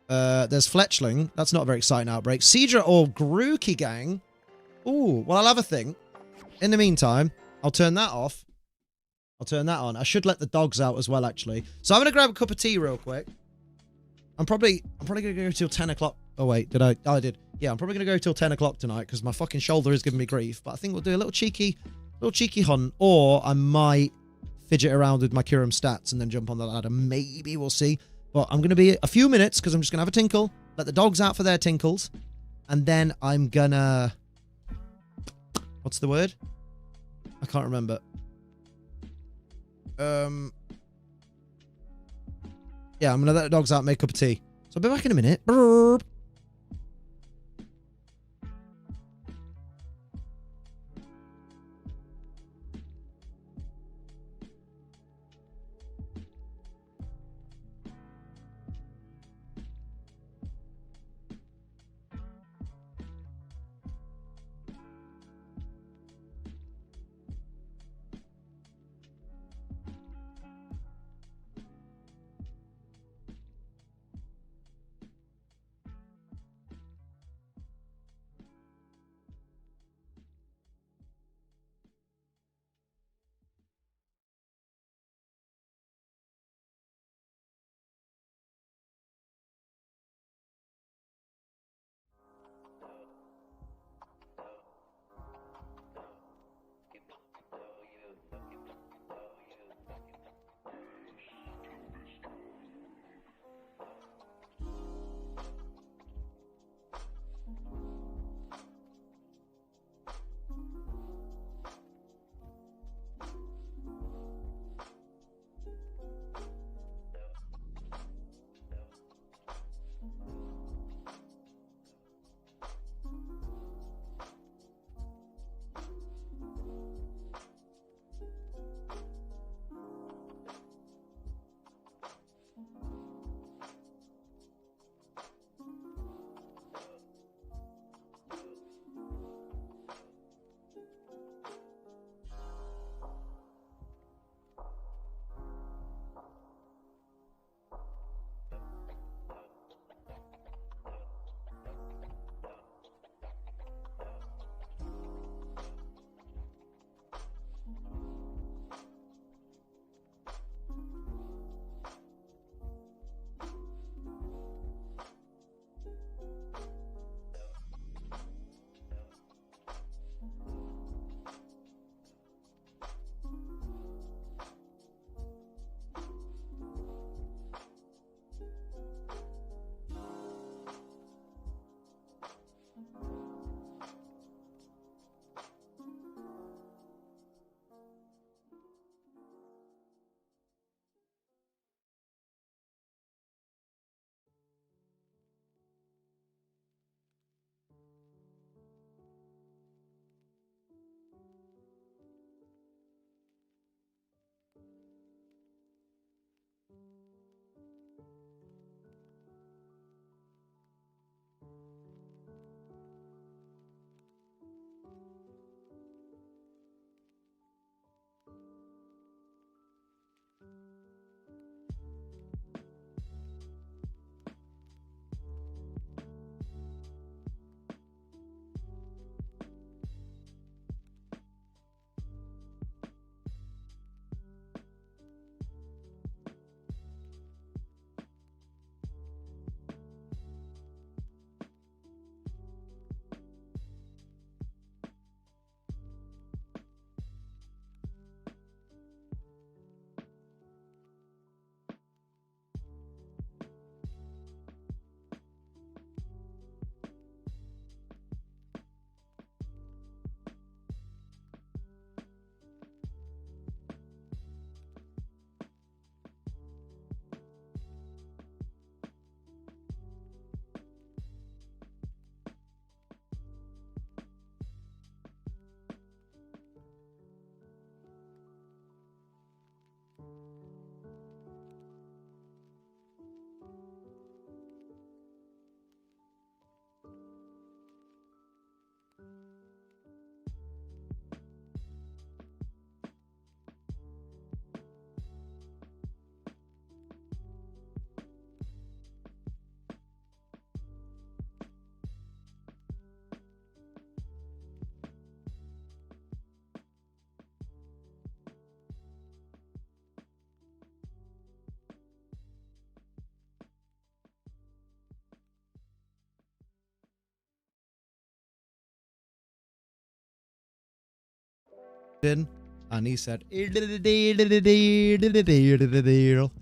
There's Fletchling. That's not a very exciting outbreak. Seadra or Grookey gang. Ooh, well, I'll have a think. In the meantime, I'll turn that off. I'll turn that on. I should let the dogs out as well, actually. So I'm going to grab a cup of tea real quick. I'm probably going to go till 10 o'clock. Oh, wait. Did I? Oh, I did. Yeah, I'm probably going to go till 10 o'clock tonight because my fucking shoulder is giving me grief. But I think we'll do a little cheeky hunt. Or I might fidget around with my Kyurem stats and then jump on the ladder. Maybe. We'll see. But I'm going to be a few minutes because I'm just going to have a tinkle. Let the dogs out for their tinkles. And then I'm going to... What's the word? I can't remember. Yeah, I'm going to let the dogs out, make a cup of tea. So I'll be back in a minute. Brrr. and he said,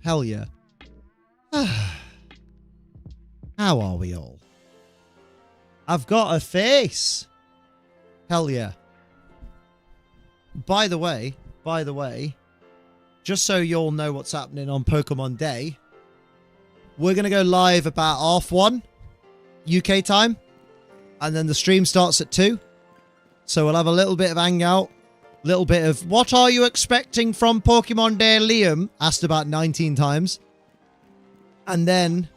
hell yeah. How are we all? I've got a face. Hell yeah. By the way, just so you all know what's happening on Pokemon Day, we're going to go live about 1:30 UK time, and then the stream starts at 2. So we'll have a little bit of hangout, little bit of, what are you expecting from Pokemon Day, Liam? Asked about 19 times. And then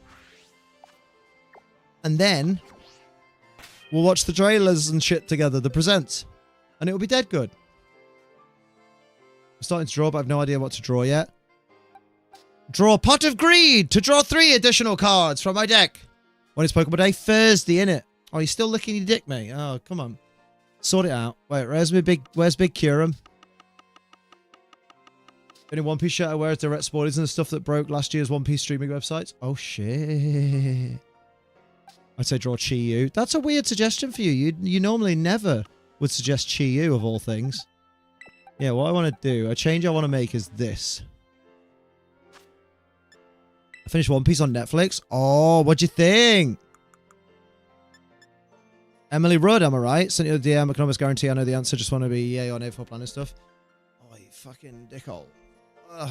we'll watch the trailers and shit together, the presents. And it'll be dead good. I'm starting to draw, but I have no idea what to draw yet. Draw Pot of Greed to draw 3 additional cards from my deck. When is Pokemon Day? Thursday, innit? Oh, you're still licking your dick, mate. Oh, come on. Sort it out. Wait, where's Big Curum? Any One Piece shirt I wear at direct spoilers and the stuff that broke last year's One Piece streaming websites? Oh, shit. I'd say draw Chi-Yu. That's a weird suggestion for you. You normally never would suggest Chi-Yu of all things. Yeah, what I want to do, a change I want to make is this. I finished One Piece on Netflix. Oh, what'd you think? Emily Rudd, am I right? Sent you the DM, economics guarantee. I know the answer. Just want to be yay on A4 planning stuff. Oh, you fucking dickhole. Ugh.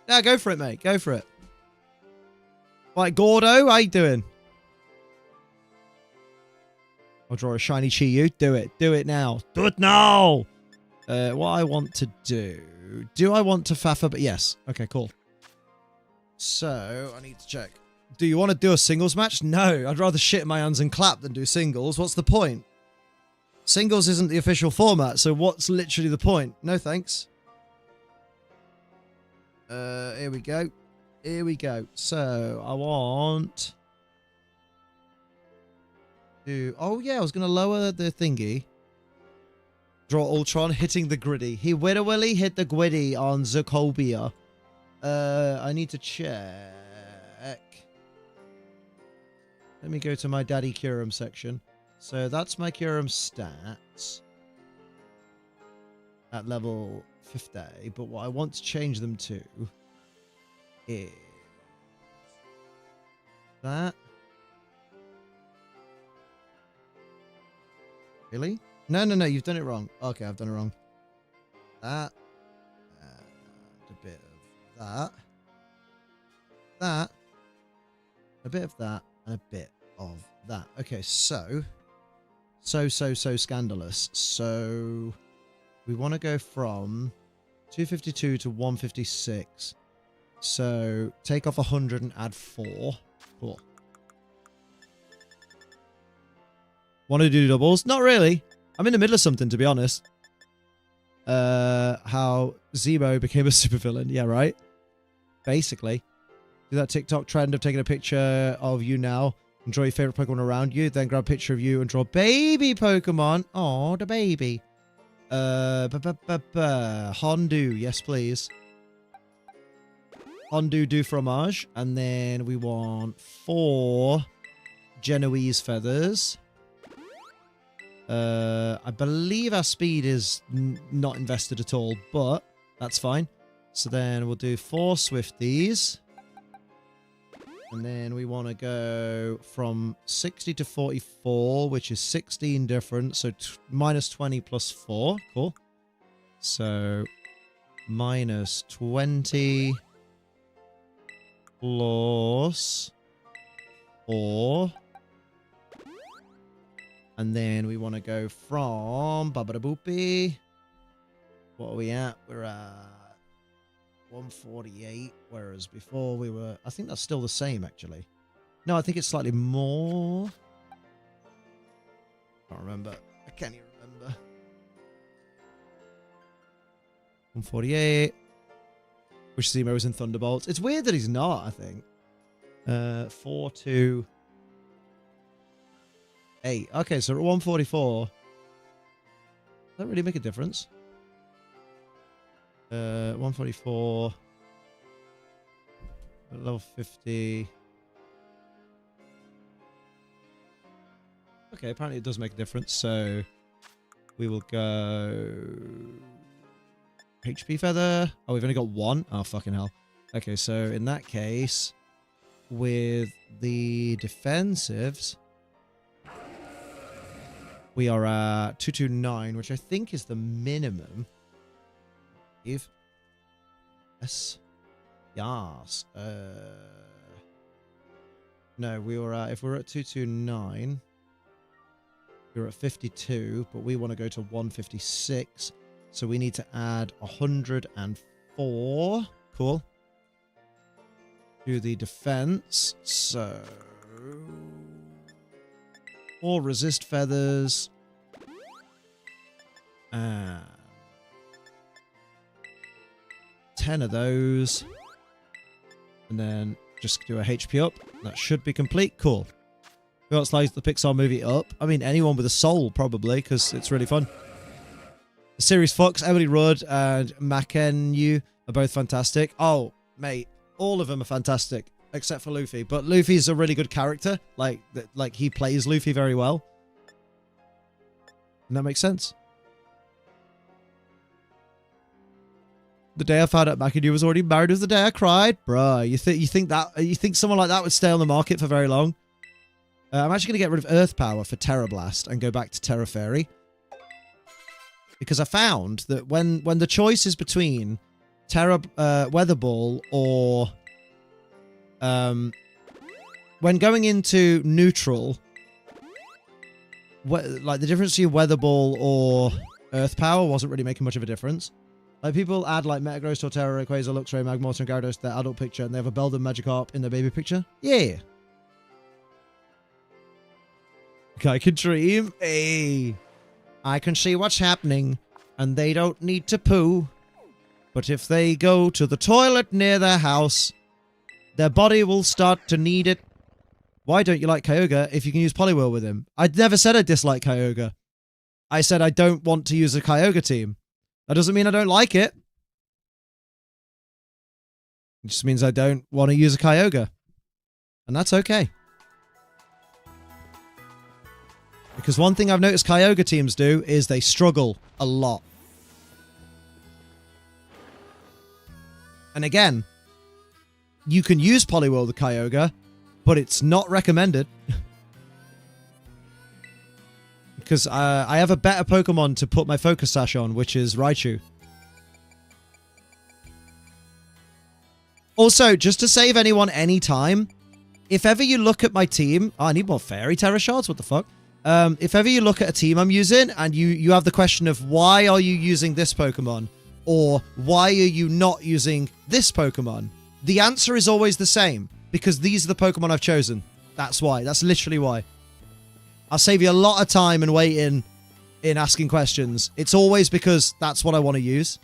Yeah, go for it, mate. Go for it. Right, Gordo, how you doing? I'll draw a shiny Chi-Yu. Do it. Do it now. Do it now! What I want to do... Do I want to faff up? Yes. Okay, cool. So, I need to check. Do you want to do a singles match? No. I'd rather shit in my hands and clap than do singles. What's the point? Singles isn't the official format, so what's literally the point? No thanks. Here we go. Here we go. So, I want... Oh, yeah, I was going to lower the thingy. Draw Ultron hitting the griddy. He wittily hit the gwiddy on Zucobia. I need to check. Let me go to my Daddy Kyurem section. So that's my Kyurem stats. At level 50. But what I want to change them to is that. Really? No, you've done it wrong. Okay, I've done it wrong. That. And a bit of that. That. A bit of that. And a bit of that. Okay, so scandalous. So, we want to go from 252 to 156. So, take off 100 and add 4. Cool. Want to do doubles? Not really. I'm in the middle of something, to be honest. How Zemo became a supervillain. Yeah, right? Basically. Do that TikTok trend of taking a picture of you now and draw your favorite Pokemon around you. Then grab a picture of you and draw baby Pokemon. Oh, the baby. Hondu. Yes, please. Hondu du fromage. And then we want 4 Genoese feathers. I believe our speed is not invested at all, but that's fine. So then we'll do 4 Swifties. And then we want to go from 60 to 44, which is 16 different. So minus 20 plus 4. Cool. So minus 20 plus 4. And then we want to go from Babadaboopy. What are we at? We're at 148, whereas before we were... I think that's still the same, actually. No, I think it's slightly more. I can't remember. I can't even remember. 148. Wish Zemo was in Thunderbolts. It's weird that he's not, I think. 4 to... 8. Okay, so at 144. Does that really make a difference? 144. Level 50. Okay, apparently it does make a difference, so we will go HP feather. Oh, we've only got one? Oh, fucking hell. Okay, so in that case, with the defensives, we are at 229, which I think is the minimum. Eve? Yes. Yes. No, we were at, if we're at 229, we're at 52, but we want to go to 156. So we need to add 104. Cool. To the defense. So 4 resist feathers. And 10 of those. And then just do a HP up. That should be complete. Cool. Who else likes the Pixar movie Up? I mean, anyone with a soul, probably, because it's really fun. The series Fox, Emily Rudd, and Makenyu are both fantastic. Oh, mate, all of them are fantastic, except for Luffy. But Luffy's a really good character. Like he plays Luffy very well. And that makes sense. The day I found out Makenyu was already married was the day I cried. Bruh, you think someone like that would stay on the market for very long? I'm actually going to get rid of Earth Power for Terra Blast and go back to Terra Fairy. Because I found that when the choice is between Terra Weather Ball or when going into neutral, like the difference between Weather Ball or Earth Power wasn't really making much of a difference. Like people add like Metagross, Torterra, Rayquaza, Luxray, Magmortar, and Gyarados to their adult picture, and they have a Beldum, Magikarp in their baby picture. Yeah. I can dream. Hey. I can see what's happening, and they don't need to poo. But if they go to the toilet near their house, their body will start to need it. Why don't you like Kyogre if you can use Poliwhirl with him? I never said I dislike Kyogre. I said I don't want to use a Kyogre team. That doesn't mean I don't like it. It just means I don't want to use a Kyogre. And that's okay. Because one thing I've noticed Kyogre teams do is they struggle a lot. And again, you can use Poliwhirl with Kyogre, but it's not recommended. Because I have a better Pokemon to put my Focus Sash on, which is Raichu. Also, just to save anyone any time, if ever you look at my team... Oh, I need more Fairy Terra Shards, what the fuck? If ever you look at a team I'm using, and you have the question of why are you using this Pokemon? Or why are you not using this Pokemon? The answer is always the same. Because these are the Pokemon I've chosen. That's why. That's literally why. I'll save you a lot of time and waiting in asking questions. It's always because that's what I want to use.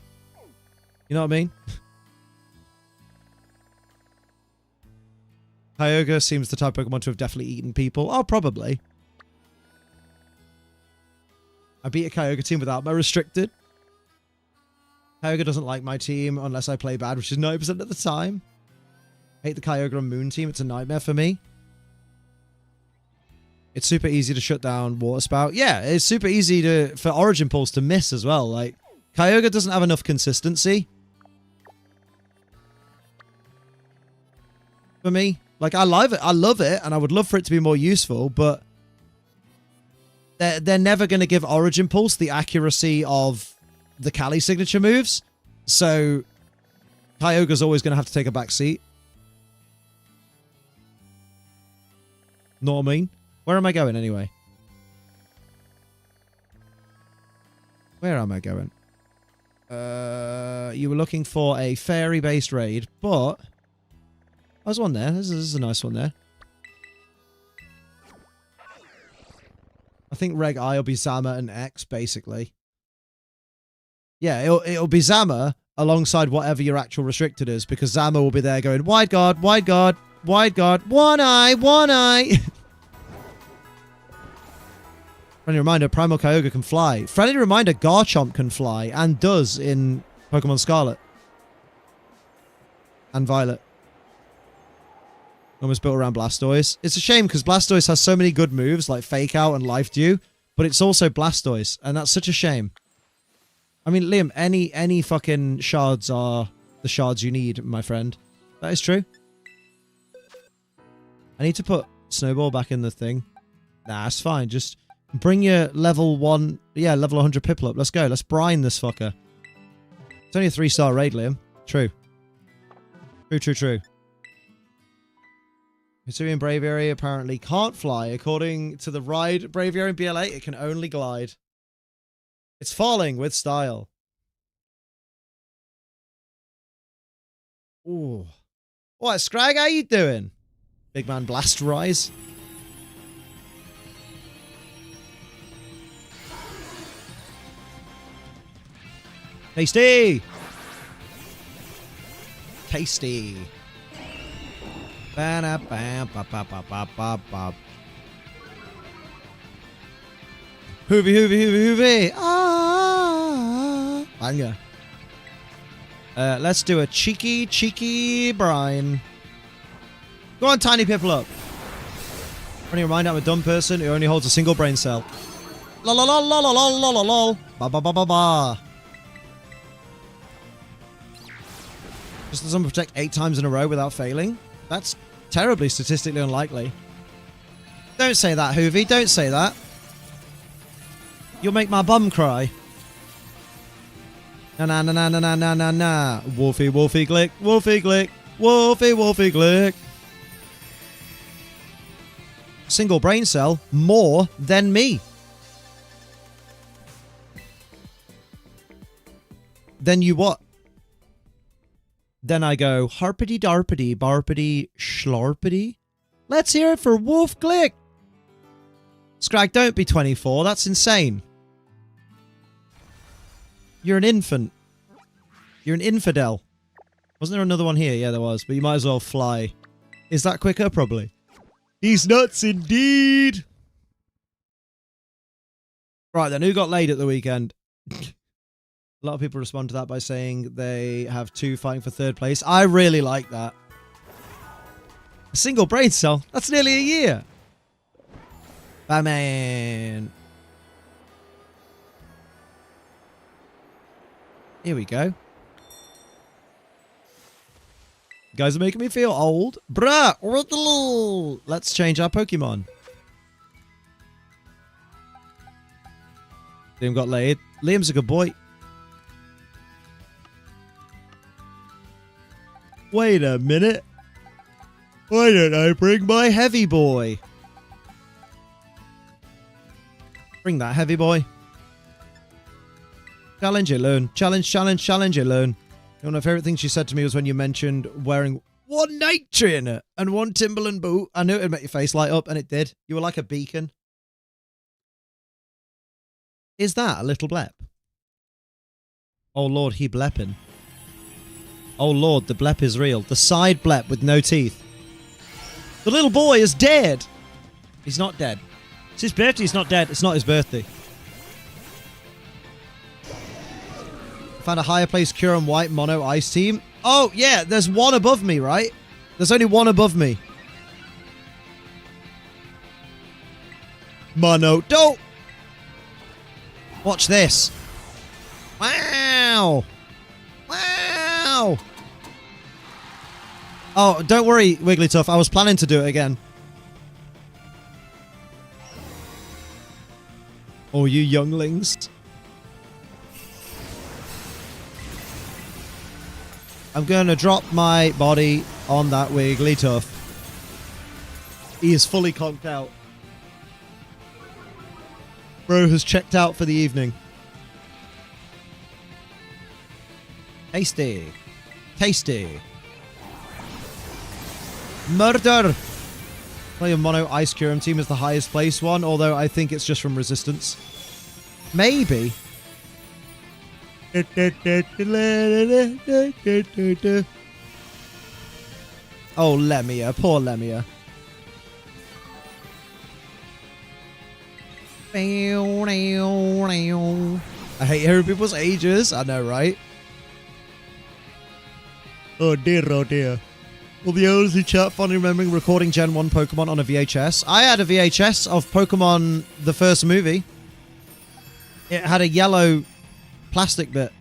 You know what I mean? Kyogre seems the type of Pokemon to have definitely eaten people. Oh, probably. I beat a Kyogre team without my restricted. Kyogre doesn't like my team unless I play bad, which is 90% of the time. I hate the Kyogre and Moon team. It's a nightmare for me. It's super easy to shut down Water Spout. Yeah, it's super easy for Origin Pulse to miss as well. Like, Kyogre doesn't have enough consistency. For me. Like, I love it, and I would love for it to be more useful, but they're never going to give Origin Pulse the accuracy of the Kali signature moves. So, Kyogre's always going to have to take a back seat. Know what I mean? Where am I going anyway? Where am I going? You were looking for a fairy-based raid, but there's one there. This is a nice one there. I think Reg I will be Zama and X, basically. Yeah, it'll be Zama alongside whatever your actual restricted is, because Zama will be there going, wide guard, wide guard, wide guard, one eye, one eye. Friendly reminder, Primal Kyogre can fly. Friendly reminder, Garchomp can fly, and does in Pokemon Scarlet. And Violet. Almost built around Blastoise. It's a shame because Blastoise has so many good moves like Fake Out and Life Dew, but it's also Blastoise, and that's such a shame. I mean, Liam, any fucking shards are the shards you need, my friend. That is true. I need to put Snowball back in the thing. Nah, it's fine. Just bring your level 1... Yeah, level 100 Piplup. Let's go. Let's brine this fucker. It's only a 3-star raid, Liam. True. True. Hisuian Braviary apparently can't fly. According to the ride Braviary in BL8, it can only glide. It's falling with style. Ooh. What, Scrag? How you doing? Big man blast rise. Tasty! Tasty. Hoovy. Ah! Banger. Let's do a cheeky brine. Go on, Tiny Piplup. Only remind I'm a dumb person who only holds a single brain cell. Lol. Ba. Just does someone protect 8 times in a row without failing? That's terribly statistically unlikely. Don't say that, Hoovy. Don't say that. You'll make my bum cry. Na. Wolfie glick. Wolfie glick. Single brain cell, more than me. Then you what? Then I go, harpity darpity, barpity, schlarpity. Let's hear it for Wolf Glick. Scrag, don't be 24. That's insane. You're an infant. You're an infidel. Wasn't there another one here? Yeah, there was. But you might as well fly. Is that quicker? Probably. He's nuts indeed. Right then, who got laid at the weekend? A lot of people respond to that by saying they have 2 fighting for 3rd place. I really like that. A single brain cell? That's nearly a year. Batman. Here we go. You guys are making me feel old. Bruh. Let's change our Pokemon. Liam got laid. Liam's a good boy. Wait a minute. Why don't I bring my heavy boy? Bring that heavy boy. Challenge it, Loon. Challenge it, Loon. You know, my favourite thing she said to me was when you mentioned wearing 1 night trainer and 1 Timberland boot. I knew it would make your face light up, and it did. You were like a beacon. Is that a little blep? Oh, Lord, he blepping. Oh, Lord, the blep is real. The side blep with no teeth. The little boy is dead. He's not dead. It's his birthday. He's not dead. It's not his birthday. Found a higher place Curum White Mono Ice team. Oh, yeah. There's 1 above me, right? There's only 1 above me. Mono. Don't. Watch this. Wow. Wow. Oh, don't worry, Wigglytuff. I was planning to do it again. Oh, you younglings. I'm going to drop my body on that Wigglytuff. He is fully conked out. Bro has checked out for the evening. Tasty. Tasty. Murder. Play a mono ice Curum team is the highest place one, although I think it's just from resistance. Maybe. Oh, Lemia. Poor Lemia. I hate hearing people's ages. I know, right? Oh dear, oh dear. Well, the owners who chat fondly remembering recording Gen 1 Pokemon on a VHS. I had a VHS of Pokemon, the first movie. It had a yellow plastic bit.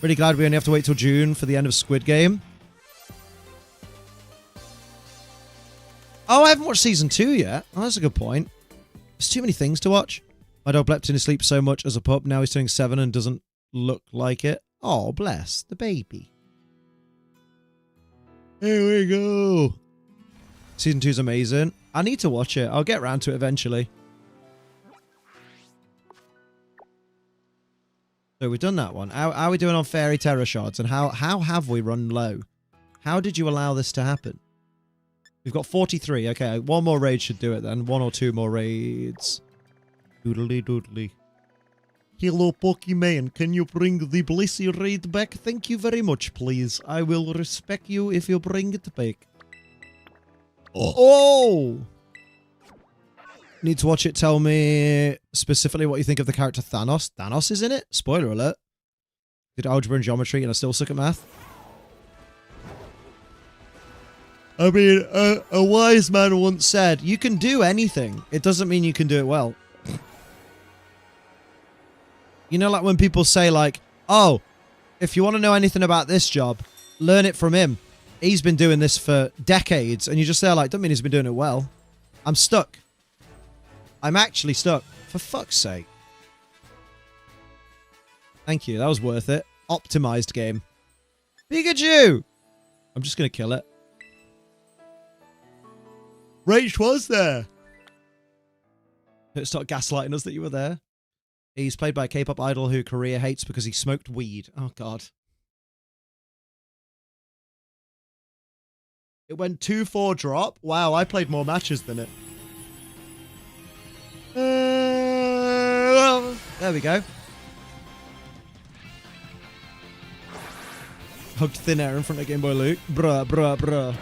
Really glad we only have to wait till June for the end of Squid Game. Oh, I haven't watched season 2 yet. Oh, that's a good point. There's too many things to watch. My dog blept in his sleep so much as a pup. Now he's turning 7 and doesn't look like it. Oh, bless the baby. Here we go. Season 2 is amazing. I need to watch it. I'll get around to it eventually. So we've done that one. How are we doing on Fairy Terror Shards? And how have we run low? How did you allow this to happen? We've got 43. Okay, one more raid should do it then. 1 or 2 more raids. Doodly doodly. Hello, Pokemon. Can you bring the Blissey raid back? Thank you very much, please. I will respect you if you bring it back. Oh! Need to watch it. Tell me specifically what you think of the character Thanos. Thanos is in it? Spoiler alert. Did algebra and geometry and I still suck at math. I mean, a wise man once said, you can do anything. It doesn't mean you can do it well. You know, like when people say like, oh, if you want to know anything about this job, learn it from him. He's been doing this for decades. And you're just there like, don't mean he's been doing it well. I'm stuck. I'm actually stuck. For fuck's sake. Thank you. That was worth it. Optimized game. Pikachu! I'm just going to kill it. Rach was there. Stop gaslighting us that you were there. He's played by a K-pop idol who Korea hates because he smoked weed. Oh, God. It went 2-4 drop. Wow, I played more matches than it. There we go. Hugged thin air in front of Game Boy Luke. Bruh, bruh, bruh.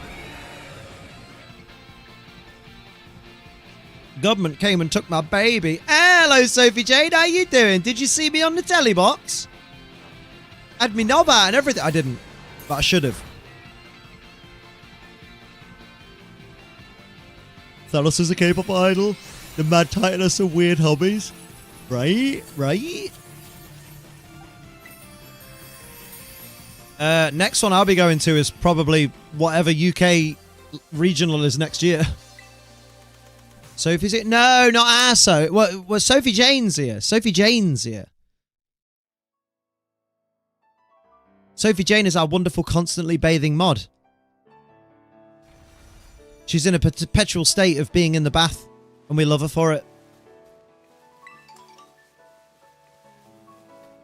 Government came and took my baby. Hello, Sophie Jade. How you doing? Did you see me on the telly box? Had me knob out and everything. I didn't, but I should have. Thanos is a K-pop idol. The Mad Titan has some weird hobbies. Right? Right? Next one I'll be going to is probably whatever UK regional is next year. Sophie's here? No, not Asso. Well, Sophie Jane's here. Sophie Jane's here. Sophie Jane is our wonderful constantly bathing mod. She's in a perpetual state of being in the bath, and we love her for it.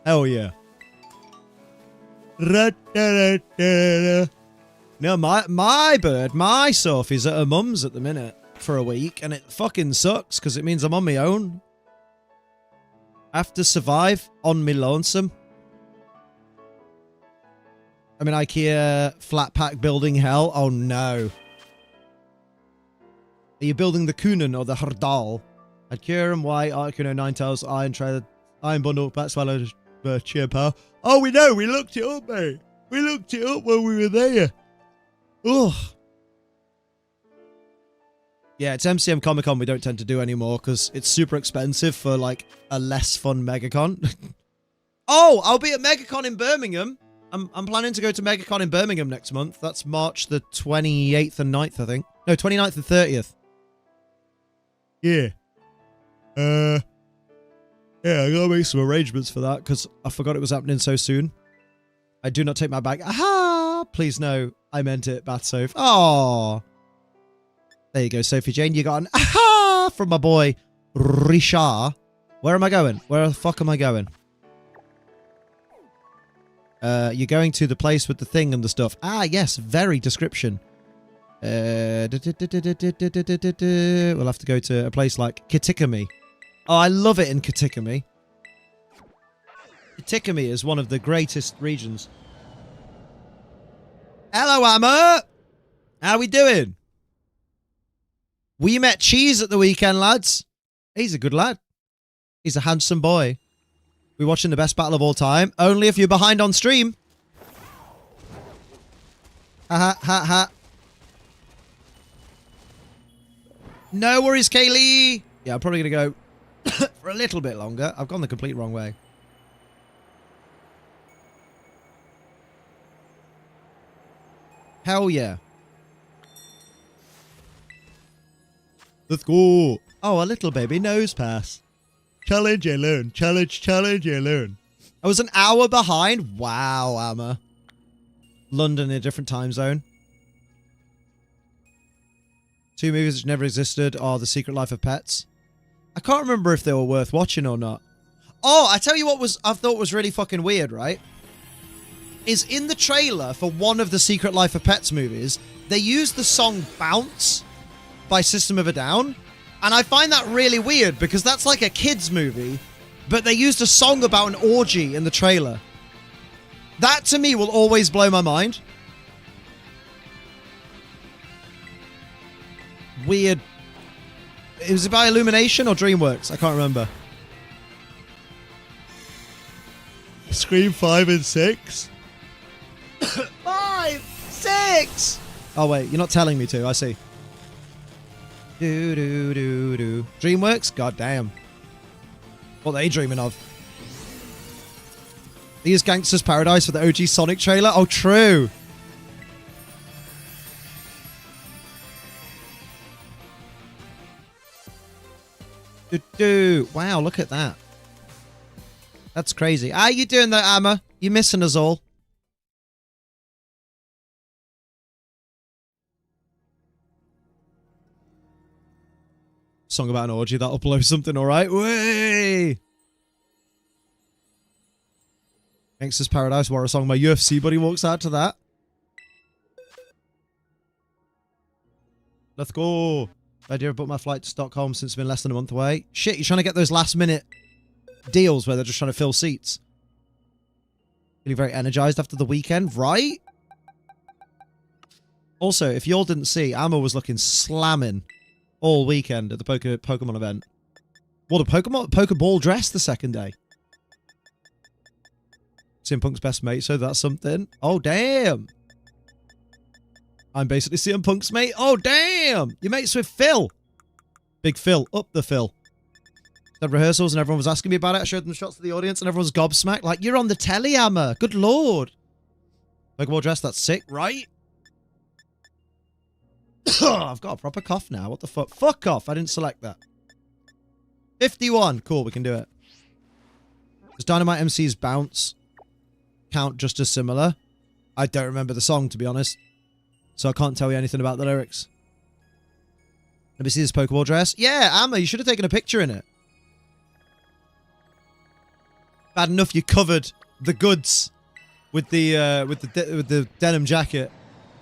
Hell yeah. No, my bird, my Sophie's at her mum's at the minute for a week, and it fucking sucks because it means I'm on my own. I have to survive on me lonesome. I'm in IKEA flat pack building hell. Oh no. Are you building the Kunin or the Hardal? At Kieran White, Arcuno, Ninetales, Iron Tread, Iron Bundle, Bat Swallow, Cheer Power. Oh, we know. We looked it up, mate. We looked it up when we were there. Ugh. Yeah, it's MCM Comic Con we don't tend to do anymore because it's super expensive for like a less fun MegaCon. Oh, I'll be at MegaCon in Birmingham. I'm planning to go to MegaCon in Birmingham next month. That's March the 28th and 9th, I think. No, 29th and 30th. Yeah. Yeah, I gotta make some arrangements for that because I forgot it was happening so soon. I do not take my bag. Aha! Please no, I meant it, Batsoph. Oh. There you go, Sophie Jane. You got an aha from my boy, Richard. Where am I going? Where the fuck am I going? You're going to the place with the thing and the stuff. Ah, yes, very description. We'll have to go to a place like Kitikami. Oh, I love it in Kitikami. Kitikami is one of the greatest regions. Hello, Amma! How we doing? We met Cheese at the weekend, lads. He's a good lad. He's a handsome boy. We're watching the best battle of all time. Only if you're behind on stream. Ha ha ha. No worries, Kaylee. Yeah, I'm probably going to go for a little bit longer. I've gone the complete wrong way. Hell yeah. Let's go. Oh, a little baby nose pass. Challenge, you learn. Challenge, you learn. I was an hour behind. Wow, Amma. London in a different time zone. 2 movies which never existed are The Secret Life of Pets. I can't remember if they were worth watching or not. Oh, I tell you what I thought was really fucking weird, right? Is in the trailer for one of the Secret Life of Pets movies, they used the song Bounce by System of a Down. And I find that really weird because that's like a kid's movie, but they used a song about an orgy in the trailer. That to me will always blow my mind. Weird. Was it by Illumination or DreamWorks? I can't remember. Scream 5 and 6. 5, 6. Oh wait, you're not telling me to. I see. Do do do do. DreamWorks? God damn. What are they dreaming of? They used Gangster's Paradise for the OG Sonic trailer? Oh, true. Wow, look at that. That's crazy. How you doing there, Amma? You missing us all? Song about an orgy, that'll blow something, alright? Way! Gangster's Paradise, War a Song. My UFC buddy walks out to that. Let's go. The idea of booked my flight to Stockholm since it's been less than a month away. Shit, you're trying to get those last minute deals where they're just trying to fill seats. Feeling very energized after the weekend, right? Also, if y'all didn't see, Amma was looking slamming all weekend at the Pokemon event. What, a Pokeball dress the second day? CM Punk's best mate, so that's something. Oh, damn. I'm basically CM Punk's mate. Oh, damn. You're mates with Phil. Big Phil. Up the Phil. Had rehearsals and everyone was asking me about it. I showed them shots to the audience and everyone was gobsmacked. Like, you're on the telly, Amma. Good lord. Pokeball dress, that's sick, right? I've got a proper cough now. What the fuck? Fuck off. I didn't select that. 51. Cool, we can do it. Does Dynamite MC's Bounce count just as similar? I don't remember the song, to be honest. So I can't tell you anything about the lyrics. Let me see this Pokeball dress. Yeah, Amma, you should have taken a picture in it. Bad enough you covered the goods with the denim jacket.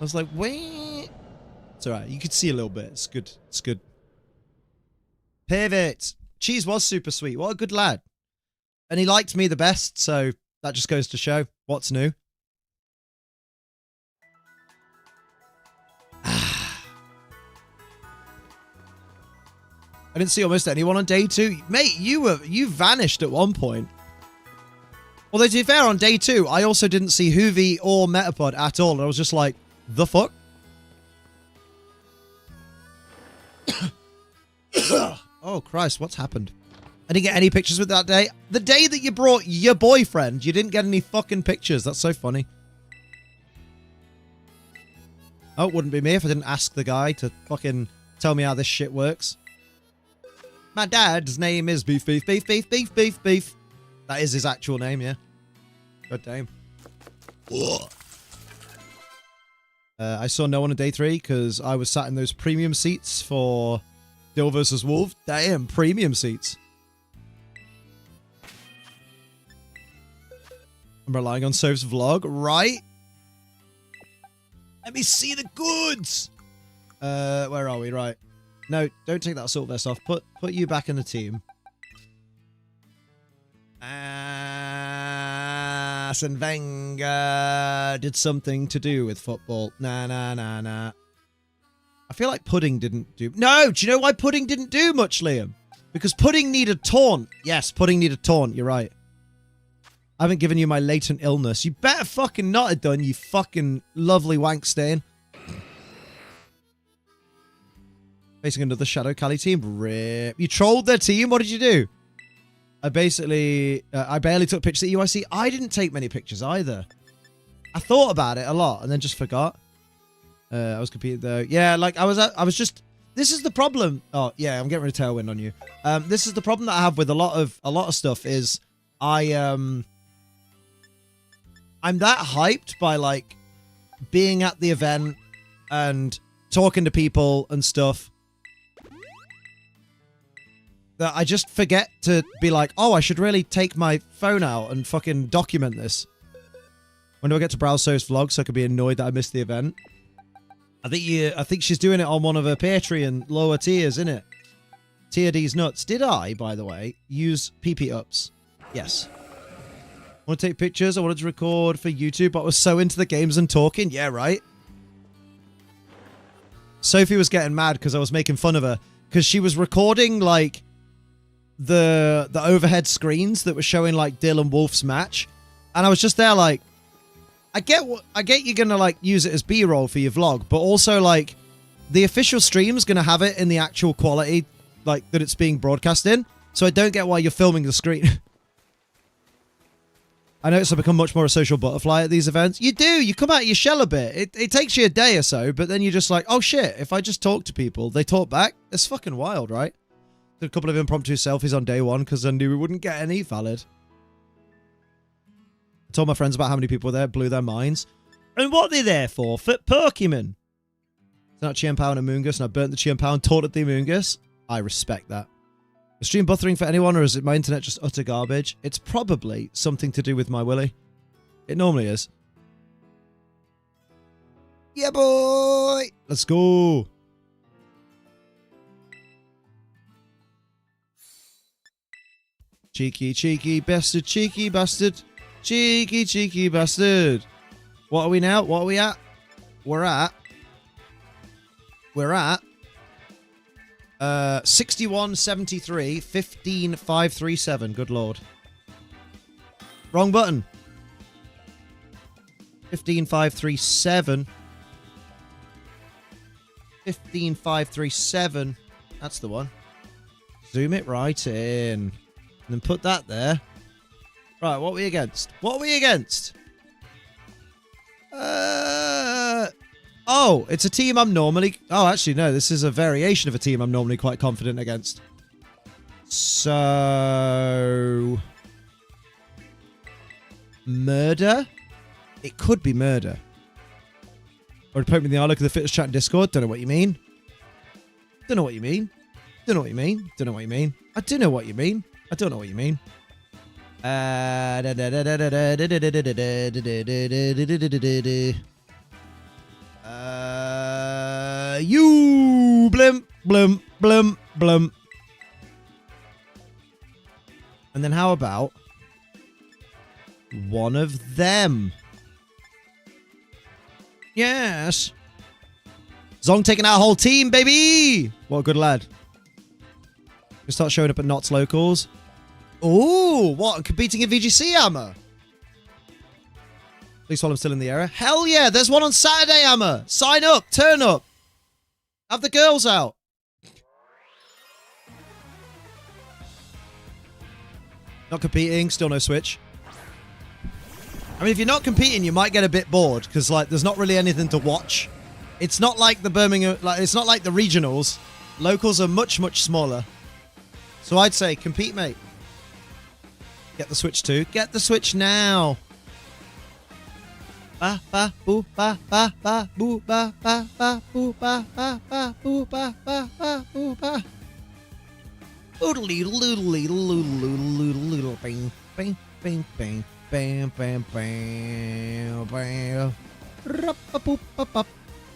I was like, wait. It's alright. You could see a little bit. It's good. It's good. Pivot. Cheese was super sweet. What a good lad. And he liked me the best, so that just goes to show what's new. I didn't see almost anyone on day 2. Mate, you vanished at one point. Although, to be fair, on day 2, I also didn't see Hoovy or Metapod at all. And I was just like, the fuck? Oh, Christ, what's happened? I didn't get any pictures with that day. The day that you brought your boyfriend, you didn't get any fucking pictures. That's so funny. Oh, it wouldn't be me if I didn't ask the guy to fucking tell me how this shit works. My dad's name is Beef, Beef, Beef, Beef, Beef, Beef, Beef. That is his actual name, yeah. God damn. I saw no one on day 3 because I was sat in those premium seats for Dill vs. Wolf. Damn, premium seats. I'm relying on Soph's vlog, right? Let me see the goods. Where are we? Right. No, don't take that assault vest off. Put you back in the team. Arsene Wenger did something to do with football. Nah. I feel like Pudding didn't do... No! Do you know why Pudding didn't do much, Liam? Because Pudding needed taunt. Yes, Pudding needed taunt. You're right. I haven't given you my latent illness. You better fucking not have done, you fucking lovely wank stain. Facing another Shadow Cali team. Rip. You trolled their team? What did you do? I barely took pictures at UIC. I didn't take many pictures either. I thought about it a lot and then just forgot. I was competing though. Yeah, like I was just... This is the problem. Oh, yeah, I'm getting rid of Tailwind on you. This is the problem that I have with a lot of stuff is I'm that hyped by like being at the event and talking to people and stuff that I just forget to be like, oh, I should really take my phone out and fucking document this. When do I get to browse those vlogs so I could be annoyed that I missed the event? I think she's doing it on one of her Patreon lower tiers, isn't it? Tier D's nuts. Did I, by the way, use PP ups? Yes. Want to take pictures? I wanted to record for YouTube, but I was so into the games and talking. Yeah, right. Sophie was getting mad because I was making fun of her because she was recording like the overhead screens that were showing like Dill and Wolf's match, and I was just there like, I get you're gonna like use it as B-roll for your vlog, but also like the official stream's gonna have it in the actual quality like that it's being broadcast in, so I don't get why you're filming the screen. I know it's become much more a social butterfly at these events. You do, you come out of your shell a bit. It takes you a day or so, but then you're just like, oh shit, if I just talk to people, they talk back. It's fucking wild, right? Did a couple of impromptu selfies on day one because I knew we wouldn't get any valid. I told my friends about how many people were there, blew their minds. And what are they there for? For Pokémon. It's not Chien Pao and Amoongus, and I burnt the Chien Pao and taunted the Amoongus. I respect that. Is stream buffering for anyone, or is it my internet just utter garbage? It's probably something to do with my Willy. It normally is. Yeah, boy! Let's go! Cheeky, cheeky bastard, cheeky bastard. Cheeky, cheeky bastard. What are we now? What are we at? We're at 6173, 15537. Good lord. Wrong button. 15537. 15537. That's the one. Zoom it right in. And then put that there. Right, what are we against? What are we against? Oh, it's a team I'm normally... Oh, actually, no. This is a variation of a team I'm normally quite confident against. So... Murder? It could be murder. Or to poke me in the eye, look at the fitness chat in Discord. Don't know what you mean. Don't know what you mean. Don't know what you mean. Don't know what you mean. I do know what you mean. I don't know what you mean. You blimp, blimp, blimp, blimp. And then how about one of them? Yes. Zong taking our whole team, baby. What a good lad. We start showing up at Knott's locals. Ooh, what? Competing in VGC Hammer? At least while I'm still in the area. Hell yeah, there's one on Saturday, Hammer. Sign up, turn up. Have the girls out. Not competing, still no Switch. I mean, if you're not competing, you might get a bit bored because, like, there's not really anything to watch. It's not like the Birmingham, like, it's not like the regionals. Locals are much, much smaller. So I'd say compete, mate. Get the Switch too. Get the Switch now. Ba ba boo ba ba ba boo ba ba ba boo ba ba ba boo ba ba ba boo ba. Oodly loodly loodle bang bang bang bang bam bam bam bam.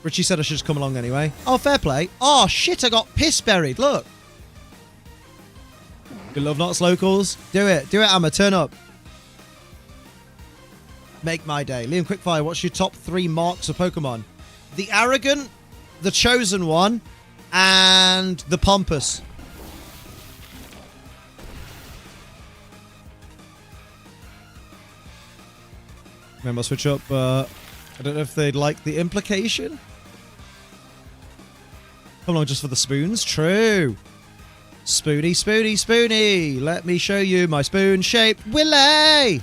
Richie said I should just come along anyway. Oh, fair play. Oh shit, I got piss buried. Look. Good love, Knott's locals. Do it. Do it, Emma. Turn up. Make my day. Liam Quickfire, what's your top 3 marks of Pokemon? The Arrogant, the Chosen One, and the Pompous. Maybe I'll switch up, but I don't know if they'd like the implication. Come along just for the spoons. True. Spoony, spoony, spoony. Let me show you my spoon-shaped Willy.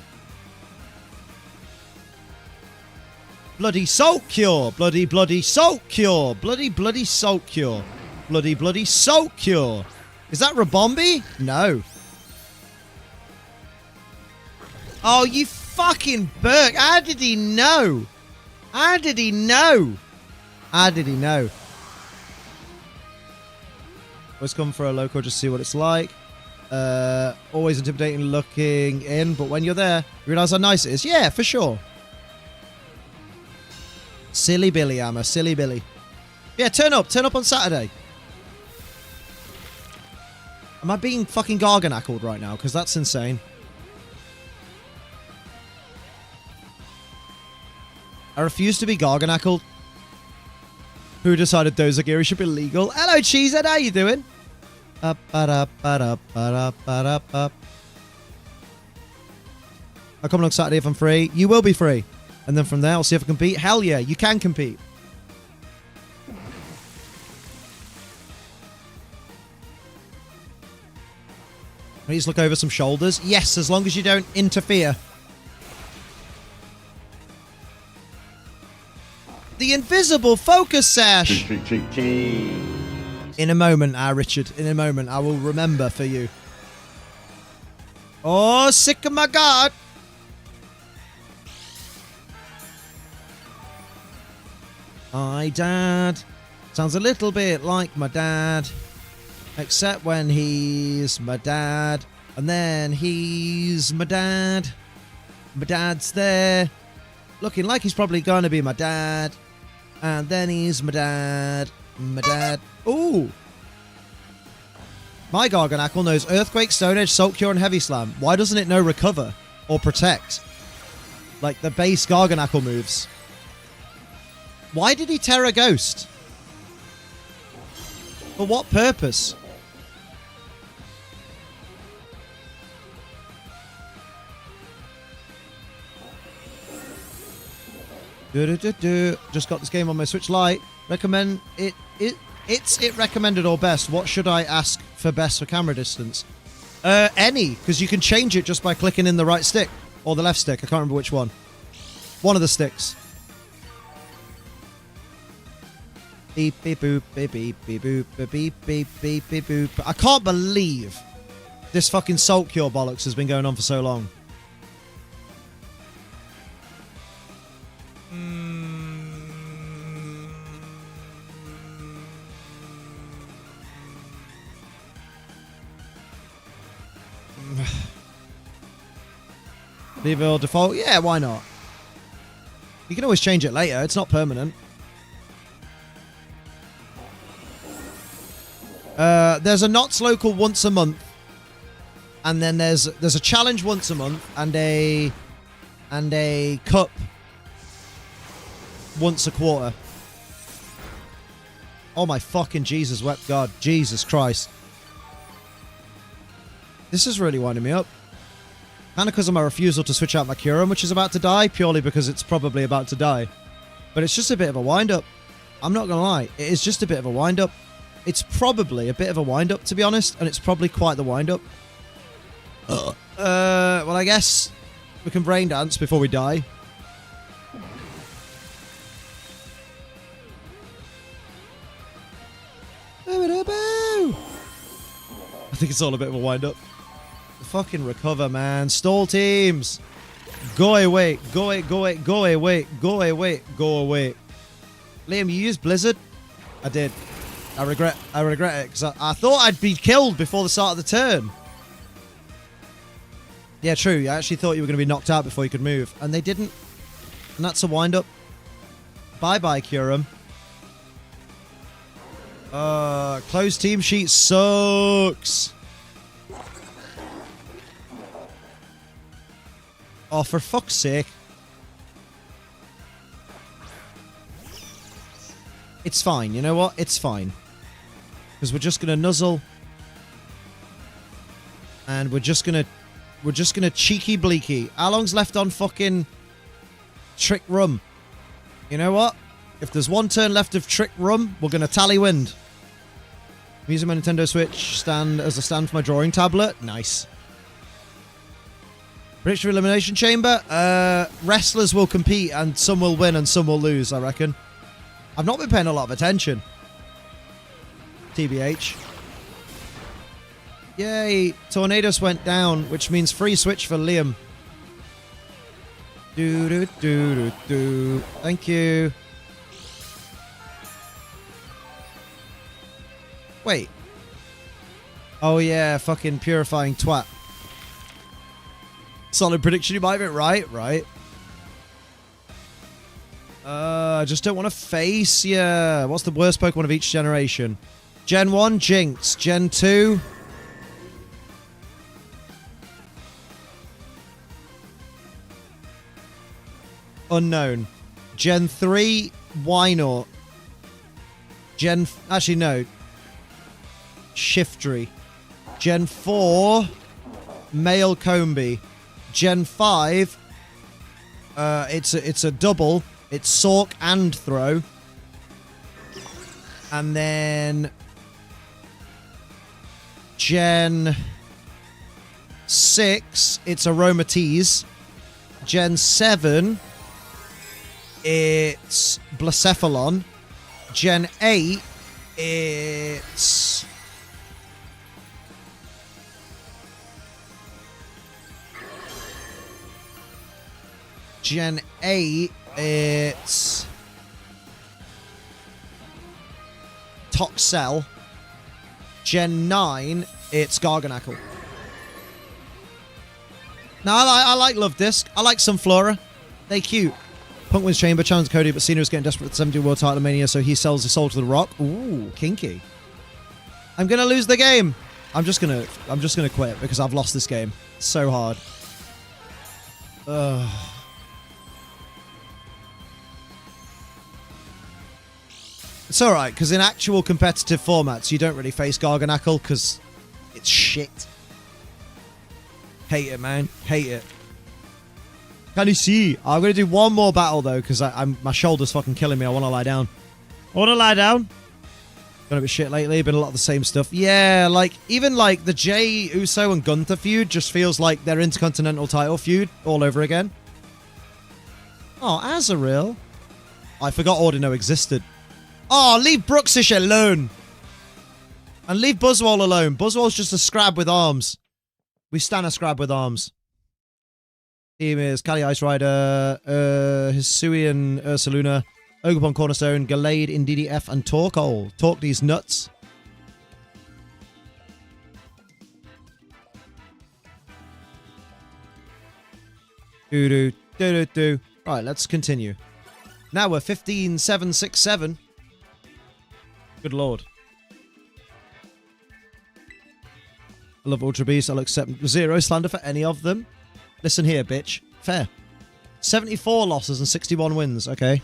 Bloody salt cure. Bloody, bloody salt cure. Bloody, bloody salt cure. Bloody, bloody salt cure. Is that Rabombi? No. Oh, you fucking Burke. How did he know? How did he know? How did he know? Always come for a local just to see what it's like. Always intimidating looking in, but when you're there, you realise how nice it is. Yeah, for sure. Silly Billy, Hammer. Silly Billy. Yeah, turn up. Turn up on Saturday. Am I being fucking garganacled right now? Because that's insane. I refuse to be garganacled. Who decided Dozagiri should be legal? Hello, Cheesehead. How you doing? Up, up, up, up, up. I'll come along Saturday if I'm free. You will be free. And then from there, I'll see if I can compete. Hell yeah, you can compete. Please look over some shoulders. Yes, as long as you don't interfere. The invisible focus sash. In a moment, Richard. In a moment, I will remember for you. Oh, sick of my god. My dad sounds a little bit like my dad, except when he's my dad, and then he's my dad. My dad's there, looking like he's probably going to be my dad, and then he's my dad. My dad. Ooh. My Garganacle knows Earthquake, Stone Edge, Salt Cure, and Heavy Slam. Why doesn't it know Recover or Protect? Like the base Garganacle moves. Why did he Terra Ghost? For what purpose? Just got this game on my Switch Lite. Recommend it. It's recommended or best. What should I ask for best for camera distance? Any, because you can change it just by clicking in the right stick or the left stick. I can't remember which one. One of the sticks. Beep beep boop beep beep beep boop beep beep beep beep boop. I can't believe this fucking Salt Cure bollocks has been going on for so long. Leave it all default? Yeah, why not? You can always change it later. It's not permanent. There's a Knots local once a month, and then there's a challenge once a month, and a cup once a quarter. Oh my fucking Jesus, wept God, Jesus Christ! This is really winding me up. Kind of because of my refusal to switch out my Curum, which is about to die, purely because it's probably about to die. But it's just a bit of a wind-up. I'm not gonna lie, it is just a bit of a wind-up. It's probably a bit of a wind-up, to be honest, and it's probably quite the wind-up. Well, I guess we can brain dance before we die. I think it's all a bit of a wind-up. Fucking recover, man. Stall teams. Go away. Go away. Go away. Go away. Go away. Go away. Liam, you used Blizzard? I did. I regret it because I thought I'd be killed before the start of the turn. Yeah, true. I actually thought you were going to be knocked out before you could move, and they didn't. And that's a wind-up. Bye-bye, Curum. Closed team sheet sucks. Oh, for fuck's sake. It's fine. You know what? It's fine. Because we're just going to nuzzle. And we're just going to cheeky bleaky. How long's left on fucking Trick Room. You know what? If there's one turn left of Trick Room, we're going to tally wind. I'm using my Nintendo Switch stand as a stand for my drawing tablet. Nice. Prediction Elimination Chamber. Wrestlers will compete and some will win and some will lose, I reckon. I've not been paying a lot of attention. TBH. Yay. Tornadoes went down, which means free switch for Liam. Do. Thank you. Wait. Oh yeah, fucking purifying twat. Solid prediction, you might have it right. Right. I just don't want to face ya. What's the worst Pokemon of each generation? Gen 1, Jinx. Gen 2... Unknown. Gen 3, Wynaut. Actually, no. Shiftry. Gen 4, Male Combi. Gen 5, it's a double. It's Sork and Throw. And then Gen 6, it's Aromatisse. Gen 7, it's Blacephalon. Gen 8, it's... Gen 8, it's... Toxel. Gen 9, it's Garganacl. Now, I like Love Disc. I like Sunflora. They cute. Punk wins Chamber, challenges Cody, but Cena is getting desperate for the 70 World Title Mania, so he sells his soul to The Rock. Ooh, kinky. I'm gonna lose the game. I'm just gonna quit because I've lost this game so hard. Ugh. It's alright, because in actual competitive formats, you don't really face Garganacl, because it's shit. Hate it, man. Hate it. Can you see? I'm going to do one more battle, though, because my shoulder's fucking killing me. I want to lie down. I want to lie down. Been a bit shit lately. Been a lot of the same stuff. Yeah, like, even, like, the Jey Uso and Gunther feud just feels like their Intercontinental title feud all over again. Oh, Azrael. I forgot Ordino existed. Oh, leave Brooksish alone. And leave Buzzwole alone. Buzzwole's just a scrab with arms. We stand a scrab with arms. Team is Kali Ice Rider, Hisuian Ursaluna, Ogerpon Cornerstone, Gallade, Indeedee F, and Torkoal. Torque these nuts. Do. Right, let's continue. Now we're 15-7-6-7. Good lord. I love Ultra Beast. I'll accept zero slander for any of them. Listen here, bitch. Fair. 74 losses and 61 wins. Okay.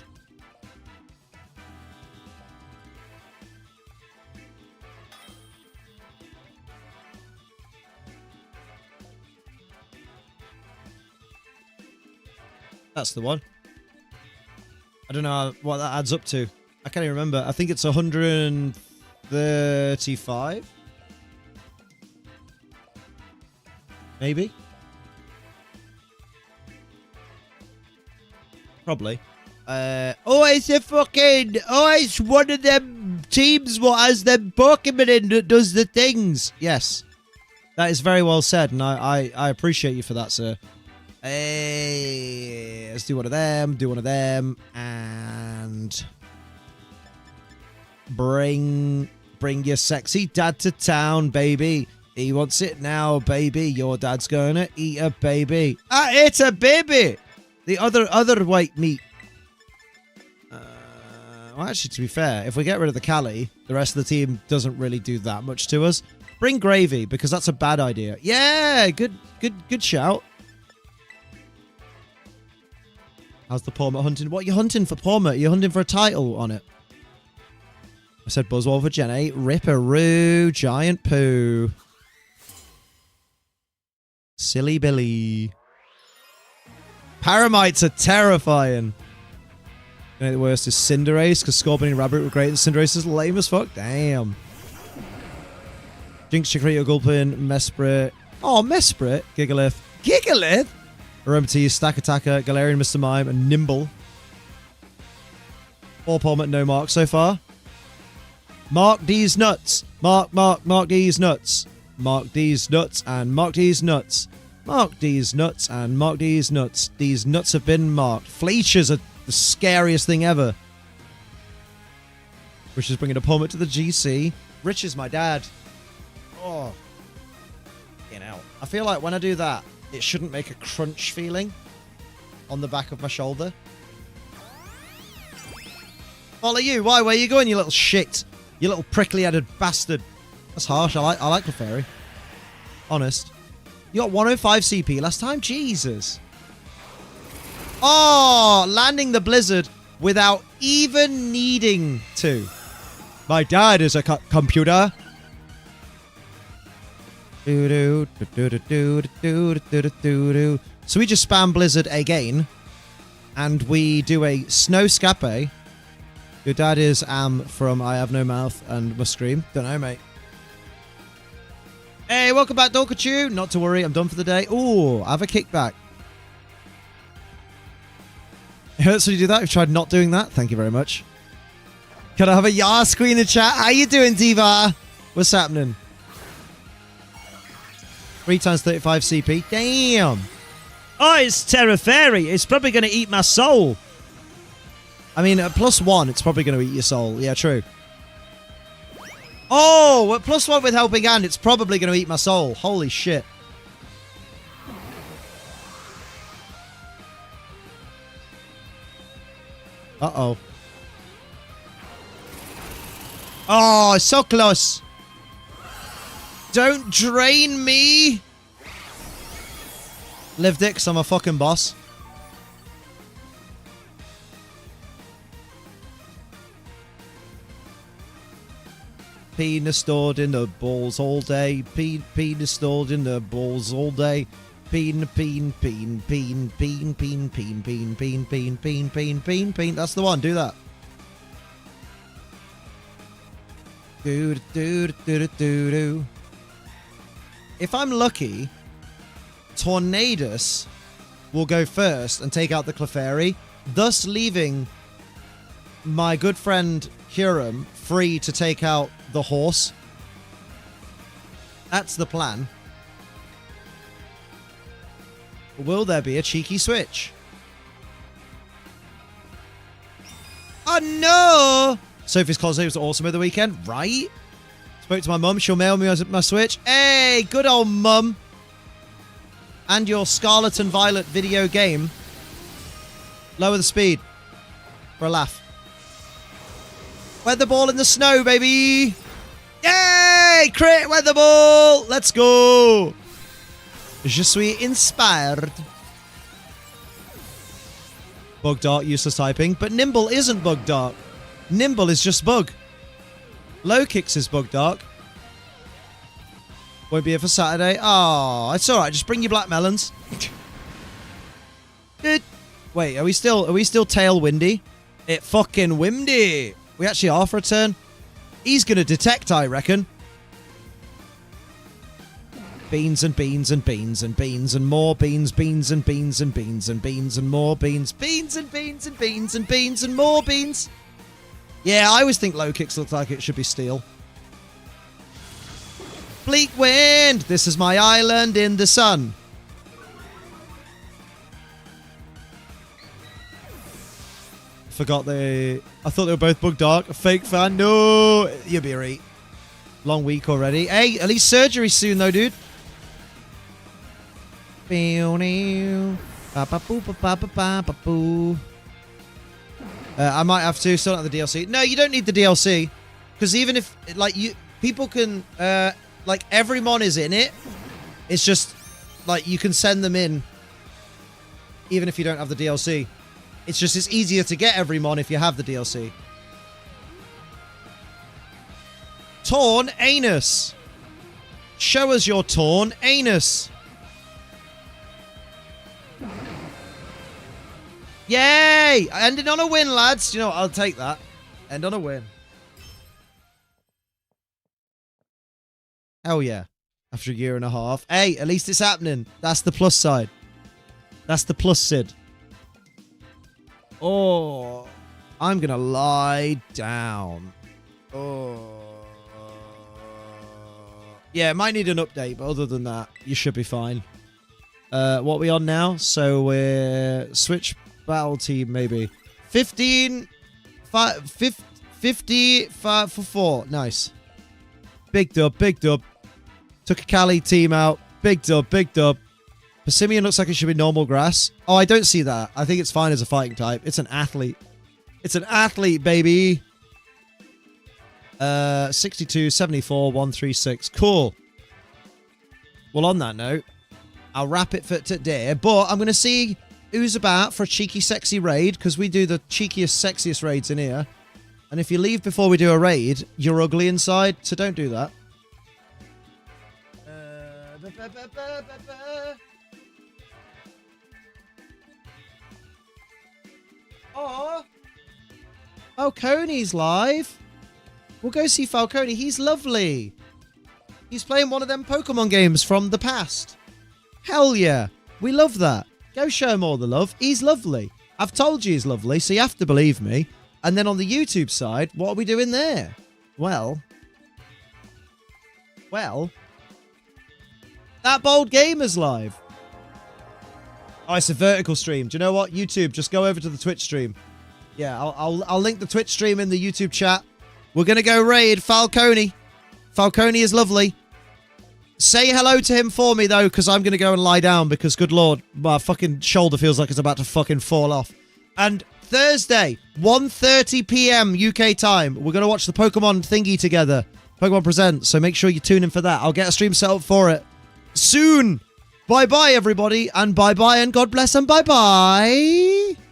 That's the one. I don't know what that adds up to. I can't even remember. I think it's 135. Maybe. Probably. It's one of them teams what has them Pokemon in that does the things. Yes. That is very well said, and I appreciate you for that, sir. Hey, let's do one of them, and bring your sexy dad to town, baby. He wants it now, baby. Your dad's gonna eat a baby. Ah, it's a baby. The other white meat. Well, actually, to be fair, if we get rid of the Cali, the rest of the team doesn't really do that much to us. Bring Gravy, because that's a bad idea. Yeah, good shout. How's the Pawmot hunting? What are you hunting for, Pawmot? You're hunting for a title on it. I said Buzzwole for Gen 8. Ripperoo. Giant Poo. Silly Billy. Paramites are terrifying. You know, the worst is Cinderace, because Scorpion and Rabbit were great, and Cinderace is lame as fuck. Damn. Jinx, Chikorita, Gulpin, Mesprit. Oh, Mesprit. Gigalith. Gigalith? Aromatisse, Stack Attacker, Galarian, Mr. Mime, and Nimble. 4 Palmet, no mark so far. Mark these nuts. Mark these nuts. Mark these nuts and mark these nuts. Mark these nuts and mark these nuts. These nuts have been marked. Fleechers are the scariest thing ever. Rich is bringing a Palmet to the GC. Rich is my dad. Oh. You know, I feel like when I do that, it shouldn't make a crunch feeling on the back of my shoulder. Follow you. Why? Where are you going, you little shit? You little prickly-headed bastard. That's harsh. I like Clefairy. Honest. You got 105 CP last time? Jesus. Oh, landing the Blizzard without even needing to. My dad is a computer. So we just spam Blizzard again. And we do a Snow Scape. Your dad is from I Have No Mouth and Must Scream. Don't know, mate. Hey, welcome back, Dorkachu. Not to worry, I'm done for the day. Ooh, I have a kickback. It hurts when you do that. I've tried not doing that. Thank you very much. Can I have a Yas Queen in the chat? How you doing, Diva? What's happening? 3 times 35 CP. Damn. Oh, it's Terra Fairy. It's probably going to eat my soul. I mean, at +1, it's probably going to eat your soul. Yeah, true. Oh, at +1 with Helping Hand, it's probably going to eat my soul. Holy shit. Uh-oh. Oh, so close. Don't drain me. Lived it, 'cause I'm a fucking boss. Penis stored in the balls all day. Penis stored in the balls all day. Peen. That's the one. Do that. Do. If I'm lucky, Tornadus will go first and take out the Clefairy, thus leaving my good friend Hiram free to take out the horse. That's the plan. Will there be a cheeky switch? Oh no! Sophie's Closet was awesome over the weekend, right? Spoke to my mum, she'll mail me my Switch. Hey, good old mum. And your Scarlet and Violet video game. Lower the speed. For a laugh. Weather ball in the snow, baby! Yay! Crit weather ball! Let's go! Je suis inspired. Bug Dark, useless typing. But Nimble isn't Bug Dark. Nimble is just Bug. Low Kicks is Bug Dark. Won't be here for Saturday. Oh, it's alright. Just bring your black melons. Wait, are we still tail windy? It fucking windy. We actually are for a turn. He's gonna detect, I reckon. Beans and beans and beans and beans and more beans, beans and beans and beans and beans and more beans, beans and beans and beans and beans and more beans. Yeah, I always think low kicks look like it should be steel. Bleak wind! This is my island in the sun. Forgot I thought they were both Bug Dark. A fake fan. No! You'll be right. Long week already. Hey, at least surgery soon though, dude. I might have to sort out the DLC. No, you don't need the DLC. Because even if, like, people can, like, every mon is in it. It's just, like, you can send them in even if you don't have the DLC. It's just, it's easier to get every mon if you have the DLC. Torn anus. Show us your torn anus. Yay! Ending on a win, lads. You know what? I'll take that. End on a win. Hell yeah. After a year and a half. Hey, at least it's happening. That's the plus side. That's the plus, Sid. Oh, I'm going to lie down. Oh. Yeah, it might need an update, but other than that, you should be fine. What are we on now? So we're switch battle team, maybe. 50 for 4. Nice. Big dub, big dub. Took a Cali team out. Big dub, big dub. Persimmon looks like it should be normal grass. Oh, I don't see that. I think it's fine as a fighting type. It's an athlete. It's an athlete, baby. 62, 74, 136. Cool. Well, on that note, I'll wrap it for today. But I'm going to see who's about for a cheeky, sexy raid, because we do the cheekiest, sexiest raids in here. And if you leave before we do a raid, you're ugly inside, so don't do that. Oh, Falcone's live. We'll go see Falcone. He's lovely. He's playing one of them Pokemon games from the past. Hell yeah. We love that. Go show him all the love. He's lovely. I've told you he's lovely, so you have to believe me. And then on the YouTube side, what are we doing there? Well, that Bold Gamer's live. Oh, it's a vertical stream. Do you know what? YouTube, just go over to the Twitch stream. Yeah, I'll link the Twitch stream in the YouTube chat. We're going to go raid Falcone. Falcone is lovely. Say hello to him for me, though, because I'm going to go and lie down because, good lord, my fucking shoulder feels like it's about to fucking fall off. And Thursday, 1:30 p.m. UK time, we're going to watch the Pokemon thingy together. Pokemon Presents, so make sure you tune in for that. I'll get a stream set up for it soon. Bye-bye, everybody, and bye-bye, and God bless, and bye-bye.